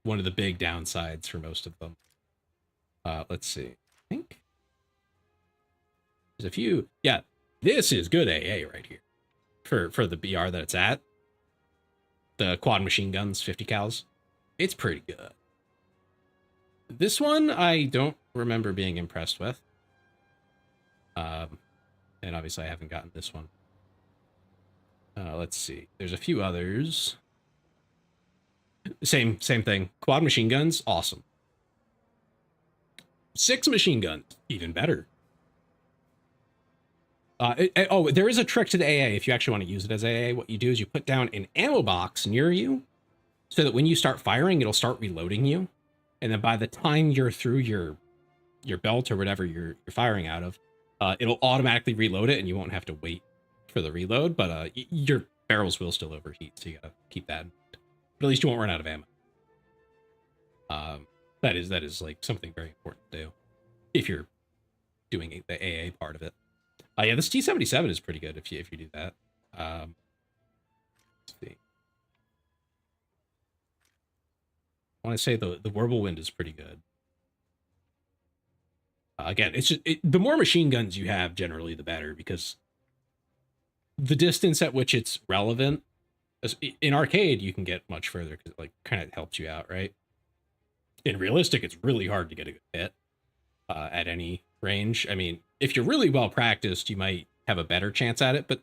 S1: one of the big downsides for most of them. Let's see. I think there's a few. Yeah, this is good AA right here for the BR that it's at. The quad machine guns, 50 cals. It's pretty good. This one I don't remember being impressed with. And obviously I haven't gotten this one. Let's see. There's a few others. Same thing. Quad machine guns, awesome. 6 machine guns, even better. Oh, there is a trick to the AA if you actually want to use it as AA. What you do is you put down an ammo box near you so that when you start firing, it'll start reloading you. And then by the time you're through your belt or whatever you're firing out of, it'll automatically reload it and you won't have to wait for the reload, but your barrels will still overheat, so you gotta keep that in mind. But at least you won't run out of ammo. That is like something very important to do if you're doing the AA part of it. Yeah, this T-77 is pretty good if you do that. Let's see. I want to say the Whirlwind is pretty good. Again, it's just the more machine guns you have, generally, the better, because the distance at which it's relevant in arcade, you can get much further because it like kind of helps you out, right? In realistic, it's really hard to get a good hit at any range. I mean, if you're really well practiced, you might have a better chance at it, but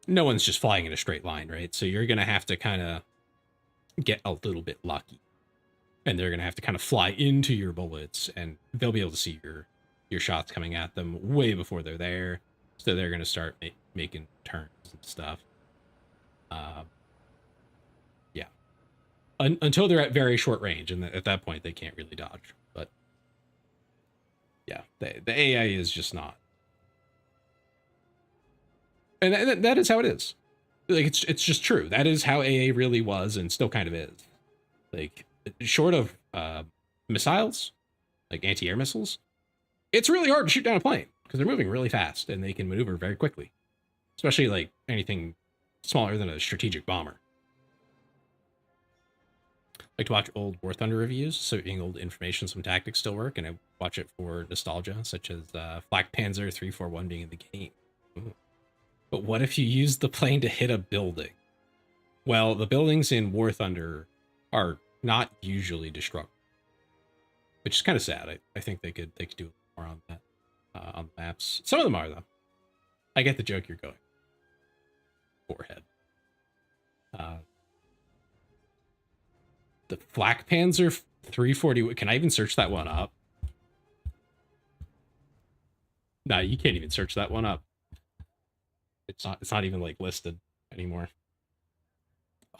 S1: no one's just flying in a straight line, right? So you're gonna have to kind of get a little bit lucky. And they're going to have to kind of fly into your bullets, and they'll be able to see your shots coming at them way before they're there. So they're going to start making turns and stuff. Yeah. Until they're at very short range, and at that point, they can't really dodge. But yeah, the AI is just not. And that is how it is. Like, it's just true. That is how AA really was and still kind of is. Like, short of missiles, like anti-air missiles, it's really hard to shoot down a plane because they're moving really fast and they can maneuver very quickly, especially like anything smaller than a strategic bomber. I like to watch old War Thunder reviews, so seeing old information, some tactics still work, and I watch it for nostalgia, such as Flak Panzer 341 being in the game. Ooh. But what if you use the plane to hit a building? Well, the buildings in War Thunder are not usually destructible, which is kind of sad. I think they could do more on that on the maps. Some of them are, though. I get the joke you're going. forehead. The Flak Panzer 340. Can I even search that one up? No, you can't even search that one up. It's not. It's not even like listed anymore.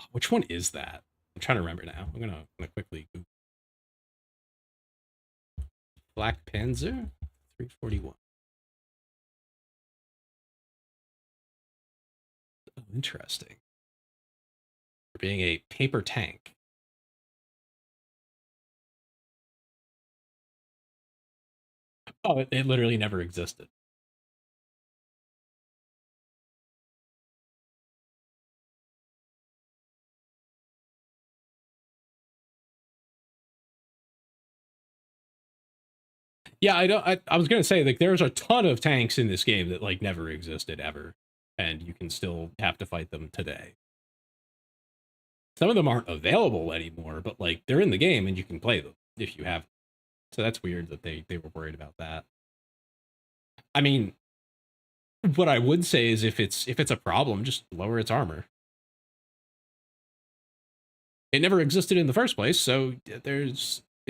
S1: Oh, which one is that? I'm trying to remember now. I'm gonna quickly Google. Black Panzer 341. Oh, interesting. For being a paper tank. Oh, it literally never existed. Yeah, I was gonna say like there's a ton of tanks in this game that like never existed ever, and you can still have to fight them today. Some of them aren't available anymore, but like they're in the game and you can play them if you have. So that's weird that they were worried about that. I mean, what I would say is if it's a problem, just lower its armor. It never existed in the first place, so it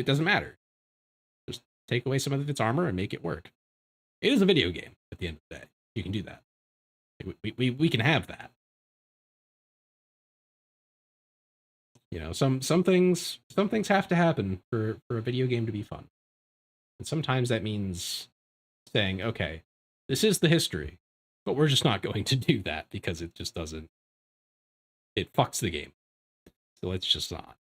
S1: doesn't matter. Just take away some of its armor and make it work. It is a video game at the end of the day. You can do that. We can have that. You know, some things have to happen for a video game to be fun. And sometimes that means saying, okay, this is the history, but we're just not going to do that because it just doesn't it fucks the game. So let's just not.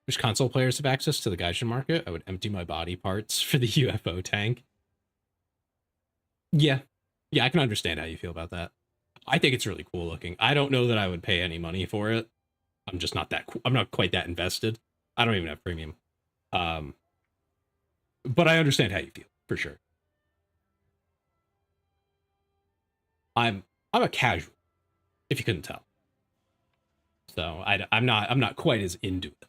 S1: Which console players have access to the Gaijin market? I would empty my body parts for the UFO tank. Yeah. Yeah, I can understand how you feel about that. I think it's really cool looking. I don't know that I would pay any money for it. I'm just not that cool. I'm not quite that invested. I don't even have premium. Um, but I understand how you feel for sure. I'm a casual, if you couldn't tell. So I'm not quite as into it.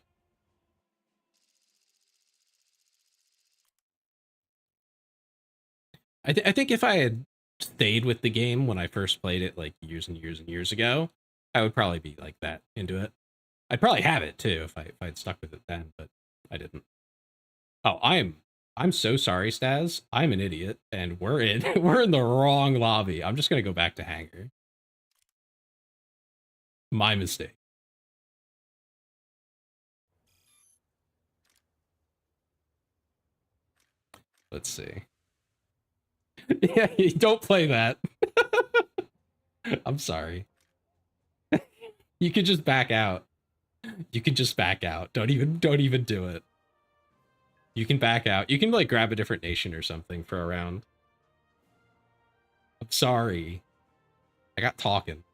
S1: I think if I had stayed with the game when I first played it, like years and years and years ago, I would probably be like that into it. I'd probably have it too if I'd stuck with it then, but I didn't. Oh, I'm so sorry, Staz. I'm an idiot, and we're in we're in the wrong lobby. I'm just gonna go back to hangar. My mistake. Let's see. Yeah, don't play that. I'm sorry. You could just back out. You can just back out. Don't even do it. You can back out. You can like grab a different nation or something for a round. I'm sorry. I got talking.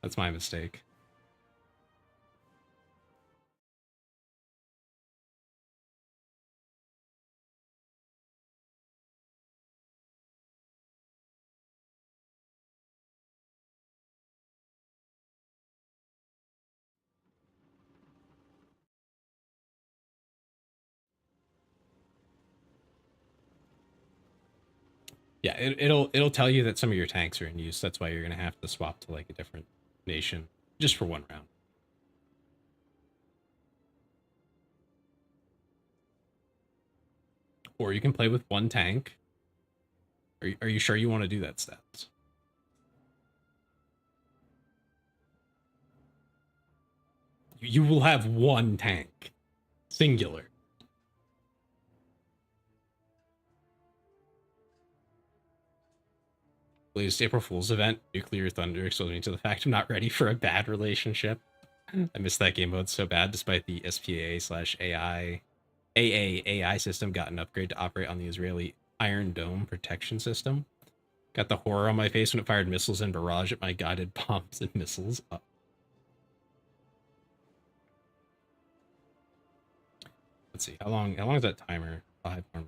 S1: That's my mistake. Yeah, it'll tell you that some of your tanks are in use. That's why you're gonna have to swap to like a different nation just for one round. Or you can play with one tank. Are you sure you want to do that, Stats? You will have one tank, singular. Latest April Fool's event, Nuclear Thunder, exposed me to the fact I'm not ready for a bad relationship. I missed that game mode so bad, despite the SPA slash AI AI system got an upgrade to operate on the Israeli Iron Dome protection system. Got the horror on my face when it fired missiles and barrage at my guided bombs and missiles. Let's see, how long is that timer? 5 more.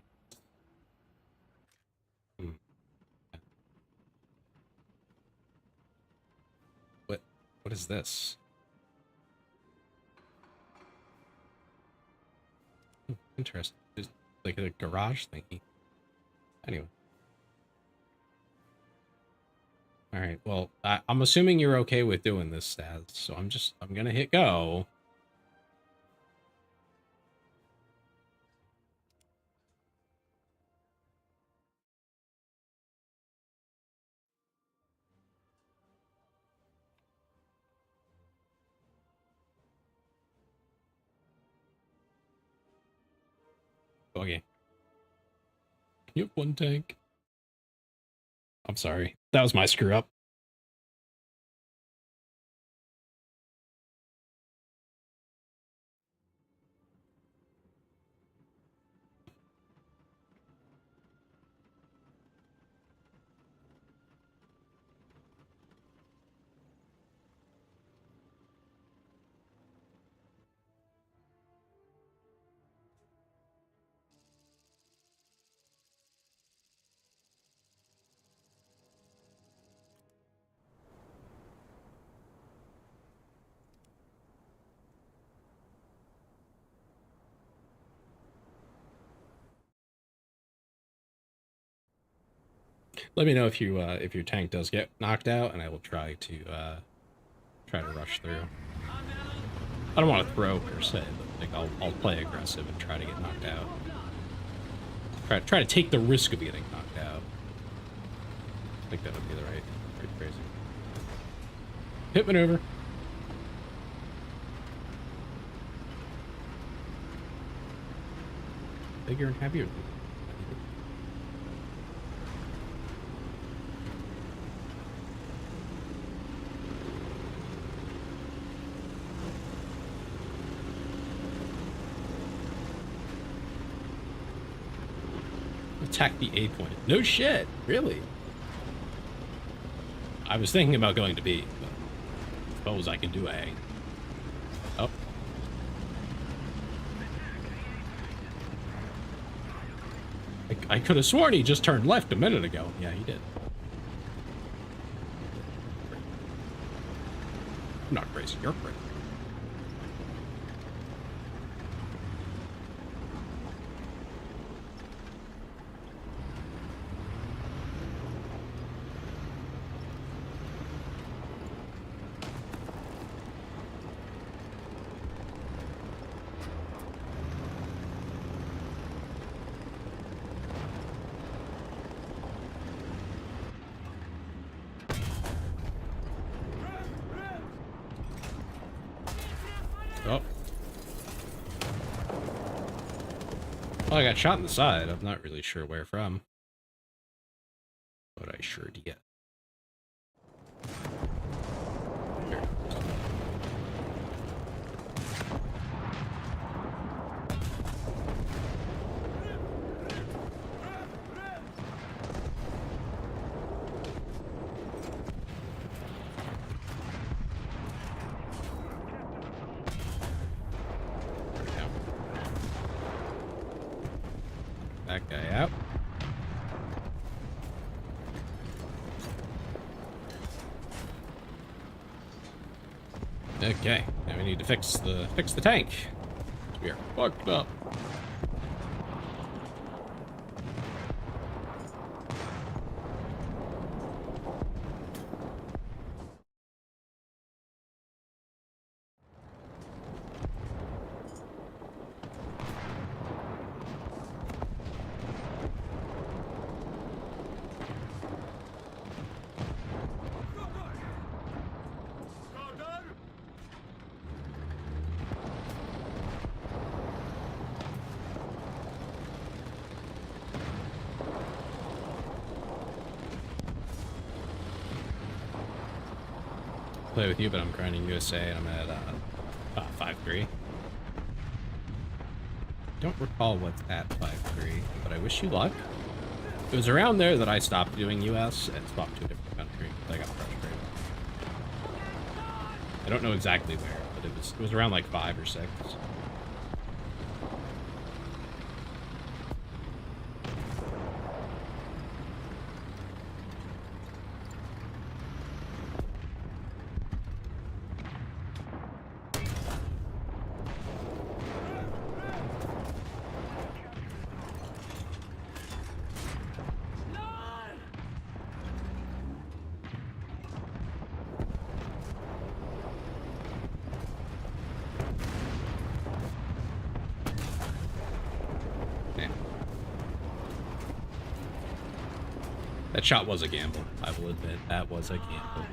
S1: Hmm. What is this? Interesting. It's like a garage thingy. Anyway. Alright, well, I'm assuming you're okay with doing this, Stas, so I'm gonna hit go. Okay. You have one tank. I'm sorry. That was my screw up. Let me know if your tank does get knocked out, and I will try to rush through. I don't want to throw per se, but like I'll play aggressive and try to get knocked out. Try to take the risk of getting knocked out. I think that would be the right phrasing. Hit maneuver. Bigger and heavier. Attack the A point. No shit, really? I was thinking about going to B, but I suppose I can do A. Oh. I could have sworn he just turned left a minute ago. Yeah, he did. I'm not crazy, you're crazy. Oh. Well, I got shot in the side. I'm not really sure where from. But I sure did. Here. That guy out. Okay, now we need to fix the tank. We are fucked up. Play with you, but I'm grinding USA and I'm at 5-3. Don't recall what's at 5-3, but I wish you luck. It was around there that I stopped doing US and swapped to a different country. I got frustrated. I don't know exactly where, but it was around like 5 or 6. That shot was a gamble. I will admit that was a gamble.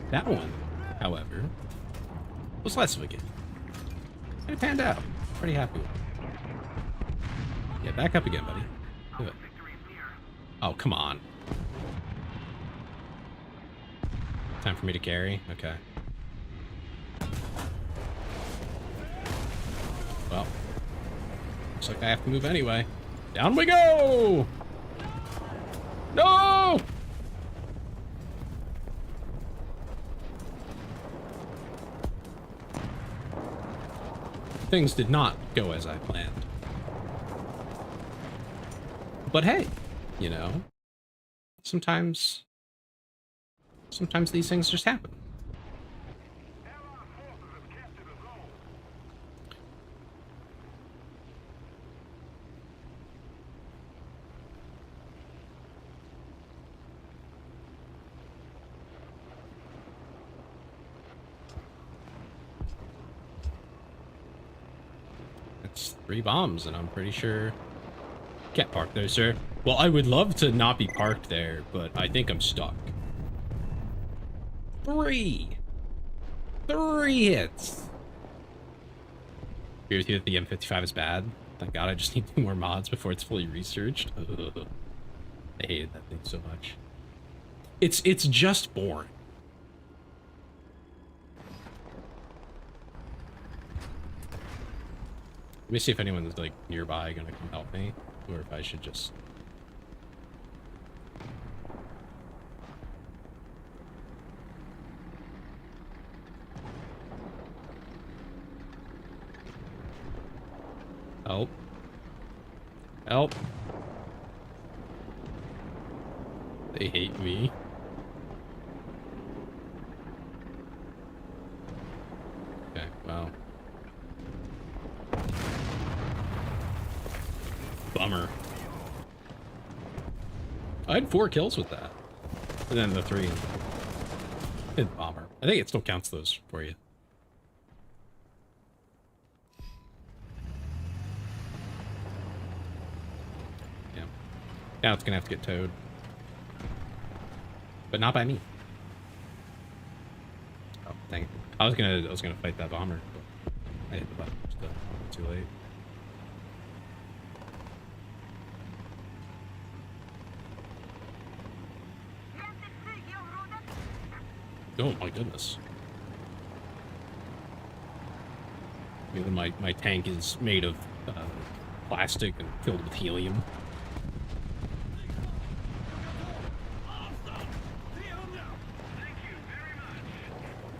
S1: That one, however, was less of a gamble. And it panned out. Pretty happy with it. Yeah, back up again, buddy. Do it. Oh, come on. Time for me to carry? Okay. Well, looks like I have to move anyway. Down we go! No! Things did not go as I planned. But hey, you know, sometimes these things just happen. It's 3 bombs, and I'm pretty sure... Can't park there, sir. Well, I would love to not be parked there, but I think I'm stuck. 3 hits! Agree with you that the M55 is bad. Thank God, I just need 2 more mods before it's fully researched. Ugh. I hated that thing so much. It's just boring. Let me see if anyone's like nearby gonna come help me, or if I should just... Help. Help. They hate me. Okay, well. Bummer. I had 4 kills with that. And then the 3 hit bomber. I think it still counts those for you. Yeah. Now it's gonna have to get towed. But not by me. Oh, dang it. I was gonna fight that bomber, but I hit the button still. Too late. Oh my goodness. Even my tank is made of plastic and filled with helium.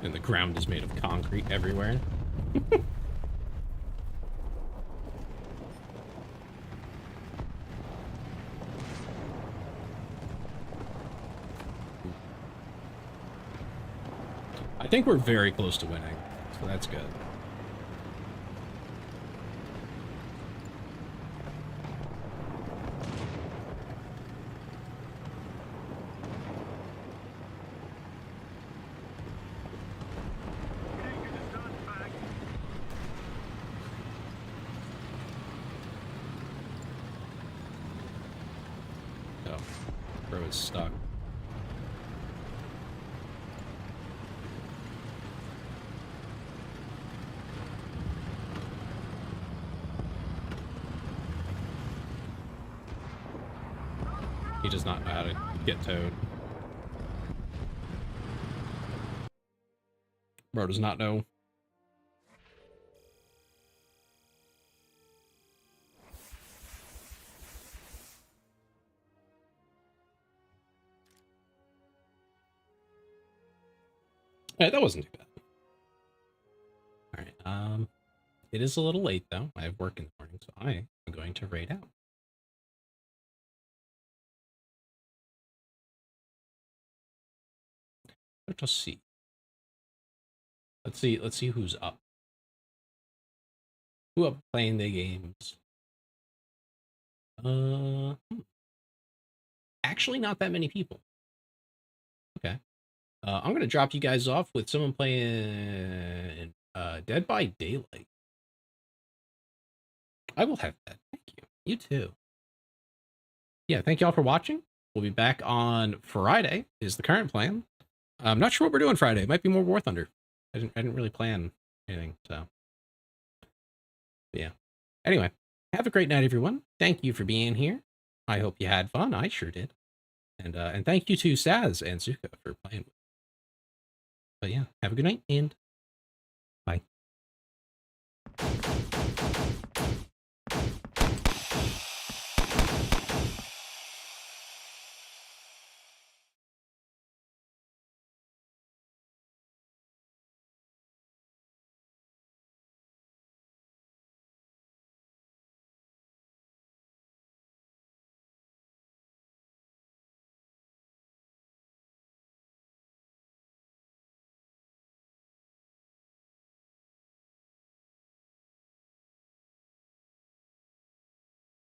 S1: And the ground is made of concrete everywhere. I think we're very close to winning, so that's good. Oh, bro is stuck. He does not know how to get towed. Bro does not know. Alright, that wasn't too bad. Alright, it is a little late though. I have work in the morning, so I am going to raid out. Let us see. Let's see who's up. Who up playing the games? Actually not that many people. Okay. I'm gonna drop you guys off with someone playing Dead by Daylight. I will have that. Thank you. You too. Yeah, thank you all for watching. We'll be back on Friday is the current plan. I'm not sure what we're doing Friday. It might be more War Thunder. I didn't really plan anything, so yeah. Anyway, have a great night, everyone. Thank you for being here. I hope you had fun. I sure did. And thank you to Saz and Zuka for playing. But yeah, have a good night and bye.